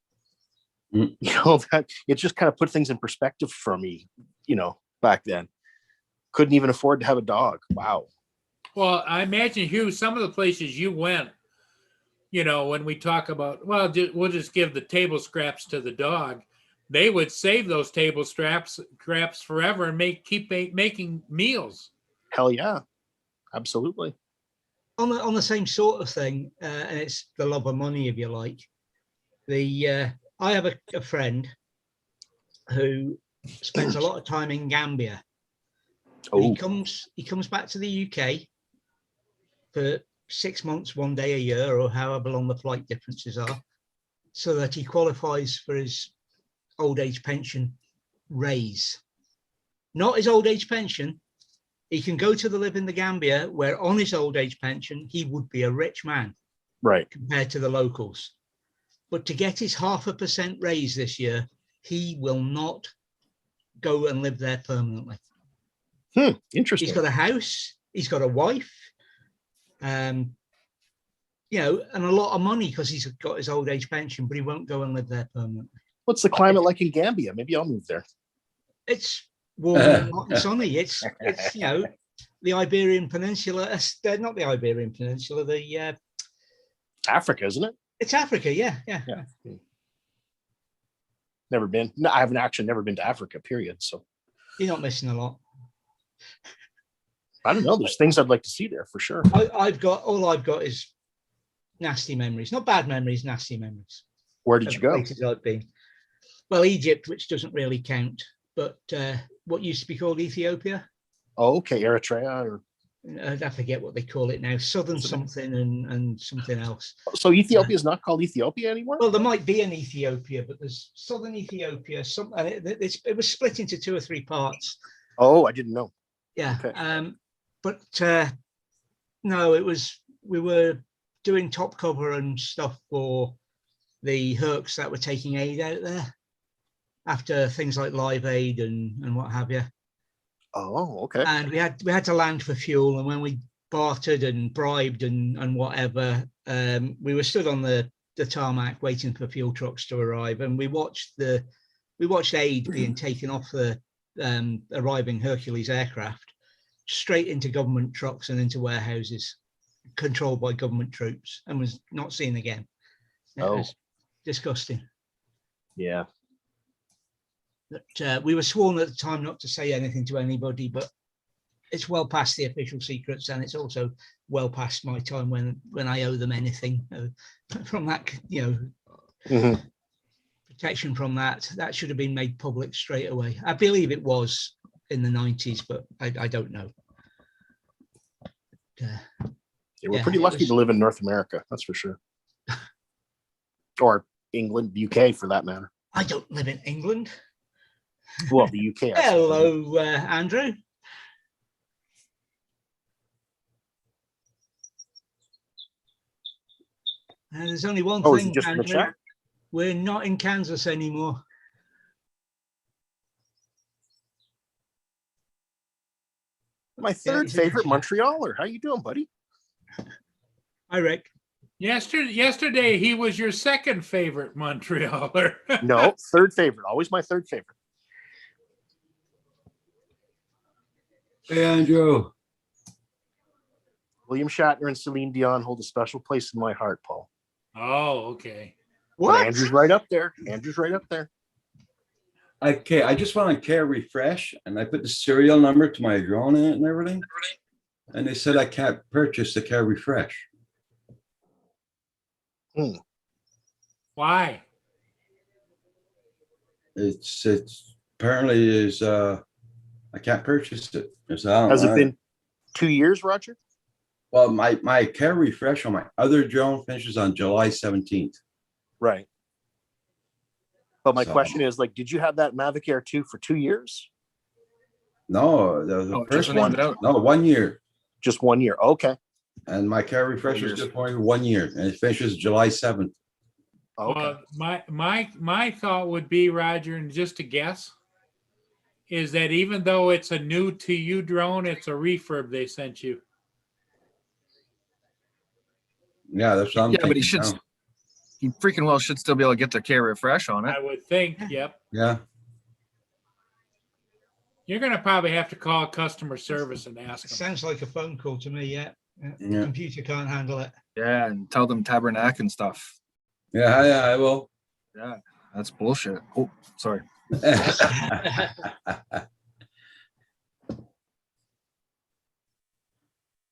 That it just kind of put things in perspective for me, back then. Couldn't even afford to have a dog. Wow. Well, I imagine, Hugh, some of the places you went, when we talk about, we'll just give the table scraps to the dog. They would save those table scraps forever and keep making meals. Hell yeah. Absolutely. On the same sort of thing, and it's the love of money, if you like. I have a friend who spends a lot of time in Gambia. Oh. He comes back to the UK for 6 months, 1 day a year, or however long the flight differences are, so that he qualifies for his old age pension raise. Not his old age pension. He can go to live in the Gambia, where on his old age pension, he would be a rich man. Right. Compared to the locals. But to get his 0.5% raise this year, he will not go and live there permanently. Interesting. He's got a house, he's got a wife, and a lot of money because he's got his old age pension, but he won't go and live there permanently. What's the climate like in Gambia? Maybe I'll move there. It's warm and hot and sunny. It's the Iberian Peninsula. Not the Iberian Peninsula. The Africa, isn't it? It's Africa. Yeah. Never been. No, I haven't actually never been to Africa. Period. So you're not missing a lot. I don't know. There's things I'd like to see there for sure. I've got is nasty memories, not bad memories, nasty memories. Where did you go? Places I've been. Well, Egypt, which doesn't really count, but what used to be called Ethiopia. Oh, okay, Eritrea, or I forget what they call it now. Southern something and something else. So Ethiopia is not called Ethiopia anymore? Well, there might be an Ethiopia, but there's Southern Ethiopia. And it was split into 2 or 3 parts. Oh, I didn't know. Yeah. Okay. But no, we were doing top cover and stuff for the Hercs that were taking aid out there after things like Live Aid and what have you. Oh, okay. And we had to land for fuel, and when we bartered and bribed and whatever, we were stood on the tarmac waiting for fuel trucks to arrive, and we watched aid being taken off the arriving Hercules aircraft straight into government trucks and into warehouses controlled by government troops, and was not seen again. It was disgusting. Yeah. But we were sworn at the time not to say anything to anybody, but it's well past the official secrets, and it's also well past my time when I owe them anything from that, protection from that. That should have been made public straight away. I believe it was in the 90s, but I don't know. We're pretty lucky to live in North America, that's for sure. Or England, UK for that matter. I don't live in England. Well, the UK. Hello, Andrew. There's only one thing, just Andrew. in the chat? We're not in Kansas anymore. My third favorite Montrealer. How you doing, buddy? Hi, Rick. Yesterday, he was your second favorite Montrealer. No, third favorite. Always my third favorite. Hey, Andrew. William Shatner and Celine Dion hold a special place in my heart, Paul. Oh, okay. What? But Andrew's right up there. Okay, I just want to care refresh, and I put the serial number to my drone in it and everything. And they said I can't purchase the care refresh. Why? It's apparently is I can't purchase it. Has it been 2 years, Roger? Well, my care refresh on my other drone finishes on July 17th. Right. But my question is, like, did you have that Mavic Air 2 for 2 years? No, the first one. No, 1 year. Just 1 year. Okay. And my care refresh is just for 1 year, and it finishes July 7th. Okay. My thought would be, Roger, and just to guess, is that even though it's a new to you drone, it's a refurb they sent you. Yeah, that's what I'm thinking. But he freaking well should still be able to get their care refresh on it. I would think. Yep. Yeah. You're going to probably have to call customer service and ask them. Sounds like a phone call to me. Yeah. The computer can't handle it. Yeah, and tell them Tabernacle and stuff. Yeah, I will. Yeah, that's bullshit. Oh, sorry.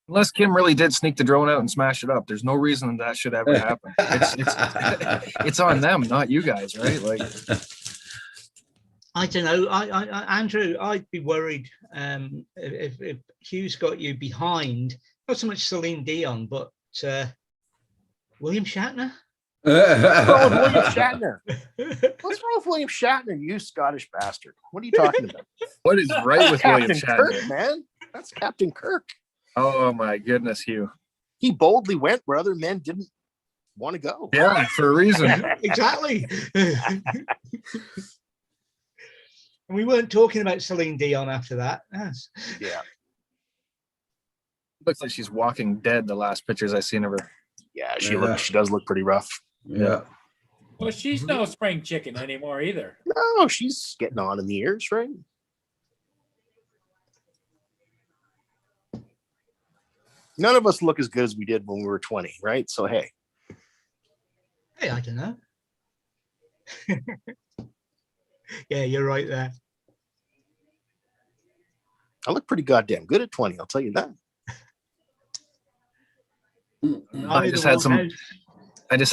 Unless Kim really did sneak the drone out and smash it up, there's no reason that should ever happen. It's on them, not you guys, right? Like, I don't know. Andrew, I'd be worried if Hugh's got you behind. Not so much Celine Dion, but William Shatner. What's wrong with William Shatner? What's wrong with William Shatner, you Scottish bastard? What are you talking about? What is right with William Shatner? Kirk, man. That's Captain Kirk. Oh my goodness, Hugh. He boldly went where other men didn't want to go. Yeah, for a reason. Exactly. And we weren't talking about Celine Dion after that. Yes. Yeah. Looks like she's walking dead, the last pictures I've seen of her. Yeah, she does look pretty rough. Yeah. Well, she's no spring chicken anymore either. No, she's getting on in the years, right? None of us look as good as we did when we were 20, right? So, hey. Hey, I don't know. Yeah, you're right there. I look pretty goddamn good at 20, I'll tell you that. I just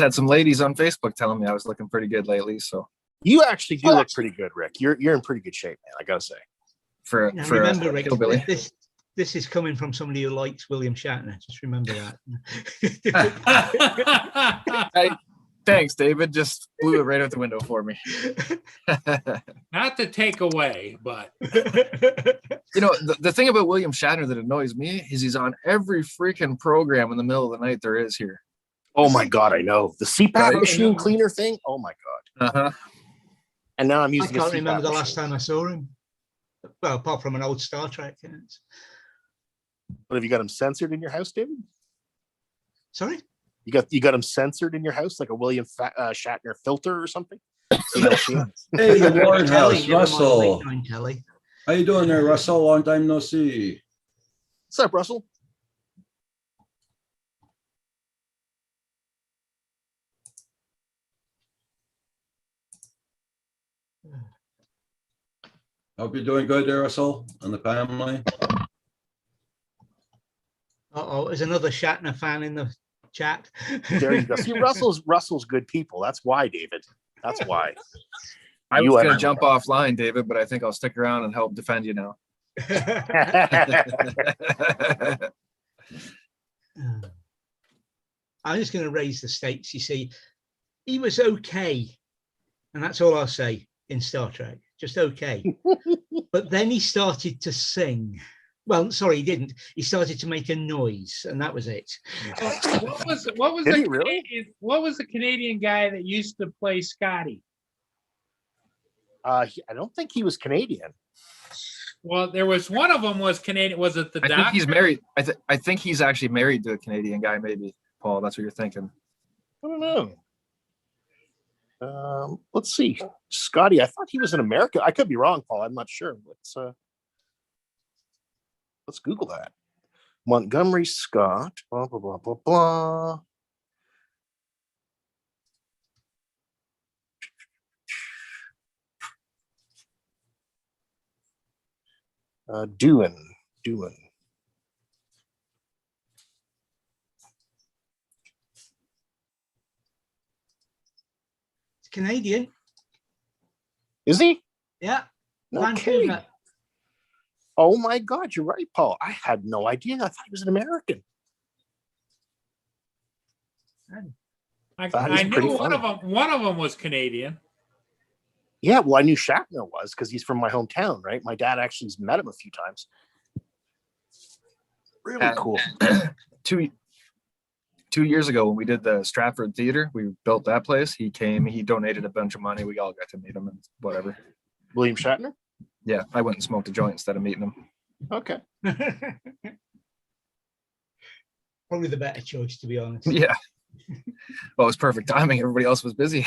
had some ladies on Facebook telling me I was looking pretty good lately. So you actually do look pretty good, Rick. You're in pretty good shape, man. I gotta say. Now, remember, Rick, this is coming from somebody who likes William Shatner. Just remember that. Hey, thanks, David. Just blew it right out the window for me. Not to take away, but you know, the thing about William Shatner that annoys me is he's on every freaking program in the middle of the night there is here. Oh my God, I know. The CPAP machine cleaner thing. Oh my God. Uh-huh. And now I'm using I can't remember the last time I saw him. Well, apart from an old Star Trek. But have you got him censored in your house, David? Sorry? You got him censored in your house, like a William Shatner filter or something? Hey, the Warren House, Russell. Telly. How you doing there, Russell? Long time no see. What's up, Russell? Hope you're doing good there, Russell, and the family. Uh-oh, there's another Shatner fan in the chat. There you go. See, Russell's good people. That's why, David. That's why. I was going to jump offline, David, but I think I'll stick around and help defend you now. I'm just going to raise the stakes. You see, he was okay, and that's all I'll say in Star Trek. Just okay. But then he started to sing. Well, sorry, he didn't. He started to make a noise, and that was it. What was the Canadian, what was the Canadian guy that used to play Scotty? I don't think he was Canadian. Well, there was one of them was Canadian. Was it the doctor? I think he's married. I think he's actually married to a Canadian guy, maybe. Paul, that's what you're thinking. I don't know. Let's see. Scotty, I thought he was in America. I could be wrong, Paul. I'm not sure. Let's Google that. Montgomery Scott, blah, blah, blah, blah, blah. Doohan. It's Canadian. Is he? Yeah. Okay. Vancouver. Oh my God, you're right, Paul. I had no idea. I thought he was an American. I knew one of them was Canadian. Yeah, well, I knew Shatner was because he's from my hometown, right? My dad actually has met him a few times. Really cool. 2 years ago when we did the Stratford Theater, we built that place. He came, he donated a bunch of money. We all got to meet him and whatever. William Shatner? Yeah, I went and smoked a joint instead of meeting him. Okay. Probably the better choice, to be honest. Yeah. Well, it was perfect timing. Everybody else was busy.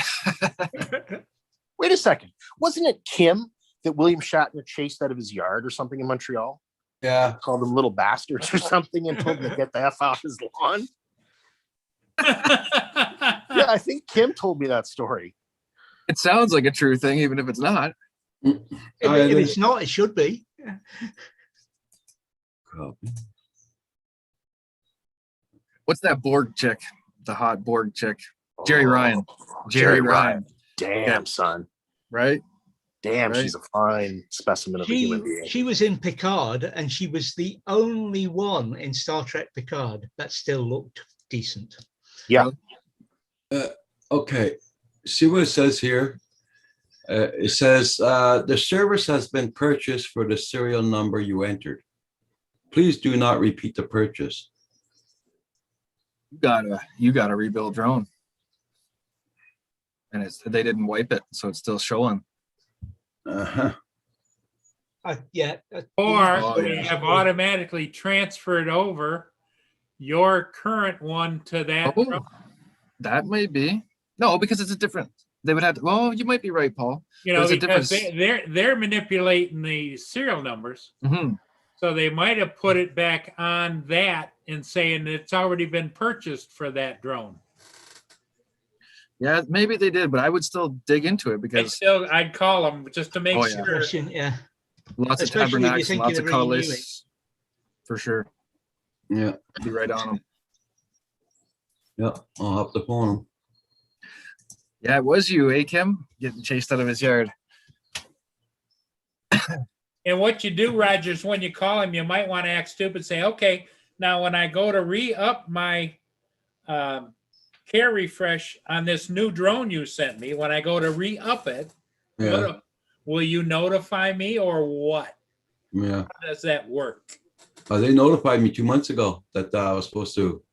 Wait a second. Wasn't it Kim that William Shatner chased out of his yard or something in Montreal? Yeah. Called them little bastards or something and told them to get the F off his lawn? Yeah, I think Kim told me that story. It sounds like a true thing, even if it's not. If it's not, it should be. What's that Borg chick? The hot Borg chick. Jerry Ryan. Jerry Ryan. Damn, son. Right? Damn, Right. she's a fine specimen of a human being. She was in Picard, and she was the only one in Star Trek Picard that still looked decent. Yeah. Okay. See what it says here? It says the service has been purchased for the serial number you entered. Please do not repeat the purchase. You gotta rebuild your own. And they didn't wipe it, so it's still showing. Uh-huh. Yeah. Or they have automatically transferred over your current one to that. Oh, that may be. No, because it's a different. They would have to, well, you might be right, Paul. You know, There's a because difference. they're manipulating the serial numbers. Mhm. So they might have put it back on that and saying it's already been purchased for that drone. Yeah, maybe they did, but I would still dig into it because I'd call them just to make Oh, yeah. sure. Yeah. lots of Especially if you tabernacles, think lots you're of really new it. colors, for sure. Yeah, Be right on them. yeah, I'll have to phone him. Yeah, it was you, Kim, getting chased out of his yard. And what you do, Rogers, when you call him, you might want to act stupid. Say, okay, now when I go to re-up my care refresh on this new drone you sent me, when I go to re-up it, Yeah, will you notify me or what? yeah. How does that work? They notified me 2 months ago that I was supposed to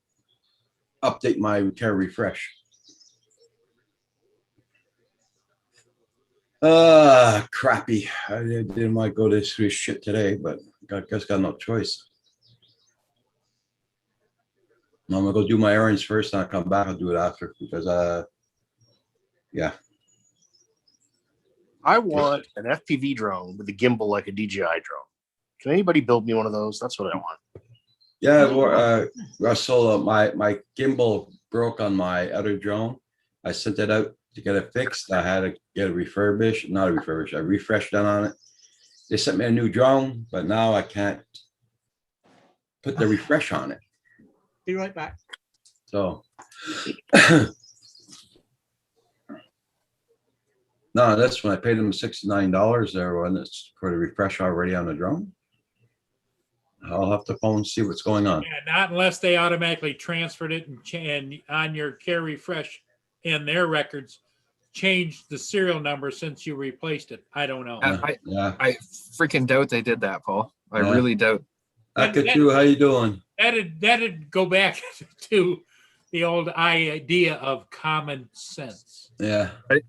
update my care refresh. Crappy. I didn't want to go this through shit today, but I guess got no choice. I'm gonna go do my errands first, and I'll come back and do it after because yeah. I want an FPV drone with a gimbal like a DJI drone. Can anybody build me one of those? That's what I want. Yeah, well, Russell, my gimbal broke on my other drone. I sent it out to get it fixed. I had to get it refurbished, not a refurbished, a refresh done on it. They sent me a new drone, but now I can't put the refresh on it. Be right back. So no, that's when I paid them $69 there when it's for the refresh already on the drone. I'll have to phone and see what's going on. Yeah, not unless they automatically transferred it and on your care refresh in their records changed the serial number since you replaced it. I don't know. Yeah, I freaking doubt they did that, Paul. I Yeah. really doubt. Look at you. How you doing? That'd go back to the old idea of common sense. Yeah. Right.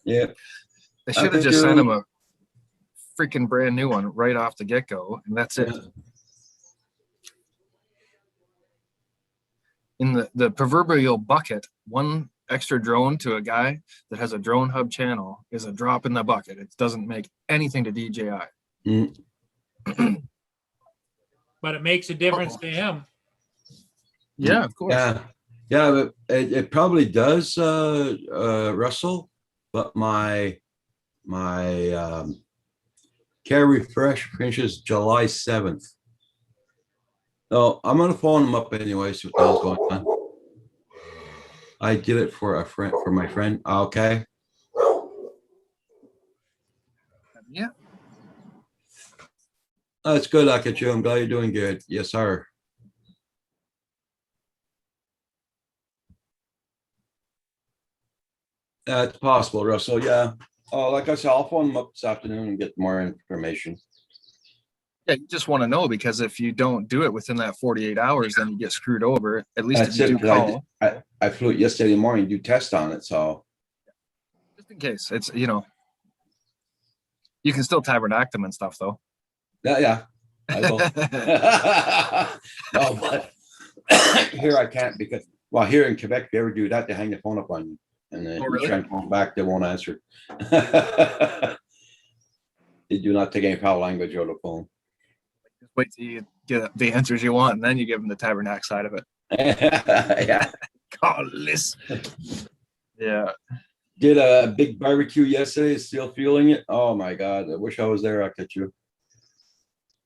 Yeah. They should have just sent him a freaking brand new one right off the get-go, and that's it. In the proverbial bucket, one extra drone to a guy that has a drone hub channel is a drop in the bucket. It doesn't make anything to DJI. Mm. But it makes a difference to him. Yeah, of course. Yeah, but it probably does, Russell. But my care refresh finishes July 7th. So I'm gonna phone him up anyway, see what the hell's going on. I did it for my friend. Okay. Yeah. That's good. Look at you. I'm glad you're doing good. Yes, sir. It's possible, Russell. Yeah. Oh, like I said, I'll phone him up this afternoon and get more information. Yeah, you just want to know, because if you don't do it within that 48 hours, then you get screwed over. At least That's if you it. do 'Cause call, I flew it yesterday morning, do test on it. So just in case. It's, you know, you can still tabernacle them and stuff, though. yeah, I will. Oh, but here I can't because, well, here in Quebec, if you ever do that, they hang the phone up on you. And then you try and phone back, they won't answer. They do not take any foul language over the phone. Just wait till you get the answers you want, and then you give them the tabernacle side of it. Yeah. God, listen. Yeah. Did a big barbecue yesterday, still feeling it. Oh my God, I wish I was there. I'll catch you.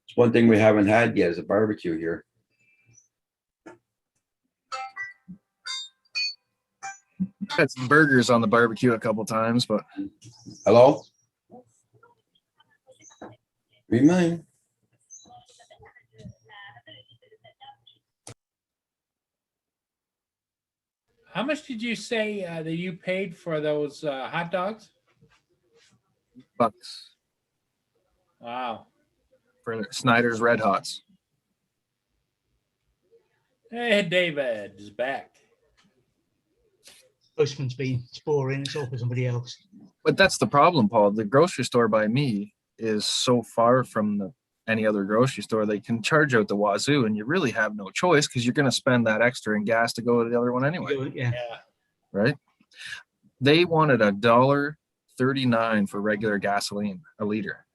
It's one thing we haven't had yet is a barbecue here. Had some burgers on the barbecue a couple times, but Hello? Remind. How much did you say that you paid for those hot dogs? bucks Wow. for Snyder's Red Hots. Hey, David is back. Postman's been sporing. It's all for somebody else. But that's the problem, Paul. The grocery store by me is so far from any other grocery store. They can charge out the wazoo, and you really have no choice because you're going to spend that extra in gas to go to the other one anyway. Yeah. right? They wanted $1.39 for regular gasoline, a liter.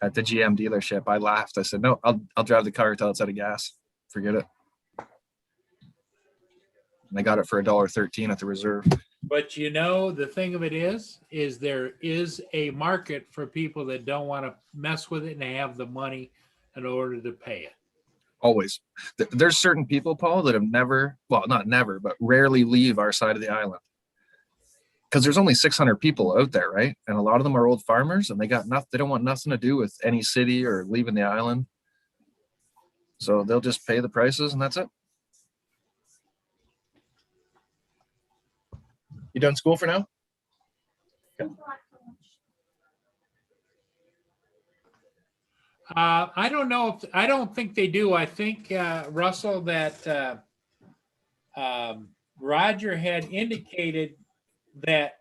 At the GM dealership, I laughed. I said, "No, I'll drive the car till it's out of gas. Forget it." And I got it for $1.13 at the reserve. But you know, the thing of it is there is a market for people that don't want to mess with it and they have the money in order to pay it. Always. There's certain people, Paul, that have never, well, not never, but rarely leave our side of the island. Because there's only 600 people out there, right? And a lot of them are old farmers, and they don't want nothing to do with any city or leaving the island. So they'll just pay the prices and that's it. You done school for now? I don't know I don't think they do. I think, Russell, that Roger had indicated that,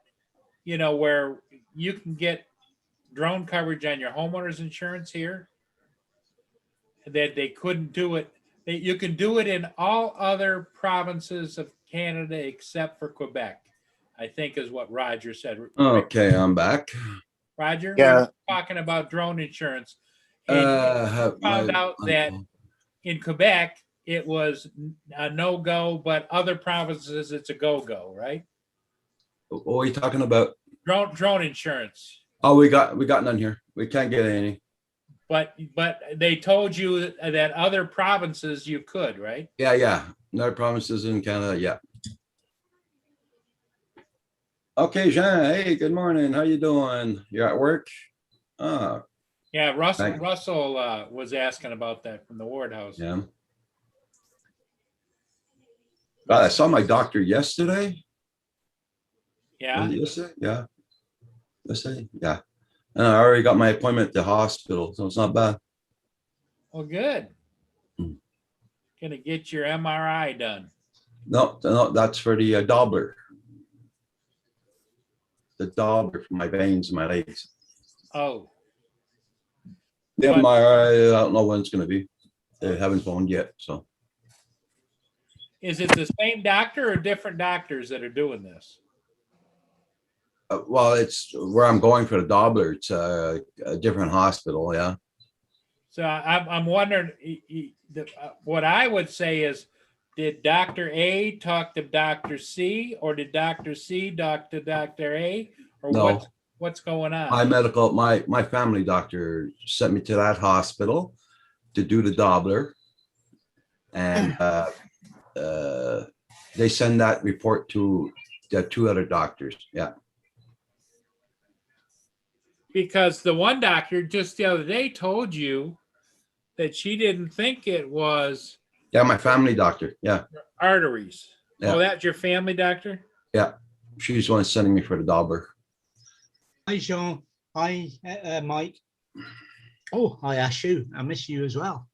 you know, where you can get drone coverage on your homeowner's insurance here, that they couldn't do it. You can do it in all other provinces of Canada except for Quebec, I think is what Roger said. Okay, I'm back. Roger, Yeah. we were talking about drone insurance. And we found out that in Quebec, it was a no-go, but other provinces, it's a go-go, right? What are you talking about? Drone insurance. Oh, we got none here. We can't get any. But they told you that other provinces you could, right? Yeah. No promises in Canada. Yeah. Okay, Jean. Hey, good morning. How you doing? You're at work? Oh, Yeah, Russell Thank- Russell was asking about that from the Ward House. yeah. God, I saw my doctor yesterday. Yeah. Was it yesterday? Yeah. Yesterday? Yeah. And I already got my appointment at the hospital, so it's not bad. Well, good. Hmm. Gonna get your MRI done. No, that's for the Doppler. The Doppler for my veins in my legs. Oh, The But- MRI, I don't know when it's gonna be. They haven't phoned yet, so. is it the same doctor or different doctors that are doing this? Well, it's where I'm going for the Doppler. It's a different hospital, yeah. So I'm wondering, what I would say is, did Dr. A talk to Dr. C, or did Dr. C talk to Dr. A, or No. what's going on? My family doctor sent me to that hospital to do the Doppler. And they send that report to the two other doctors, yeah. Because the one doctor just the other day told you that she didn't think it was Yeah, my family doctor, yeah, arteries. Yeah. Oh, that's your family doctor? yeah. She's the one sending me for the Doppler. Hi, Sean. Hi, Mike. Oh, hi, Ashu. I miss you as well.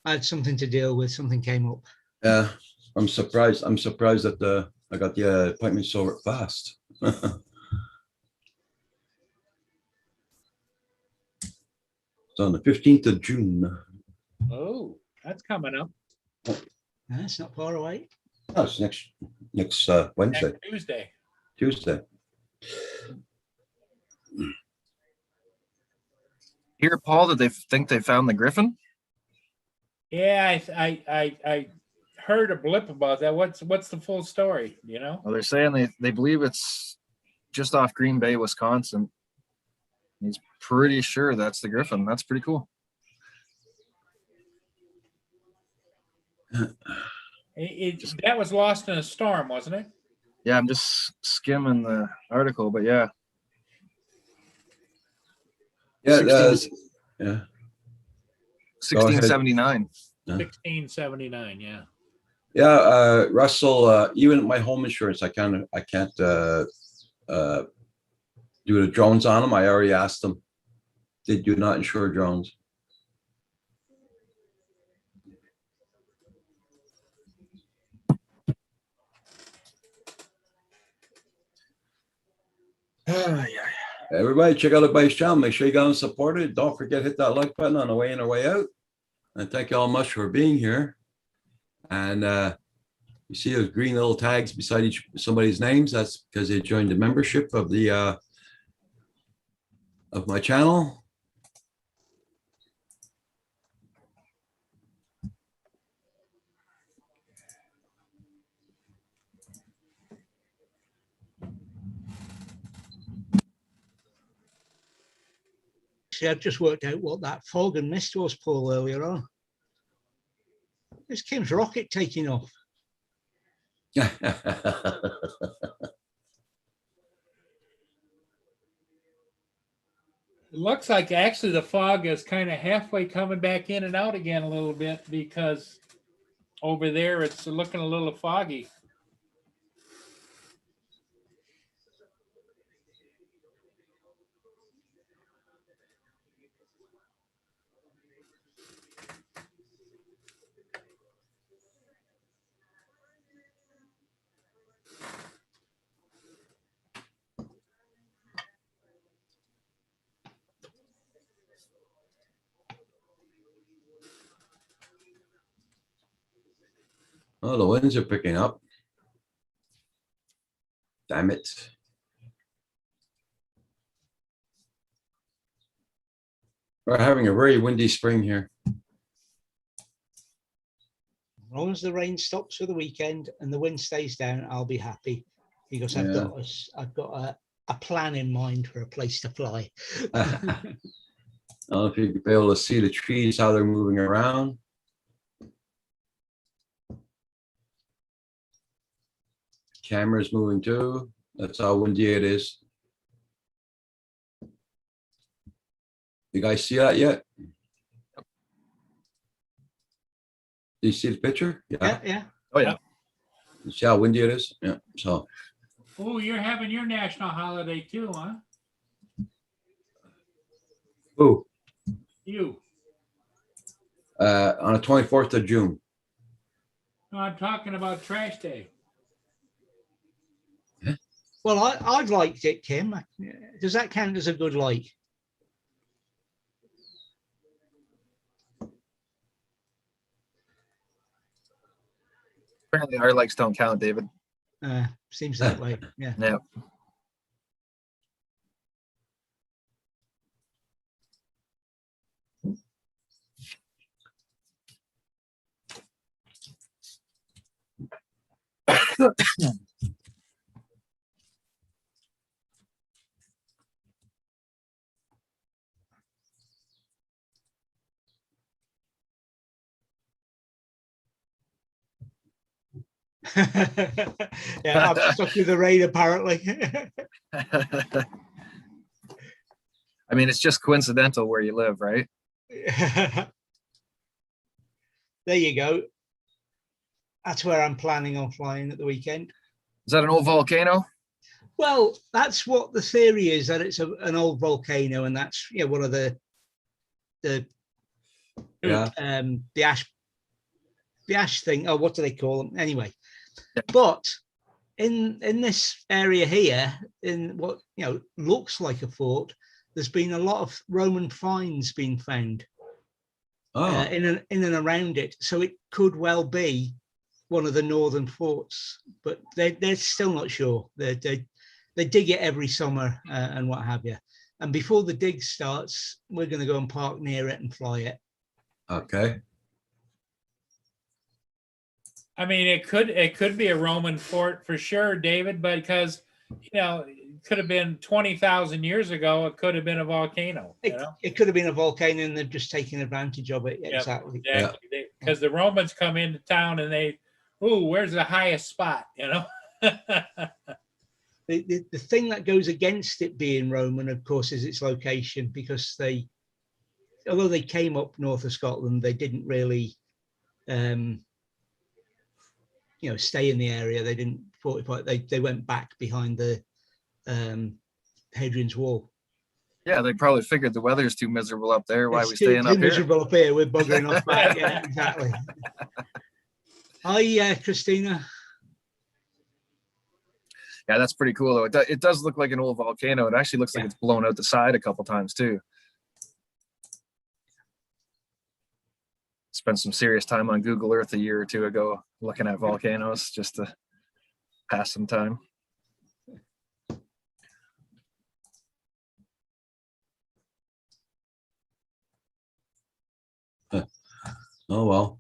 I had something to deal with. Something came up. Yeah, I'm surprised that I got the appointment so fast. So on the 15th of June. Oh, that's coming up That's not far away. Oh, it's next Wednesday, next Tuesday. Tuesday. Hear, Paul, that they think they found the Griffin? Yeah, I heard a blip about that. What's the full story? You know? Well, they're saying they believe it's just off Green Bay, Wisconsin. He's pretty sure that's the Griffin. That's pretty cool. That was lost in a storm, wasn't it? Yeah, I'm just skimming the article, but yeah. Yeah, 1679. 1679. Yeah. Yeah, Russell, even my home insurance, I can't do the drones on them. I already asked them. They do not insure drones. Everybody check out everybody's channel. Make sure you got them supported. Don't forget, hit that like button on the way in or way out. And thank you all much for being here. And You see those green little tags beside each somebody's names? That's because they joined the membership of the of my channel. See, I've just worked out what that fog and mist was, Paul, earlier on. It's Kim's rocket taking off. It looks like actually the fog is kind of halfway coming back in and out again a little bit, because over there it's looking a little foggy. Oh, the winds are picking up. Damn it. We're having a very windy spring here. As long as the rain stops for the weekend and the wind stays down, I'll be happy, because I've got a plan in mind for a place to fly. I don't know if you'll be able to see the trees, how they're moving around. Camera's moving too. That's how windy it is. You guys see that yet? Do you see the picture? Yeah. Oh yeah. You see how windy it is? Yeah. So Oh, you're having your national holiday too, huh? Who? You. On the 24th of June. No, I'm talking about trash day. Well, I've liked it, Kim. Does that count as a good like? Apparently our likes don't count, David. Seems that way. Yeah. Yeah. Yeah, I'm stuck with the rain apparently. I mean, it's just coincidental where you live, right? There you go. That's where I'm planning on flying at the weekend. Is that an old volcano? Well, that's what the theory is, that it's an old volcano, and that's one of the ash thing. Oh, what do they call them? Anyway, but in this area here, in what looks like a fort, there's been a lot of Roman finds being found in and around it. So it could well be one of the northern forts, but they're still not sure. They dig it every summer and what have you. And before the dig starts, we're going to go and park near it and fly it. Okay. I mean, it could be a Roman fort for sure, David, but because it could have been 20,000 years ago, it could have been a volcano. It could have been a volcano, and they've just taken advantage of it. Yep, Exactly. Because the Romans come into town and where's the highest spot? The thing that goes against it being Roman, of course, is its location, because although they came up north of Scotland, they didn't really stay in the area. They didn't fortify. They went back behind the Hadrian's Wall. Yeah, they probably figured the weather's too miserable up there. Why It's we staying up here? Miserable up here. We're buggering off back. Yeah, exactly. Hi, Christina. Yeah, that's pretty cool though. It does look like an old volcano. It actually looks like it's blown out the side a couple times too. spent some serious time on Google Earth a year or two ago looking at volcanoes just to pass some time. Oh, well,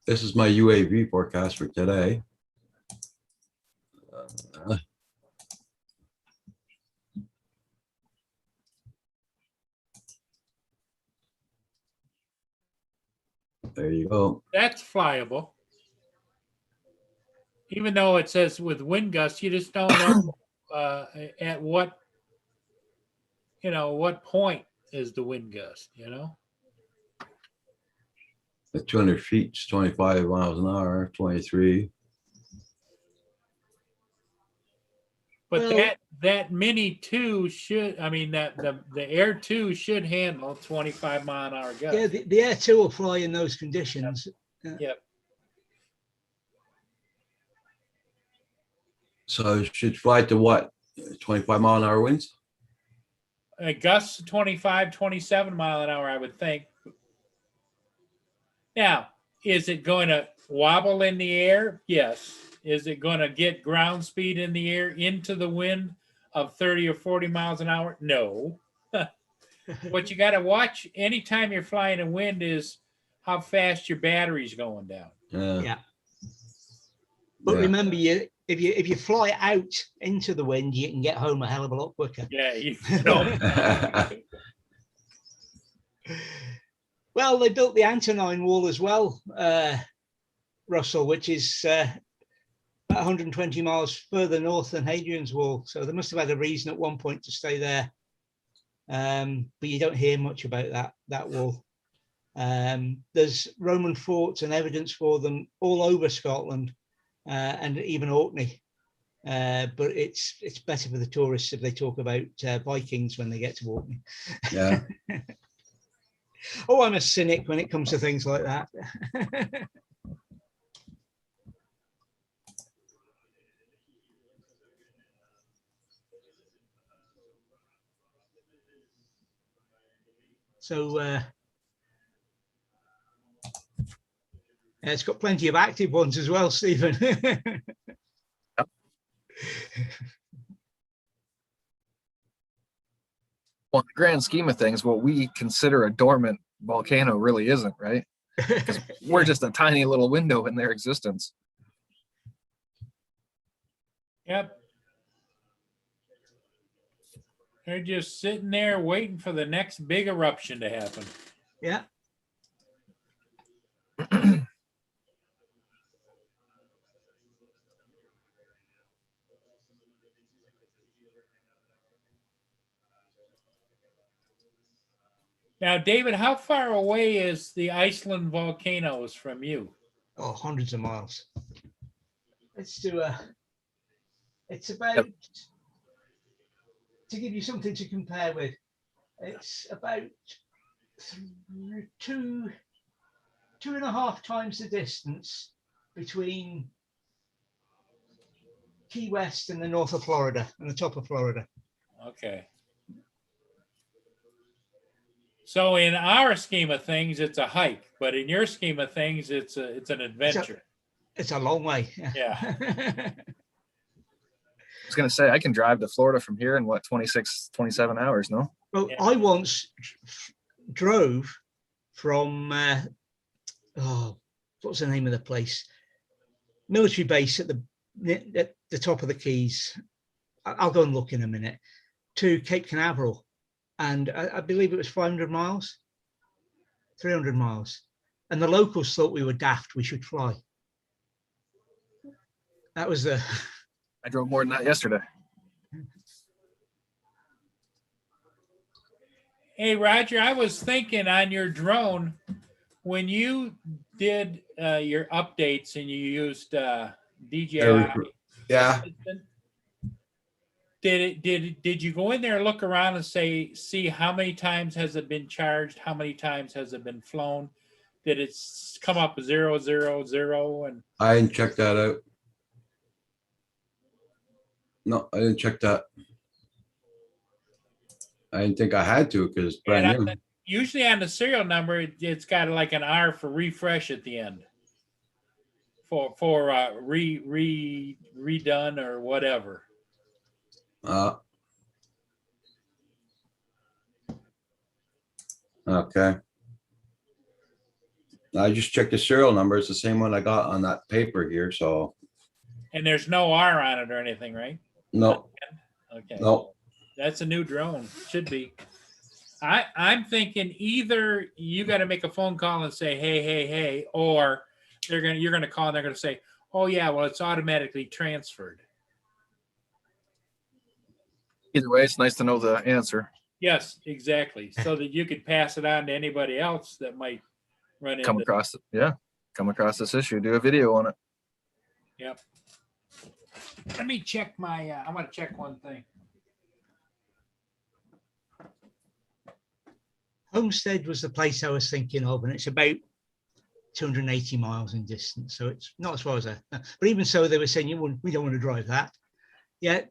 this is my UAV forecast for today. There you go. That's flyable. Even though it says with wind gusts, you just don't know at what, what point is the wind gust, At 200 feet, it's 25 miles an hour, 23. But Well- that Mini 2 should, that the Air 2 should handle 25 mile an hour gusts. Yeah, the Air 2 will fly in those conditions. Yep. So it should fly to what? 25 mile an hour winds? Gusts 25, 27 mile an hour, I would think. Now, is it going to wobble in the air? Yes. Is it going to get ground speed in the air into the wind of 30 or 40 miles an hour? No. What you got to watch anytime you're flying in wind is how fast your battery's going down. Yeah. But Yeah. remember, if you fly out into the wind, you can get home a hell of a lot quicker. Yeah. Well, they built the Antonine Wall as well, Russell, which is about 120 miles further north than Hadrian's Wall. So they must have had a reason at one point to stay there. But you don't hear much about that wall. There's Roman forts and evidence for them all over Scotland and even Orkney. But it's better for the tourists if they talk about Vikings when they get to Orkney. Yeah. Oh, I'm a cynic when it comes to things like that. So it's got plenty of active ones as well, Stephen. Well, in the grand scheme of things, what we consider a dormant volcano really isn't, right? Because we're just a tiny little window in their existence. Yep. They're just sitting there waiting for the next big eruption to happen. Yeah. Now, David, how far away is the Iceland volcanoes from you? Oh, hundreds of miles. Let's do it's about, to give you something to compare with, it's about 2.5 times the distance between Key West and the north of Florida and the top of Florida. Okay. So in our scheme of things, it's a hike, but in your scheme of things, it's an adventure. It's a long way. Yeah. I was going to say, I can drive to Florida from here in what, 26, 27 hours, no? Well, Yeah. I once drove from, what's the name of the place? Military base at the top of the Keys. I'll go and look in a minute, to Cape Canaveral. And I believe it was 500 miles, 300 miles. And the locals thought we were daft, we should fly. That was the... I drove more than that yesterday. Hey, Roger, I was thinking on your drone, when you did your updates and you used DJI, Yeah. did you go in there and look around and see how many times has it been charged? How many times has it been flown? Did it come up 0, 0, 0? And I didn't check that out. No, I didn't check that. I didn't think I had to because it's brand new. Usually on the serial number, it's got like an R for refresh at the end. For redone or whatever. Okay. I just checked the serial number. It's the same one I got on that paper here, so And there's no R on it or anything, right? no, Okay. no. That's a new drone. Should be. I'm thinking either you got to make a phone call and say, hey, or you're gonna call and they're gonna say, oh yeah, well it's automatically transferred. Either way, it's nice to know the answer. Yes, exactly. So that you could pass it on to anybody else that might run Come into. across it. Yeah. Come across this issue. Do a video on it. Yep. Let me check my. I want to check one thing. Homestead was the place I was thinking of, and it's about 280 miles in distance, so it's not as far as that. But even so, they were saying we don't want to drive that. Yeah,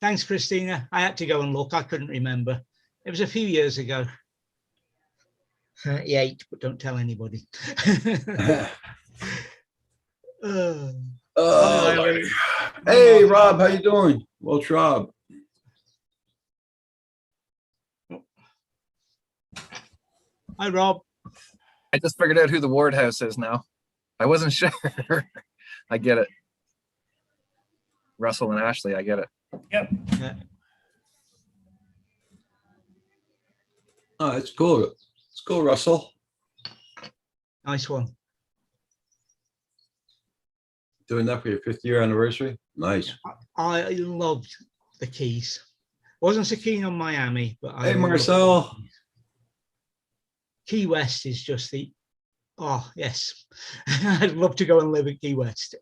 thanks, Christina. I had to go and look. I couldn't remember. It was a few years ago. 38, but don't tell anybody. Oh, Lordy. Hey, Rob, how you doing? Well, Rob. Hi, Rob. I just figured out who the Ward House is now. I wasn't sure. I get it. Russell and Ashley, I get it. Yep. Yeah. Oh, it's cool. It's cool, Russell. Nice one. Doing that for your 50th year anniversary. Nice. I loved the Keys. Wasn't so keen on Miami, but Hey, Marcel. Key West is just oh yes. I'd love to go and live at Key West.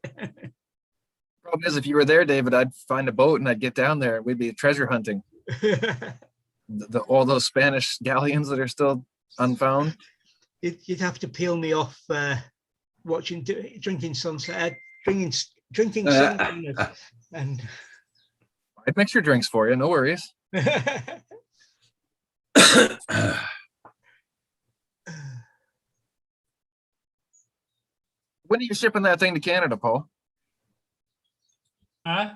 Problem is, if you were there, David, I'd find a boat and I'd get down there. We'd be treasure hunting. All those Spanish galleons that are still unfound. You'd have to peel me off drinking sunset, drinking something, and I'd mix your drinks for you. No worries. When are you shipping that thing to Canada, Paul? Huh?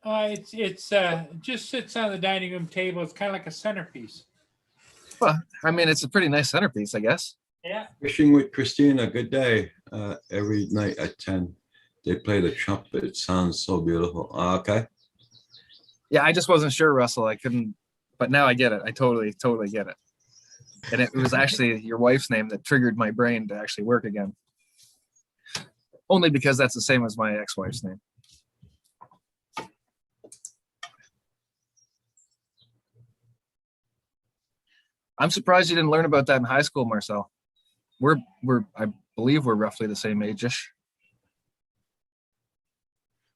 It's just sits on the dining room table. It's kind of like a centerpiece. Well, I mean, it's a pretty nice centerpiece, I guess. Yeah. Fishing with Christina, good day. Every night at 10. They play the trumpet. It sounds so beautiful. Okay. Yeah, I just wasn't sure, Russell. I couldn't, but now I get it. I totally get it. And it was actually your wife's name that triggered my brain to actually work again. Only because that's the same as my ex-wife's name. I'm surprised you didn't learn about that in high school, Marcel. I believe we're roughly the same age-ish.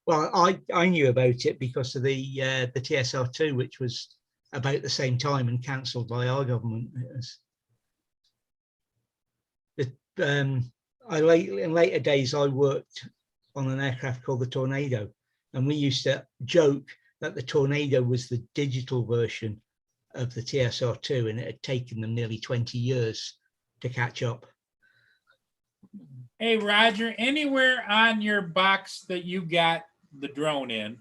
well, I knew about it because of the TSR2, which was about the same time and cancelled by our government. In later days, I worked on an aircraft called the Tornado, and we used to joke that the Tornado was the digital version of the TSR2, and it had taken them nearly 20 years to catch up. Hey, Roger, anywhere on your box that you got the drone in,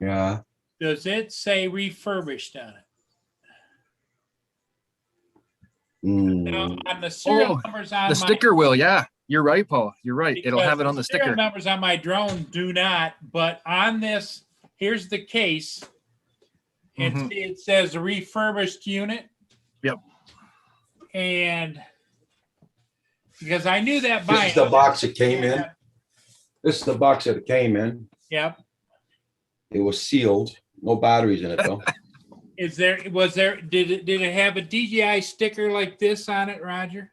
Yeah. does it say refurbished on it? Now, on the serial numbers on The sticker will, yeah. You're right, Paul. You're right. It'll because have it on the serial sticker. numbers on my drone do not, but on this, here's the case. It says a refurbished unit. Yep. And because I knew that This is the box it came in. This is the box that it came in. Yep. It was sealed. No batteries in it though. Did it have a DJI sticker like this on it, Roger?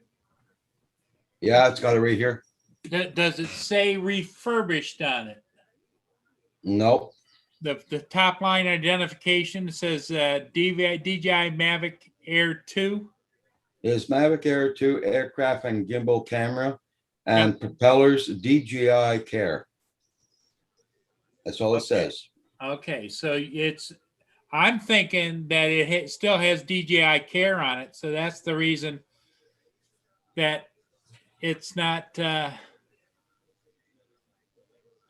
Yeah, it's got it right here. Does it say refurbished on it? Nope. The top line identification says DJI Mavic Air 2. There's Mavic Air 2 aircraft and gimbal camera and propellers DJI Care. That's all it says. Okay, so it's I'm thinking that it still has DJI Care on it, so that's the reason that it's not. I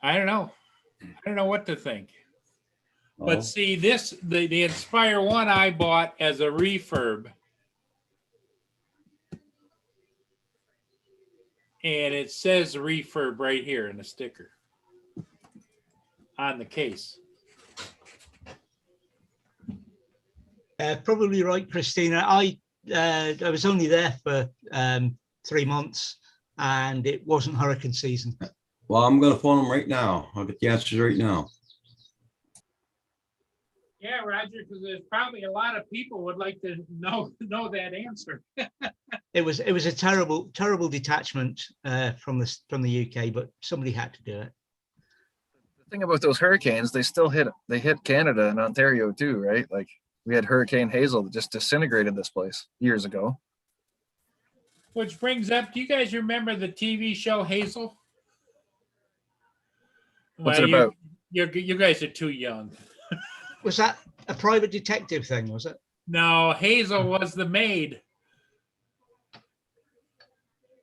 don't know. I don't know what to think. But Oh, see, the Inspire One I bought as a refurb, and it says refurb right here in the sticker on the case. Probably right, Christina. I was only there for 3 months, and it wasn't hurricane season. well, I'm gonna phone them right now. I'll get the answers right now. Yeah, Roger, because there's probably a lot of people would like to know that answer. It was a terrible detachment from the UK, but somebody had to do it. The thing about those hurricanes, they hit Canada and Ontario too, right? Like we had Hurricane Hazel that just disintegrated this place years ago. Which brings up, do you guys remember the TV show Hazel? What's it about? You guys are too young. Was that a private detective thing, was it? No, Hazel was the maid.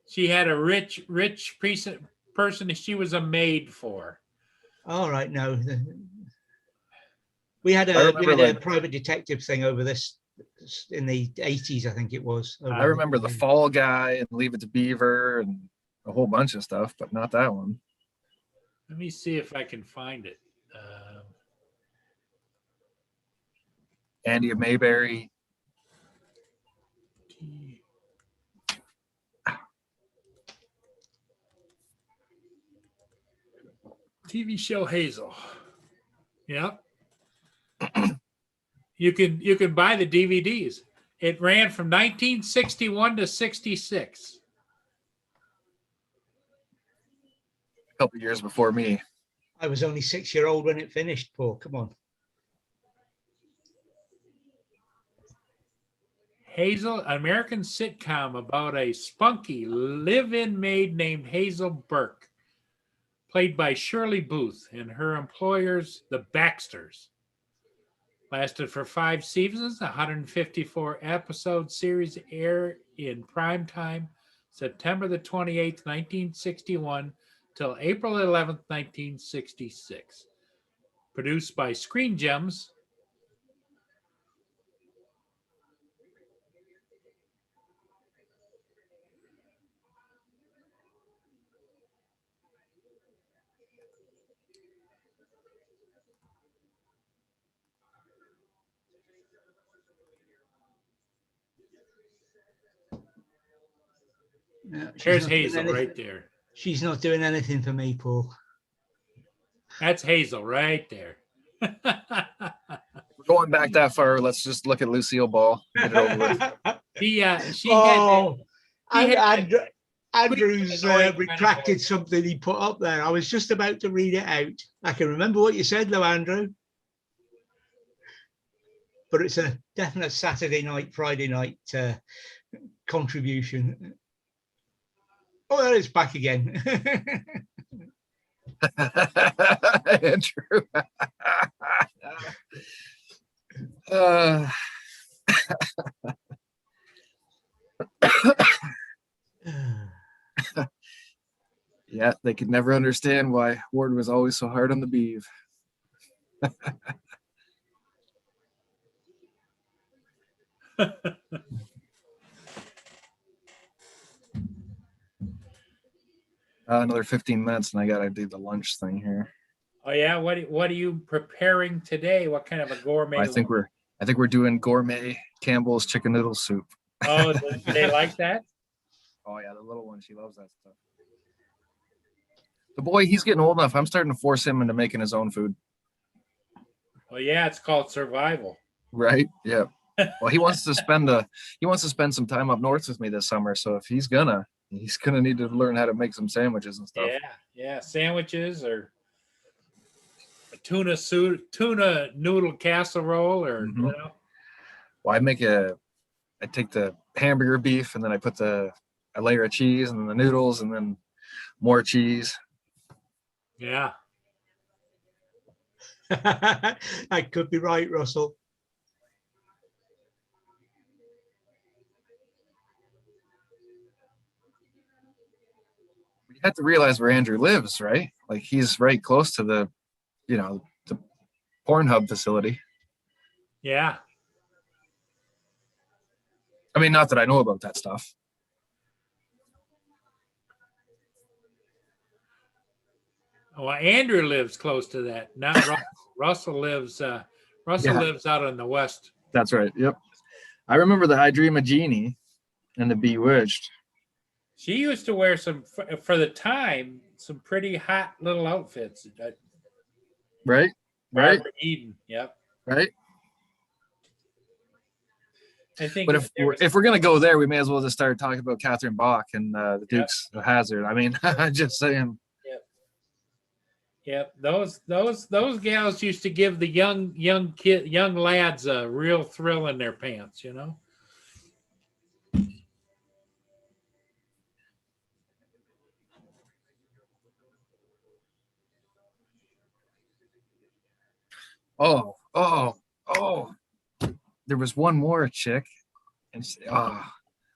She had a rich person she was a maid for. All right, no. We had I a remember, private detective thing over this in the 80s, I think it was. I remember the Fall Guy and Leave It to Beaver and a whole bunch of stuff, but not that one. Let me see if I can find it. Andy Mayberry. TV show Hazel. Yep. You can buy the DVDs. It ran from 1961 to 66. A couple years before me. I was only 6-year-old when it finished, Paul. Come on. Hazel, an American sitcom about a spunky live-in maid named Hazel Burke, played by Shirley Booth, and her employers, the Baxters. Lasted for 5 seasons, 154 episode series aired in prime time, September the 28th, 1961, till April 11th, 1966. Produced by Screen Gems. No, There's Hazel right there. She's not doing anything for me, Paul. That's Hazel right there. We're going back that far. Let's just look at Lucille Ball. Get it over with. Andrew's retracted something he put up there. I was just about to read it out. I can remember what you said, though, Andrew. But it's a definite Saturday night, Friday night contribution. Oh, there it's back again. Andrew. Yeah, they could never understand why Ward was always so hard on the beeve. Another 15 minutes and I gotta do the lunch thing here. Oh yeah, what are you preparing today? What kind of a gourmet? I think we're doing gourmet Campbell's chicken noodle soup. Oh, do they like that? Oh yeah, the little one, she loves that stuff. The boy, he's getting old enough. I'm starting to force him into making his own food. Well, yeah, it's called survival. Right? Yeah. Well, he wants to spend some time up north with me this summer. So if he's gonna need to learn how to make some sandwiches and stuff. Yeah, sandwiches or a tuna noodle casserole or you know. Well, I take the hamburger beef and then I put a layer of cheese and then the noodles and then more cheese. Yeah. I could be right, Russell. You have to realize where Andrew lives, right? Like he's right close to the Pornhub facility. Yeah. I mean, not that I know about that stuff. Well, Andrew lives close to that. Not Russell. Russell lives. Russell lives out on the west. That's right. Yep. I remember the I Dream of Jeannie and the Bewitched. She used to wear some, for the time, some pretty hot little outfits. Right. Right. Barbara Eden. Yep. Right. I think. But if we're gonna go there, we may as well just start talking about Catherine Bach and the Dukes of Hazzard. I mean, just saying. Yep, those gals used to give the young lads a real thrill in their pants, you know. Oh! There was one more chick, and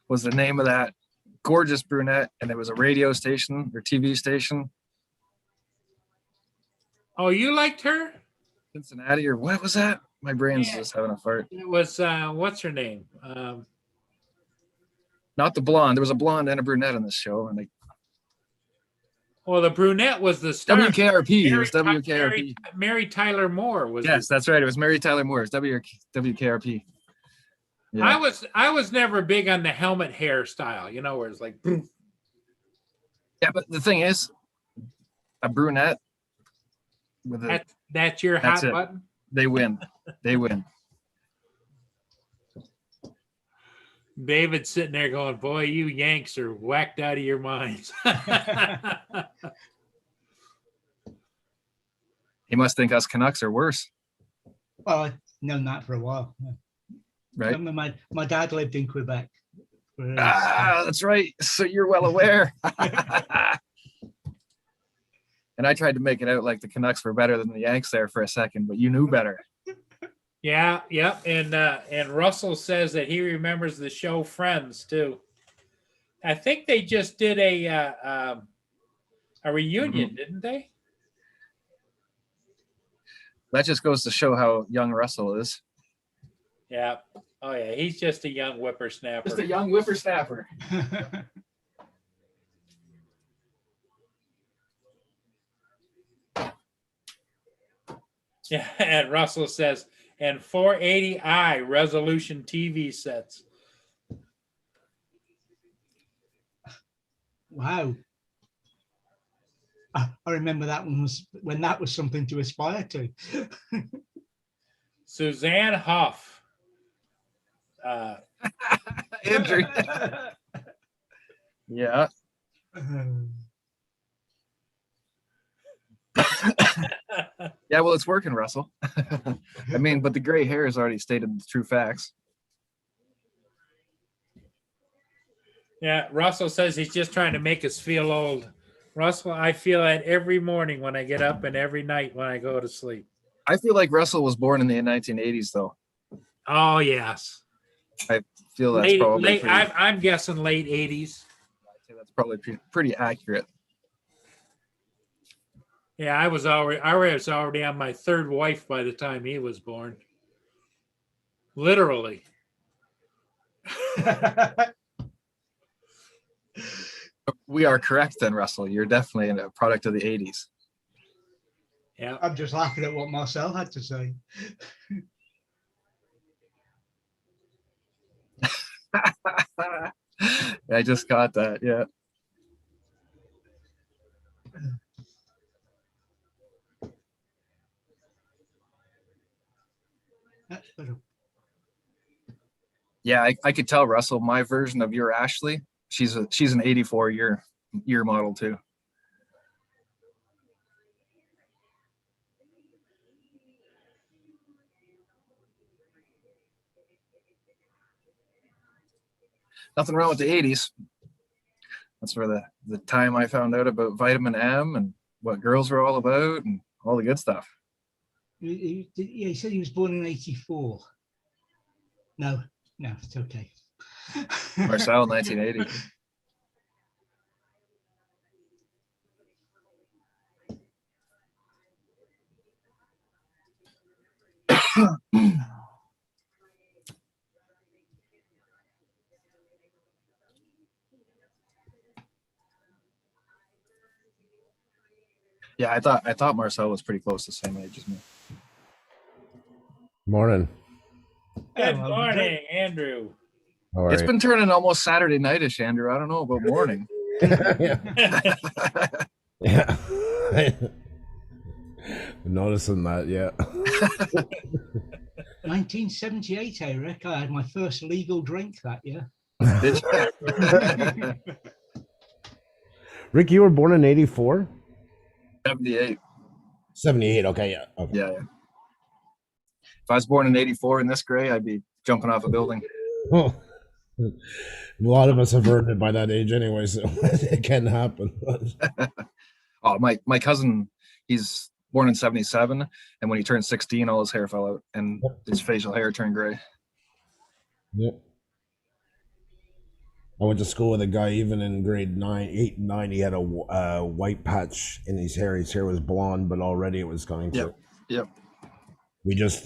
was the name of that gorgeous brunette, and it was a radio station or TV station. Oh, you liked her? Cincinnati or what was that? My brain's just having a fart. It was what's her name? Not the blonde. There was a blonde and a brunette on this show, and well, the brunette was the star. WKRP. It was WKRP. Mary Tyler Moore was. Yes, that's right. It was Mary Tyler Moore. It's WKRP. Yeah. I was never big on the helmet hairstyle, you know, where it's like. Boom. Yeah, but the thing is, a brunette. That's your hot button. They win. They win. David's sitting there going, "Boy, you Yanks are whacked out of your minds." He must think us Canucks are worse. Well, I've known that for a while. Yeah. Right. My dad lived in Quebec. That's right. So you're well aware. And I tried to make it out like the Canucks were better than the Yanks there for a second, but you knew better. Yeah, yep. And Russell says that he remembers the show Friends too. I think they just did a reunion, didn't they? That just goes to show how young Russell is. Yeah. Oh yeah, he's just a young whippersnapper. Just a young whippersnapper. Yeah, and Russell says, and 480i resolution TV sets. Wow. I remember that one was when that was something to aspire to. Suzanne Hoff. Andrew. Yeah. Yeah, well, it's working, Russell. I mean, but the gray hair has already stated the true facts. Yeah, Russell says he's just trying to make us feel old. Russell, I feel that every morning when I get up and every night when I go to sleep. I feel like Russell was born in the 1980s, though. Oh, yes. I feel that's probably I'm guessing late 80s. I'd say that's probably pretty accurate. Yeah, I was already on my third wife by the time he was born. Literally. We are correct then, Russell. You're definitely a product of the 80s. Yeah. I'm just laughing at what Marcel had to say. I just got that, yeah. Yeah, I could tell, Russell, my version of your Ashley, she's an 84 year model too. Nothing wrong with the 80s. That's where the time I found out about vitamin M and what girls were all about and all the good stuff. He said he was born in 84. No, it's okay. Marcel, 1980. Yeah, I thought Marcel was pretty close to the same age as me. Morning. Good Hello, morning, Andrew. How are It's you? been turning almost Saturday nightish, Andrew. I don't know about morning. Yeah. Noticing that, yeah. 1978, Eric. I had my first legal drink that year. Did you? Rick, you were born in 84? 78. 78, okay, yeah. Okay. Yeah. If I was born in 84 in this gray, I'd be jumping off a building. Oh. A lot of us have earned it by that age anyway, so it can happen. Oh, my cousin, he's born in 77, and when he turned 16, all his hair fell out and his facial hair turned gray. Yep. I went to school with a guy, even in grade 8 and 9, he had a white patch in his hair. His hair was blonde, but already it was going to. Yep. We just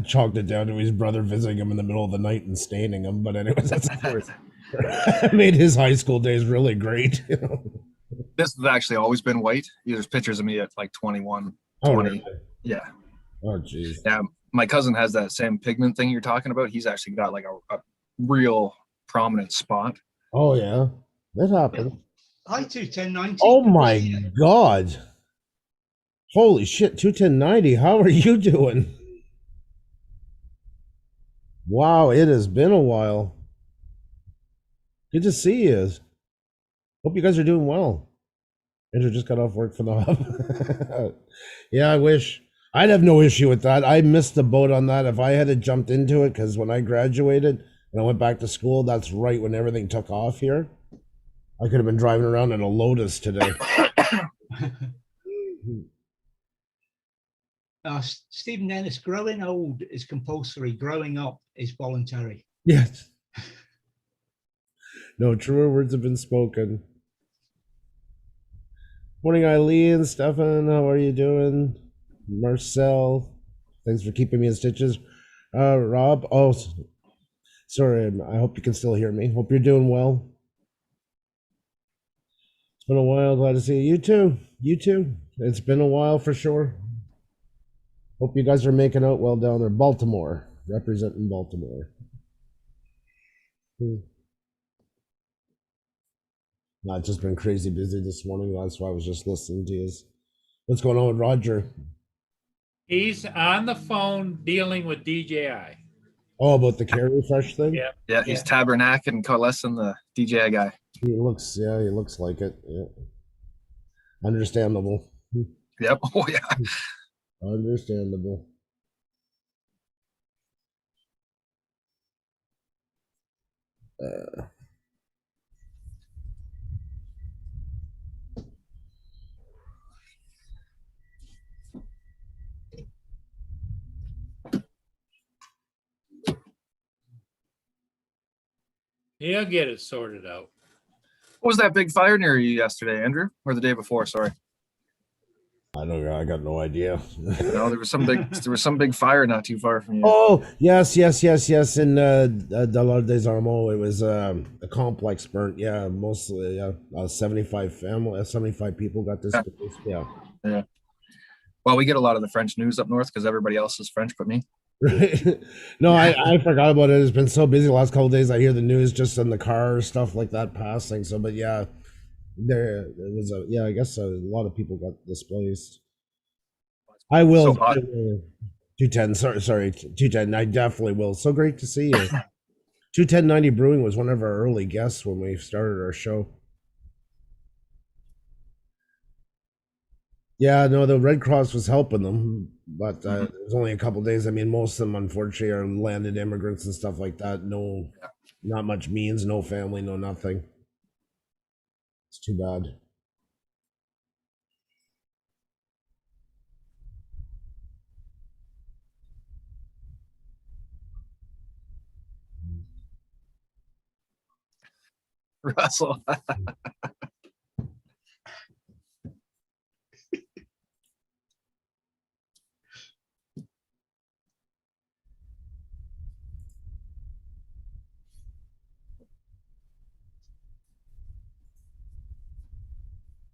chalked it down to his brother visiting him in the middle of the night and staining him. But anyways, that's made his high school days really great. You know? This has actually always been white. There's pictures of me at like 21, 20. Really? Yeah. Oh, geez. Yeah, my cousin has that same pigment thing you're talking about. He's actually got like a real prominent spot. Oh, yeah. That happened. Hi, 21090. Oh, my God. Holy shit, 21090. How are you doing? Wow, it has been a while. Good to see you. Hope you guys are doing well. Andrew just got off work for the hub. Yeah, I wish. I'd have no issue with that. I missed the boat on that. If I had jumped into it, because when I graduated and I went back to school, that's right when everything took off here. I could have been driving around in a Lotus today. Stephen Dennis, growing old is compulsory. Growing up is voluntary. Yes. No truer words have been spoken. Morning, Eileen, Stefan, how are you doing? Marcel, thanks for keeping me in stitches. Rob, oh, sorry, I hope you can still hear me. Hope you're doing well. It's been a while, glad to see you. You too. It's been a while for sure. Hope you guys are making out well down there. Baltimore, representing Baltimore. No, it's just been crazy busy this morning. That's why I was just listening to you. What's going on with Roger? He's on the phone dealing with DJI. Oh, about the care refresh thing? Yeah, he's tabernacling and coalescing the DJI guy. He looks like it. Yeah. Understandable. Yep. Oh, yeah. Understandable. He'll get it sorted out. What was that big fire near you yesterday, Andrew? Or the day before, sorry. I don't know. I got no idea. No, there was some big fire not too far from you. Oh, yes. In Dollar des Armeaux, it was a complex burnt. Yeah, mostly 75 people got this. Yeah. Yeah. Well, we get a lot of the French news up north because everybody else is French but me. No, I forgot about it. It's been so busy the last couple of days. I hear the news just in the car, stuff like that passing. So, but yeah, there was I guess a lot of people got displaced. I will. 210. Sorry, 210. I definitely will. So great to see you. 21090 Brewing was one of our early guests when we started our show. Yeah, no, the Red Cross was helping them, but it was only a couple of days. I mean, most of them, unfortunately, are landed immigrants and stuff like that. No, not much means, no family, no nothing. It's too bad. Russell.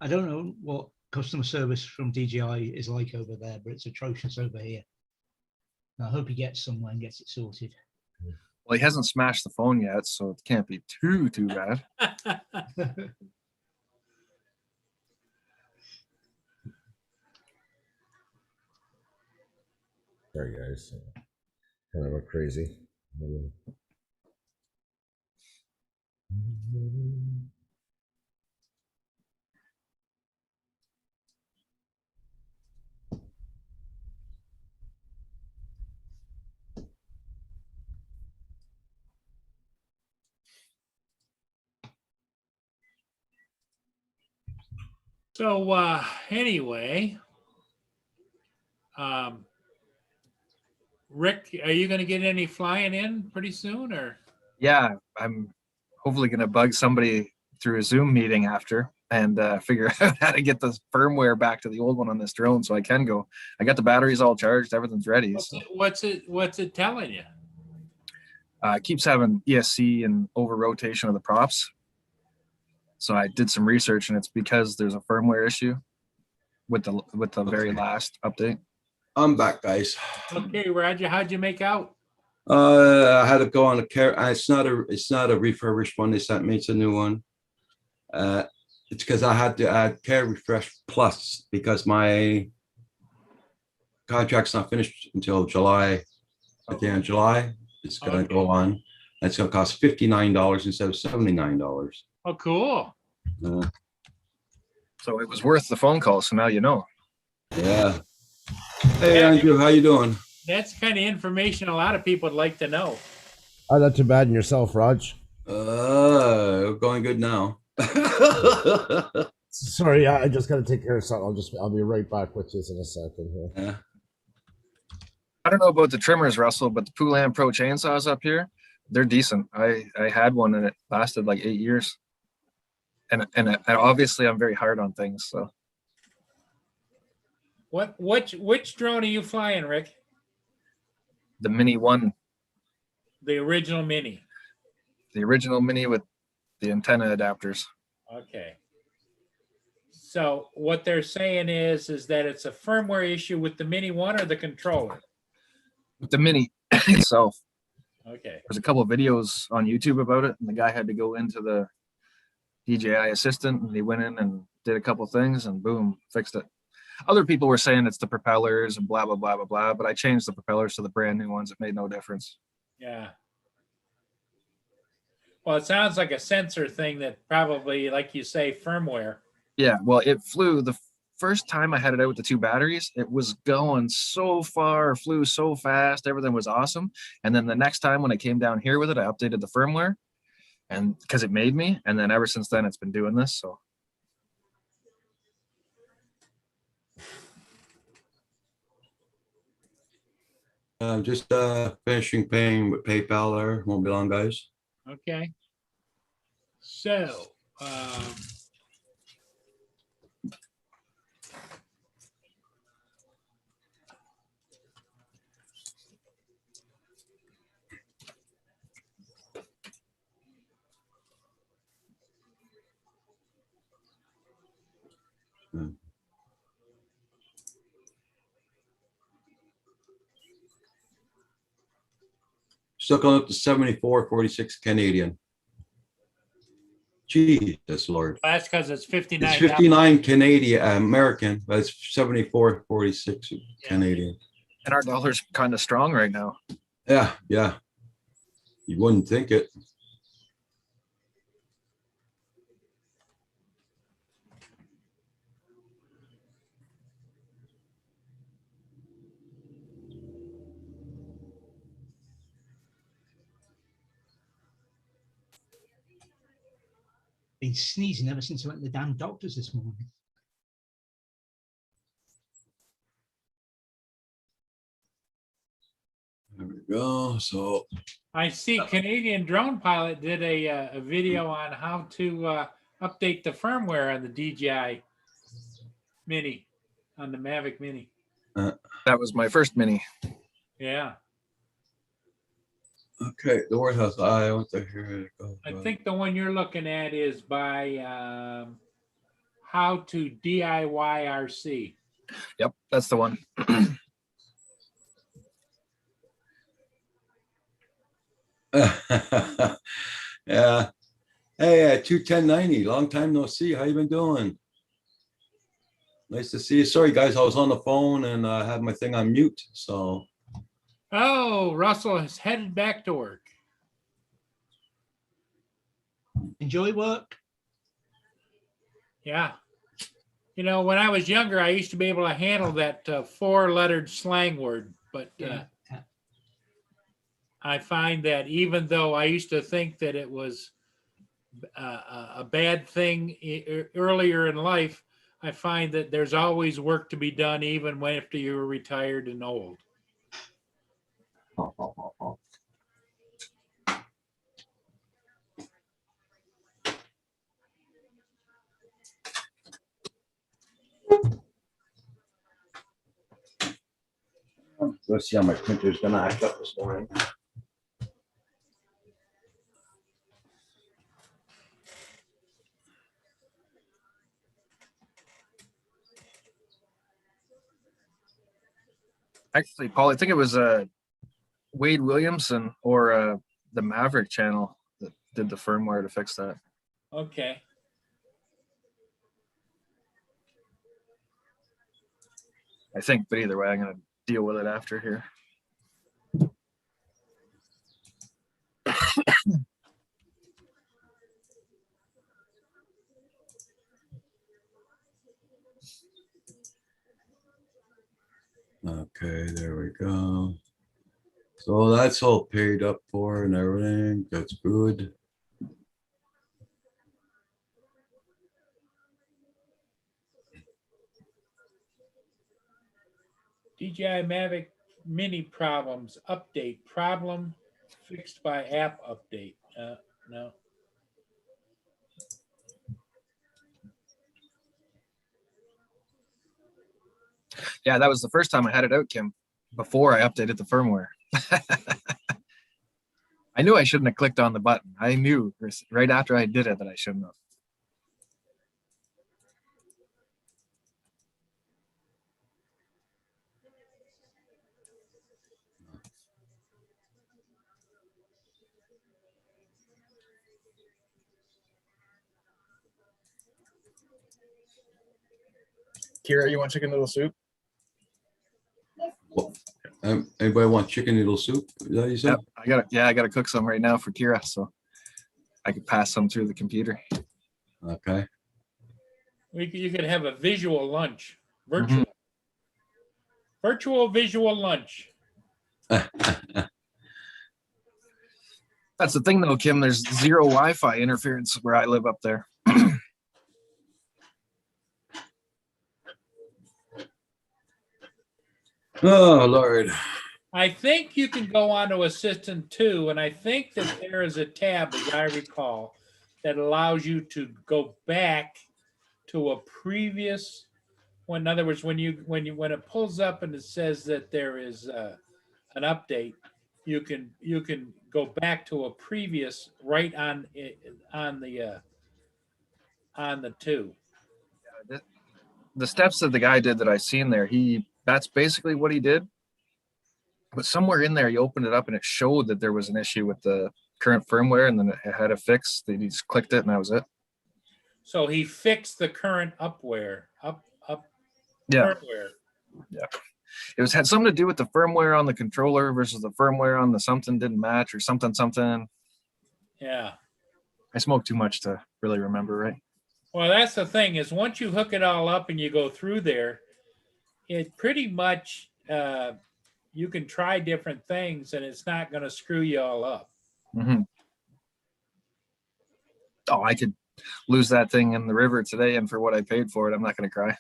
I don't know what customer service from DJI is like over there, but it's atrocious over here. And I hope he gets somewhere and gets it sorted. Well, he hasn't smashed the phone yet, so it can't be too bad. Sorry, guys. Kind of a crazy. So anyway, Rick, are you going to get any flying in pretty soon, or? Yeah, I'm hopefully going to bug somebody through a Zoom meeting after and figure out how to get the firmware back to the old one on this drone so I can go. I got the batteries all charged, everything's ready. What's it telling you? It keeps having ESC and over rotation of the props. So I did some research, and it's because there's a firmware issue with the very last update. I'm back, guys. Okay, Roger, how'd you make out? I had to go on a care. It's not a refurbished one they sent me. It's a new one. It's because I had to add Care Refresh Plus because my contract's not finished until July. At the end of July, it's gonna go on. And it's gonna cost $59 instead of $79. Oh, cool. So it was worth the phone call. So now you know. Yeah. Hey, Andrew, how you doing? That's kind of information a lot of people would like to know. Oh, not too bad in yourself, Raj. Going good now. Sorry, I just got to take care of something. I'll be right back with you in a second here. Yeah. I don't know about the trimmers, Russell, but the Poulan Pro chainsaws up here, they're decent. I had one and it lasted like 8 years. And obviously I'm very hard on things. So Which drone are you flying, Rick? the Mini 1, The original Mini. the original Mini with the antenna adapters. Okay. So what they're saying is that it's a firmware issue with the Mini 1 or the controller? With the Mini itself. Okay. There's a couple of videos on YouTube about it, and the guy had to go into the DJI Assistant, and he went in and did a couple things, and boom, fixed it. Other people were saying it's the propellers and blah, blah, blah, blah, blah, but I changed the propellers to the brand new ones. It made no difference. Yeah. Well, it sounds like a sensor thing that probably, like you say, firmware. Yeah, well, it flew the first time I had it out with the 2 batteries. It was going so far, flew so fast, everything was awesome. And then the next time when I came down here with it, I updated the firmware, and because it made me. And then ever since then, it's been doing this. So I'm just finishing paying with PayPal there. Won't be long, guys. Okay. So, Still going up to 74.46 Canadian. Jesus Lord. that's because it's 59. It's 59 Canadian American, but it's 74.46 Canadian. and our dollar's kind of strong right now. Yeah, yeah. You wouldn't think it. Been sneezing ever since I went to the damn doctors this morning. go. So I see Canadian Drone Pilot did a video on how to update the firmware on the DJI Mini, on the Mavic Mini. That was my first Mini. Yeah, okay, the White House. I want to hear it go. I think the one you're looking at is by How to DIY RC. Yep, that's the one. Yeah. Hey, 21090. Long time no see. How you been doing? Nice to see you. Sorry, guys, I was on the phone and I had my thing on mute. So. Oh, Russell has headed back to work. Enjoy work. Yeah. You know, when I was younger, I used to be able to handle that four-lettered slang word, but I find that even though I used to think that it was a bad thing earlier in life, I find that there's always work to be done, even when after you're retired and old. Let's see how my printer's gonna act up this morning. Actually, Paul, I think it was Wade Williamson or the Maverick channel that did the firmware to fix that. Okay. I think, but either way, I'm gonna deal with it after here. Okay, there we go. So that's all paid up for and everything. That's good. DJI Mavic Mini problems update. Problem fixed by app update. No. Yeah, that was the first time I had it out, Kim, before I updated the firmware. I knew I shouldn't have clicked on the button. I knew right after I did it that I shouldn't have. Kira, you want chicken noodle soup? Anybody want chicken noodle soup? Is that what you said? Yep, I gotta cook some right now for Kira, so I could pass some through the computer. Okay. You could have a visual lunch, virtual. Virtual visual lunch. That's the thing though, Kim, there's zero Wi-Fi interference where I live up there. Oh, Lord. I think you can go on to Assistant 2, and I think that there is a tab, as I recall, that allows you to go back to a previous one. In other words, when it pulls up and it says that there is an update, you can go back to a previous right on the 2. The steps that the guy did that I seen there, that's basically what he did. But somewhere in there, you opened it up and it showed that there was an issue with the current firmware, and then it had a fix. He just clicked it, and that was it. So he fixed the current firmware. Yeah. It had something to do with the firmware on the controller versus the firmware on the something didn't match or something. Yeah. I smoked too much to really remember, right? Well, that's the thing is once you hook it all up and you go through there, it pretty much you can try different things and it's not going to screw you all up. Mm-hmm. Oh, I could lose that thing in the river today, and for what I paid for it, I'm not going to cry.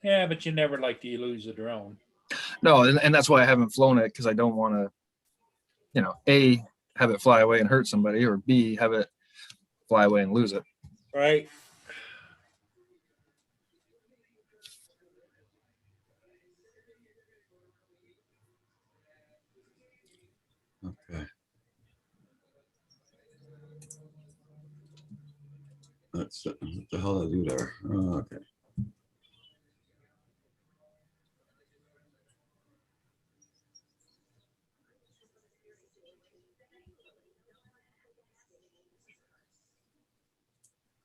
Yeah, but you never like to lose a drone. No, and that's why I haven't flown it, because I don't want to, A, have it fly away and hurt somebody, or B, have it fly away and lose it. Right. Okay. What the hell did I do there? Oh, okay.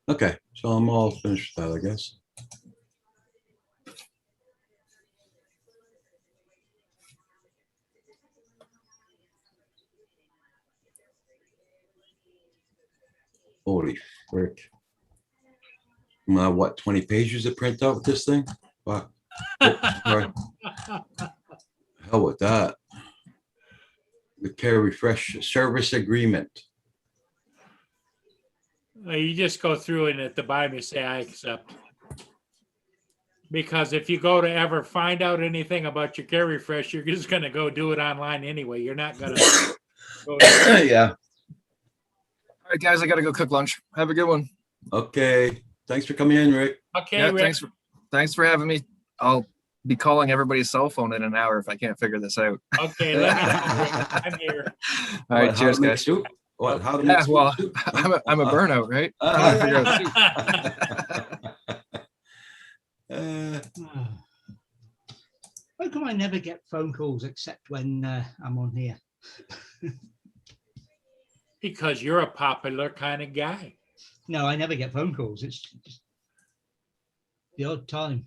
Okay, so I'm all finished with that, I guess. Holy frick. What, 20 pages to print out with this thing? Wow. Sorry. Hell with that. The Care Refresh Service Agreement. You just go through and at the bottom you say, I accept. Because if you go to ever find out anything about your Care Refresh, you're just going to go do it online anyway. You're not going to. Yeah. All right, guys, I got to go cook lunch. Have a good one. Okay. Thanks for coming in, Rick. Okay, Yeah, Rick. thanks for having me. I'll be calling everybody's cell phone in an hour if I can't figure this out. Okay, let me know, Rick. I'm here. All right, What, cheers, how to make guys. soup? What, how to Yeah, make well, soup? I'm a burnout, right? Trying to figure out soup. How come I never get phone calls except when I'm on here? Because you're a popular kind of guy. No, I never get phone calls. It's just the odd time.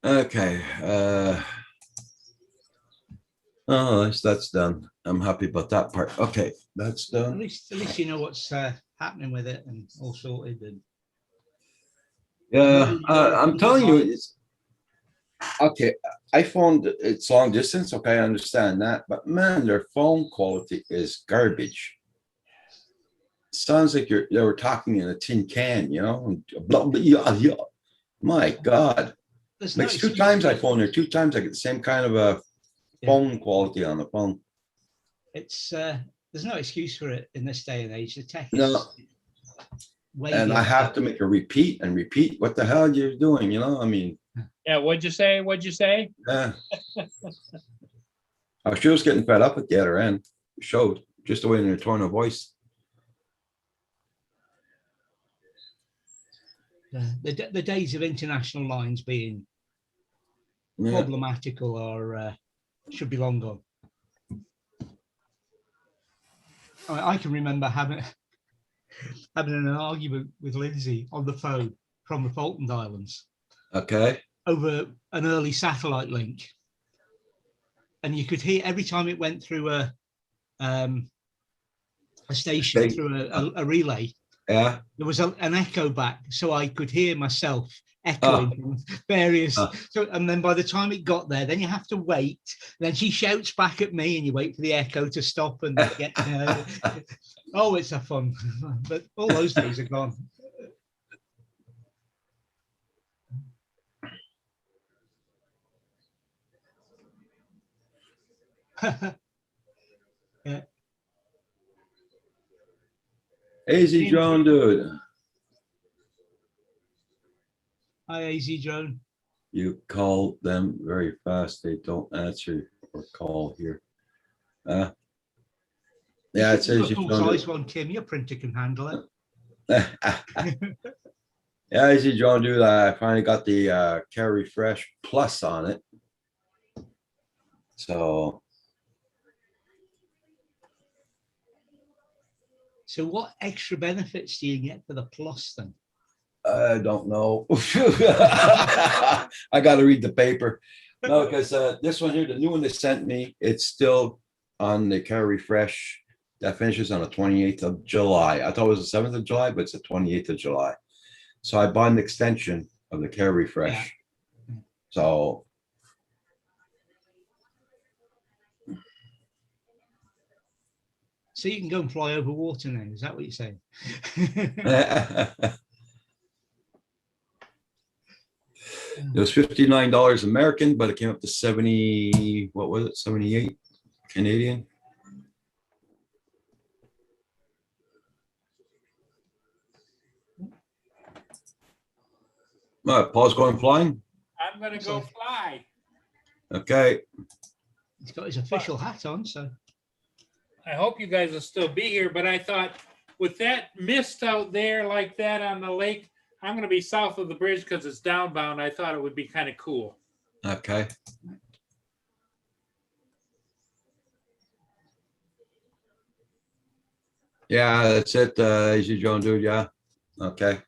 Okay. Oh, that's done. I'm happy about that part. Okay, that's At done. least you know what's happening with it and all sorted. And Yeah, I'm telling you, it's okay. iPhone, it's long distance. Okay, I understand that, but man, their phone quality is garbage. Sounds like they were talking in a tin can, and blah, blah, yeah. My God. there's Makes two excuse times for I it. phone there, 2 times I get the same kind of a phone quality on the phone. It's there's no excuse for it in this day and age. The tech is No. way And I beyond have it. to make a repeat and repeat what the hell you're doing, I mean, Yeah, what'd you say? What'd you say? I was just getting fed up at the other end. It showed just the way in their tone of voice. The days of international lines being Yeah. problematical or should be long gone. I can remember having an argument with Lindsay on the phone from the Falkland Islands Okay. over an early satellite link, and you could hear every time it went through a station, through a relay. Yeah. There was an echo back, so I could hear myself echoing from various. So, and then by the time it got there, then you have to wait. Then she shouts back at me, and you wait for the echo to stop and get. Oh, it's a fun, but all those days are gone. Yeah. Easy drone, dude. Hi, AZ Drone. You call them very fast. They don't answer or call here. Yeah, it says you full size one, Kim. Your printer can handle it. Yeah, Easy drone, dude. I finally got the Care Refresh Plus on it. So what extra benefits do you get for the Plus then? I don't know. I got to read the paper. No, because this one here, the new one they sent me, it's still on the Care Refresh that finishes on the 28th of July. I thought it was the 7th of July, but it's the 28th of July. So I bought an extension of the Care Refresh. Yeah. So So you can go and fly over water now. Is that what you're saying? It was $59 American, but it came up to 70, what was it, 78 Canadian? All right, Paul's going flying? I'm gonna go fly. Okay. He's got his official hat on, so. I hope you guys will still be here, but I thought with that mist out there like that on the lake, I'm gonna be south of the bridge because it's downbound. I thought it would be kind of cool. Okay. Yeah, that's it. Easy John, dude. Yeah. Okay.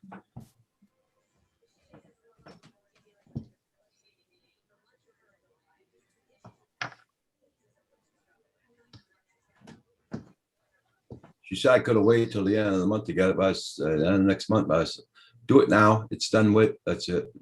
She said I could have waited till the end of the month to get it, but the end of next month, but I said, do it now. It's done with. That's it.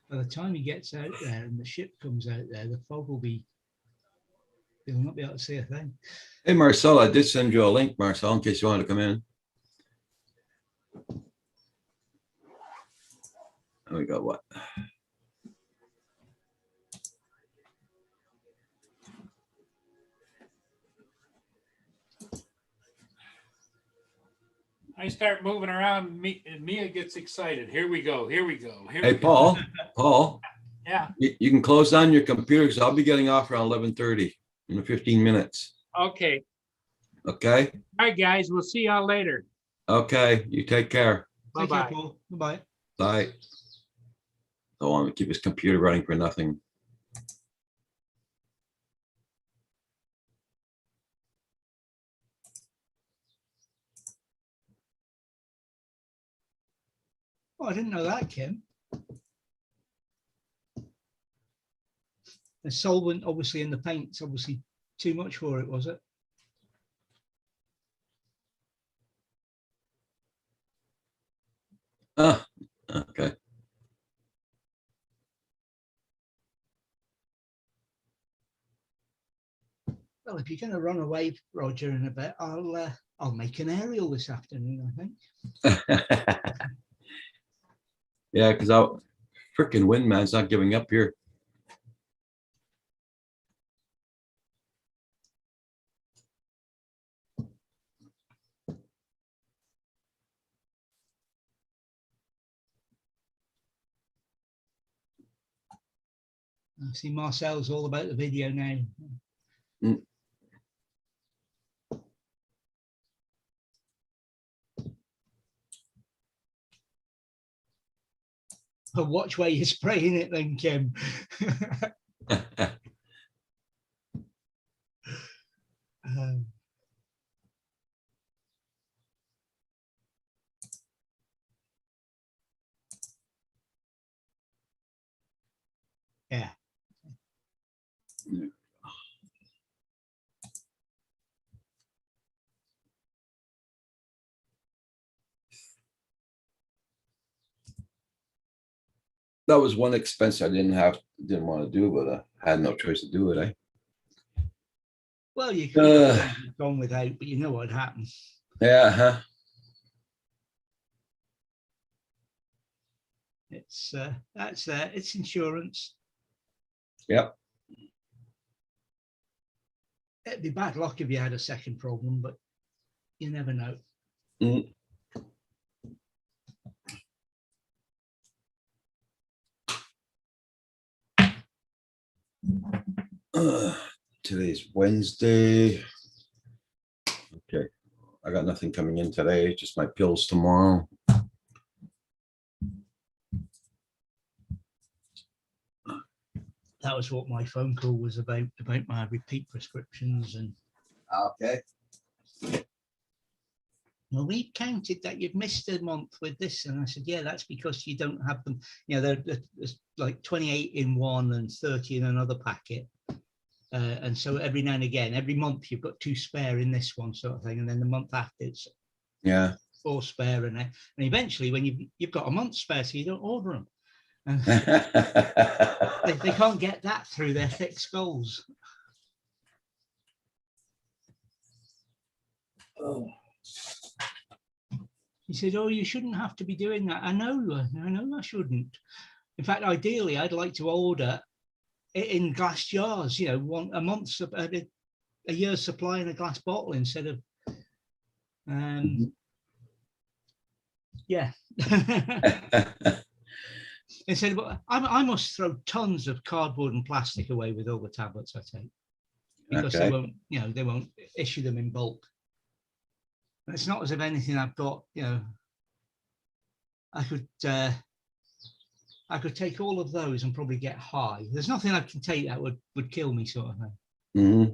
By the time he gets out there and the ship comes out there, the fog will be, he'll not be able to see a thing. Hey, Marcel, I did send you a link, Marcel, in case you want to come in. We got what? I start moving around and Mia gets excited. Here we go. Here we go. Here Hey, we go. Paul, Yeah. you can close down your computer because I'll be getting off around 11:30 in 15 minutes. Okay. Okay. All right, guys. We'll see y'all later. Okay. You take care. Take care, Bye-bye. Paul. Bye-bye. Bye. Don't want to keep his computer running for nothing. Oh, I didn't know that, Kim. The solvent, obviously, in the paint's obviously too much for it, was it? Ah, okay. Well, if you're going to run away, Roger, in a bit, I'll make an aerial this afternoon, I think. Yeah, because our freaking windman's not giving up here. I see Marcel's all about the video now. Mm. But watch where you're spraying it then, Kim. Yeah. That was one expense I didn't want to do, but I had no choice to do it. Well, you could have gone without, but you know what happened. Yeah. Huh? It's that's there. It's insurance. Yep. It'd be bad luck if you had a second problem, but you never know. Mm. Today's Wednesday. Okay, I got nothing coming in today, just my pills tomorrow. That was what my phone call was about my repeat prescriptions. And okay. Well, we've counted that you've missed a month with this. And I said, yeah, that's because you don't have them. You know, there's like 28 in one and 30 in another packet. And so every now and again, every month you've got 2 spare in this one sort of thing, and then the month after it's Yeah. 4 spare, and eventually when you've got a month spare, so you don't order them. And they can't get that through their thick skulls. Oh. He said, "Oh, you shouldn't have to be doing that." I know I shouldn't. In fact, ideally, I'd like to order it in glass jars, a month's, a year's supply in a glass bottle instead of, yeah. Instead of, I must throw tons of cardboard and plastic away with all the tablets I take, because they won't issue them in bulk. And it's not as if anything I've got, I could take all of those and probably get high. There's nothing I can take that would kill me, sort of thing. Mm-hmm.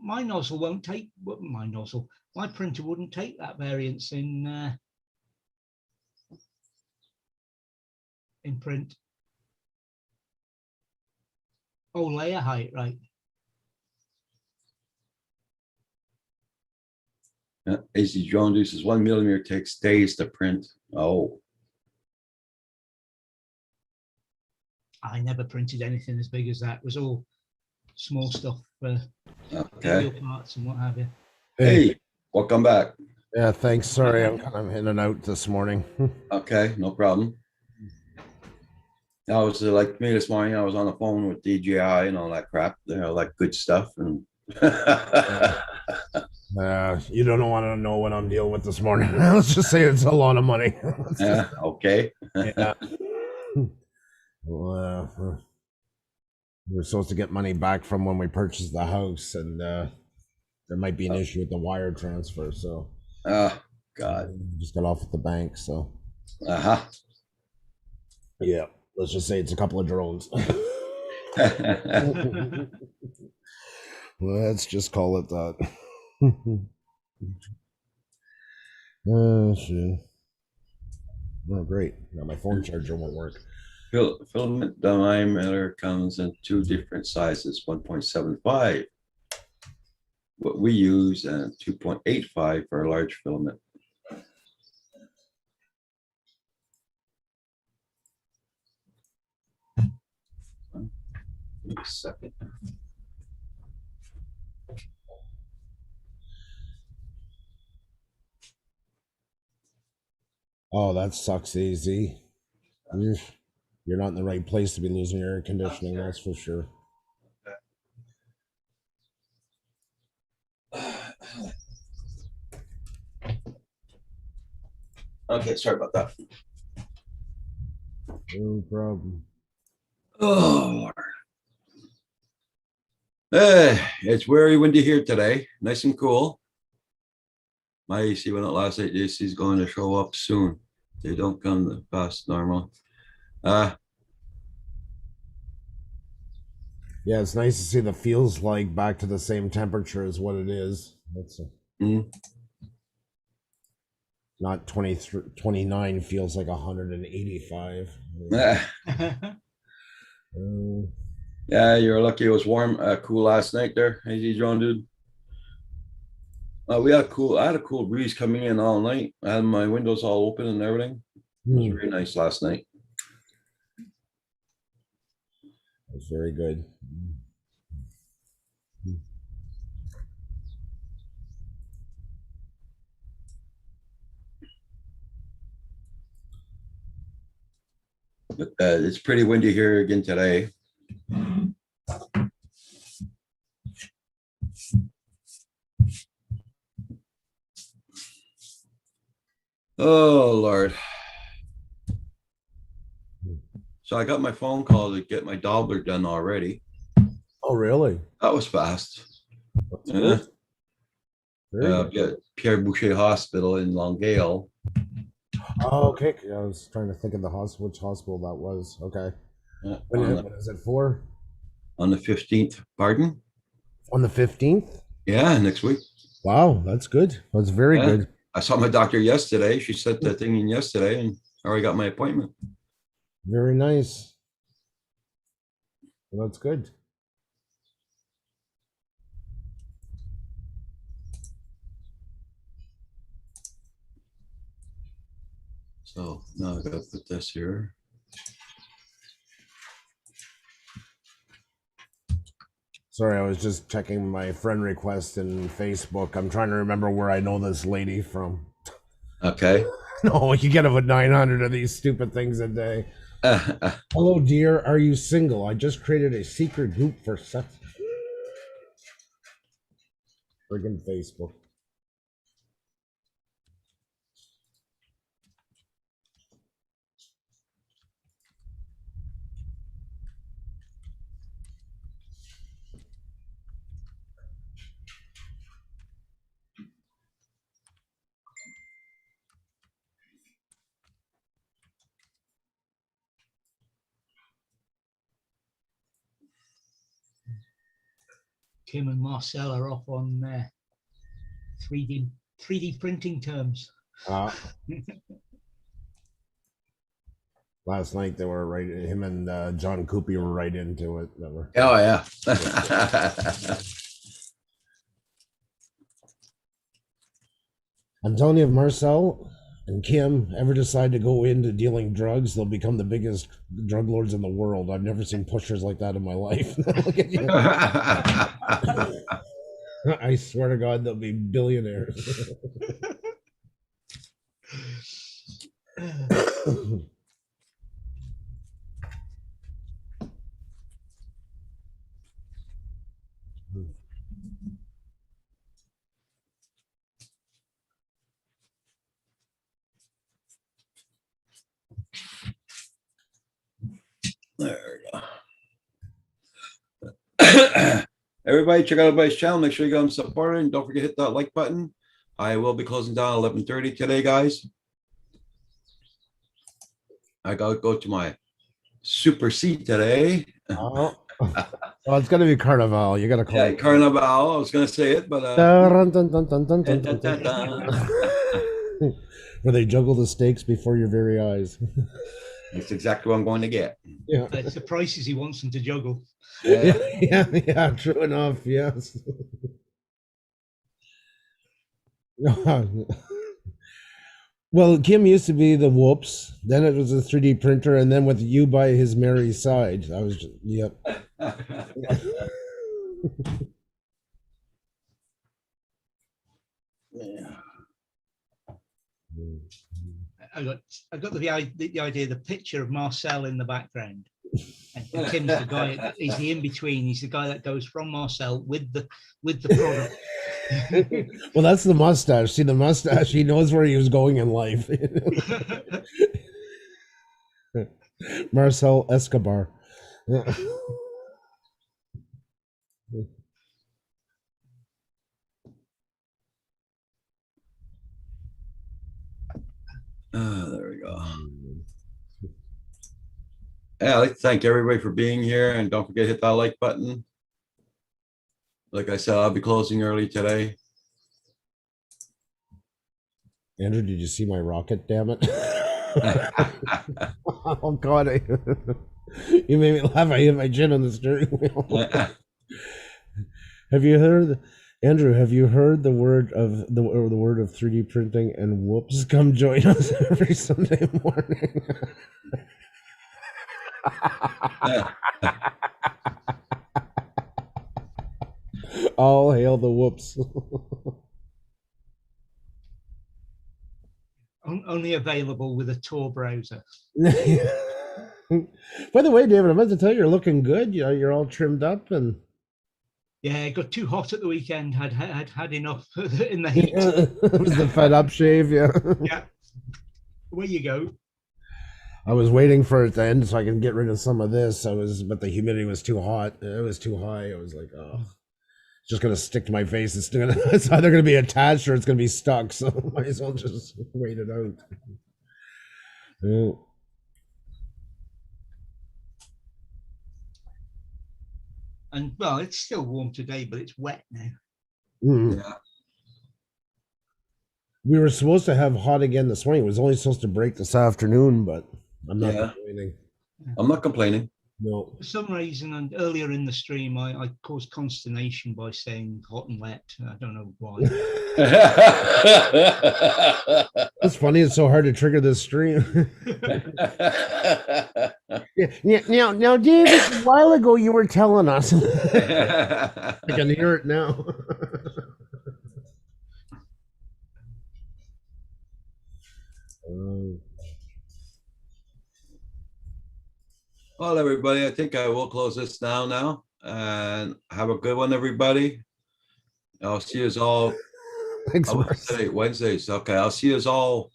My nozzle won't take my printer wouldn't take that variance in print. Oh, layer height, right? Yeah. AC Drone Juice is 1 millimeter takes days to print. Oh. I never printed anything as big as that. It was all small stuff for Okay. parts and what have you. Hey, welcome back. Yeah, thanks. Sorry, I'm kind of in and out this morning. Okay, no problem. I was like me this morning. I was on the phone with DJI and all that crap. Like good stuff. And you don't want to know what I'm dealing with this morning. Let's just say it's a lot of money. Yeah. Okay. Yeah. Well, we were supposed to get money back from when we purchased the house, and there might be an issue with the wire transfer. So, God, just got off at the bank. So, yeah, let's just say it's a couple of drones. Let's just call it that. Oh shit! Oh great! Now my phone charger won't work. Filament diameter comes in 2 different sizes, 1.75. What we use, and 2.85 for a large filament. Give me a second. Oh, that sucks, AZ. You're not in the right place to be losing your air conditioning, that's for sure. Okay, sorry about that. No problem. Oh, Lord. It's very windy here today. Nice and cool. My AC went out last night. The AC is going to show up soon. They don't come fast normal. Yeah, it's nice to see the feels like back to the same temperature as what it is. That's not 23, 29 feels like 185. Yeah, you're lucky it was warm, cool last night there, AZ Drone dude. I had a cool breeze coming in all night. I had my windows all open and everything. It was very nice last night. That's very good. It's pretty windy here again today. Oh, Lord. So I got my phone call to get my Doppler done already. Oh, really? That was fast. Yeah. Pierre Boucher Hospital in Longueuil. Oh, okay. I was trying to think of the hospital, which hospital that was. Okay. When is it for? On the 15th. Pardon? On the 15th? Yeah, next week. Wow, that's good. That's very good. I saw my doctor yesterday. She sent that thing in yesterday and I already got my appointment. Very nice. Well, that's good. So now I gotta put this here. Sorry, I was just checking my friend request in Facebook. I'm trying to remember where I know this lady from. Okay. No, you get about 900 of these stupid things a day. Hello, dear. Are you single? I just created a secret group for sex. Friggin' Facebook. Kim and Marcel are off on 3D printing terms. Last night they were right. Him and John Coopy were right into it. Oh yeah. I'm telling you, if Marcel and Kim ever decide to go into dealing drugs, they'll become the biggest drug lords in the world. I've never seen pushers like that in my life. Look at you. I swear to God, they'll be billionaires. There we go. Everybody, check out everybody's channel. Make sure you go and support it, and don't forget to hit that like button. I will be closing down 11:30 today, guys. I gotta go to my super seat today. Oh, well, it's gonna be Carnival. You gotta call Yeah, it Carnival. I was gonna say it, but where they juggle the stakes before your very eyes. That's exactly what I'm going to get. Yeah, It's the prices he wants them to juggle. yeah, true enough. Yes. Well, Kim used to be the whoops. Then it was a 3D printer, and then with you by his merry side, I was yep. Yeah. I got the idea, the picture of Marcel in the background, and Kim's the guy. He's the in between. He's the guy that goes from Marcel with the product. Well, that's the mustache. See the mustache. He knows where he was going in life. Marcel Escobar. There we go. Yeah, I'd like to thank everybody for being here, and don't forget to hit that like button. Like I said, I'll be closing early today. Andrew, did you see my rocket? Damn it! Oh God! You made me laugh. I hit my chin on the steering wheel. Have you heard, Andrew? Have you heard the word of the word of 3D printing? And whoops, come join us every Sunday morning. All hail the whoops. Only available with a Tor browser. By the way, David, I meant to tell you, you're looking good. You're all trimmed up and. Yeah, it got too hot at the weekend. Had enough in the heat. It was the fed up shave, yeah. Yeah. Away you go. I was waiting for it to end so I can get rid of some of this. But the humidity was too hot. It was too high. I was like, oh, it's just gonna stick to my face. It's either gonna be attached or it's gonna be stuck. So might as well just wait it out. Yeah. And well, it's still warm today, but it's wet now. Mm. Yeah. We were supposed to have hot again this morning. It was only supposed to break this afternoon, but I'm not Yeah. complaining. I'm not complaining. No. For some reason, and earlier in the stream, I caused consternation by saying hot and wet. I don't know why. It's funny. It's so hard to trigger this stream. Yeah, now, David, a while ago you were telling us. I can hear it now. Well, everybody, I think I will close this now, and have a good one, everybody. I'll see you all. Thanks, I was today, Wednesdays. Okay, I'll see you all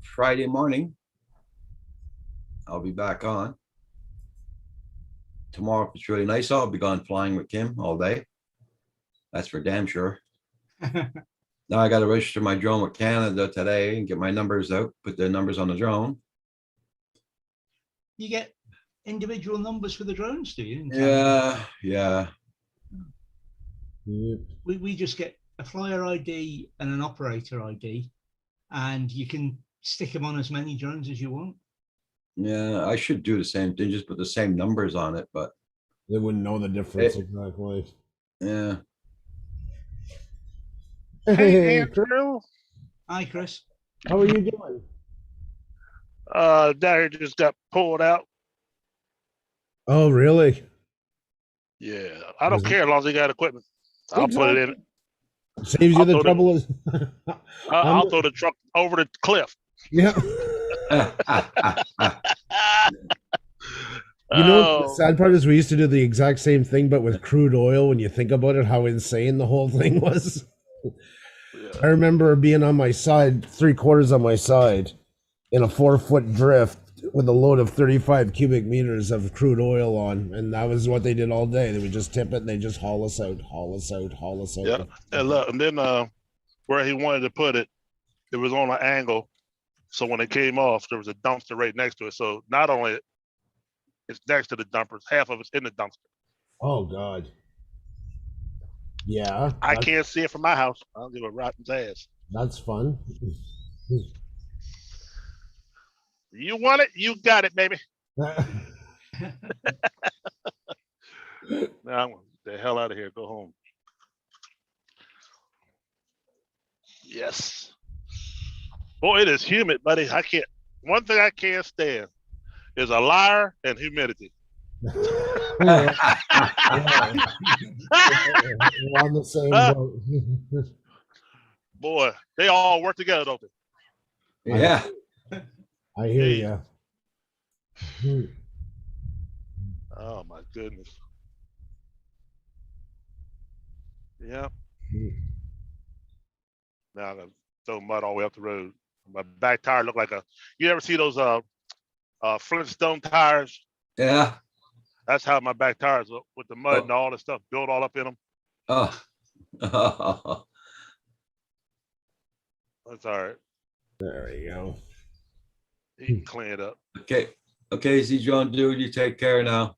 Friday morning. I'll be back on. Tomorrow, if it's really nice, I'll be gone flying with Kim all day. That's for damn sure. Now I got to register my drone with Canada today and get my numbers out, put the numbers on the drone. You get individual numbers for the drones, do you? in Canada? Yeah. We just get a flyer ID and an operator ID, and you can stick them on as many drones as you want. Yeah, I should do the same thing, just put the same numbers on it, but they wouldn't know the difference exactly. Yeah. Hey, Andrew. Hi, Chris. How are you doing? Down here just got pulled out. Oh, really? Yeah, I don't care as long as they got equipment. I'll put it in. Saves you the trouble. I'll throw the truck over the cliff. Yeah. You know, the sad part is we used to do the exact same thing, but with crude oil. When you think about it, how insane the whole thing was. I remember being on my side, 3/4 on my side, in a 4-foot drift with a load of 35 cubic meters of crude oil on, and that was what they did all day. They would just tip it and they just haul us out. Yeah, and look, and then where he wanted to put it, it was on an angle. So when it came off, there was a dumpster right next to it. So not only it's next to the dumpers, half of it's in the dumpster. Oh God. Yeah. I can't see it from my house. I'll give a rotten ass. That's fun. You want it, you got it, baby. Now I'm gonna get the hell out of here. Go home. Yes. Boy, it is humid, buddy. I can't. One thing I can't stand is a liar and humidity. We're on the same boat. Boy, they all work together, don't they? Yeah. I hear you. Oh my goodness. Yeah. Now I'm gonna throw mud all the way up the road. My back tire looked like a. You ever see those Flintstone tires? Yeah. That's how my back tires look with the mud and all the stuff built all up in them. Oh. That's all right. There you go. He can clean it up. Okay, Z John, dude, you take care now.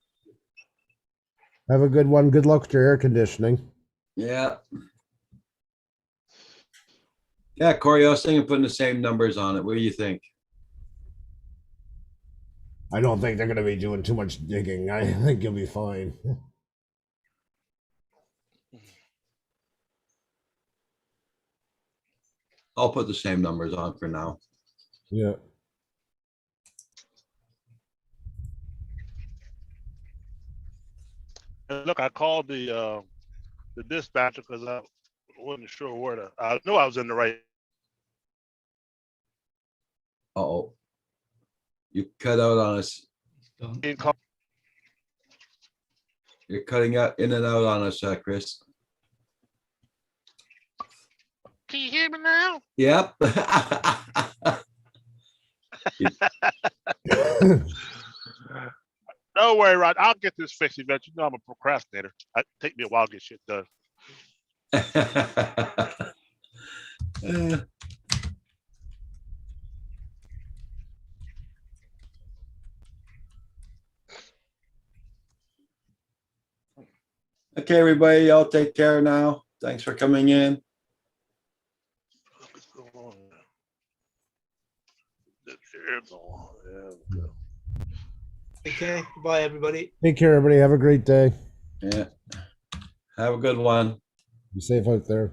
Have a good one. Good luck with your air conditioning. Yeah. Yeah, Corey, I was thinking putting the same numbers on it. What do you think? I don't think they're going to be doing too much digging. I think you'll be fine. I'll put the same numbers on for now. Yeah. And look, I called the dispatcher because I wasn't sure where to. I knew I was in the right. Uh-oh. You cut out on us. You're cutting out in and out on us, Chris. Can you hear me now? Yep. No worry, Rod. I'll get this fixed eventually. You know I'm a procrastinator. It take me a while to get shit done. Okay, everybody, y'all take care now. Thanks for coming in. Okay, bye everybody. Take care, everybody. Have a great day. Yeah. Have a good one. Be safe out there.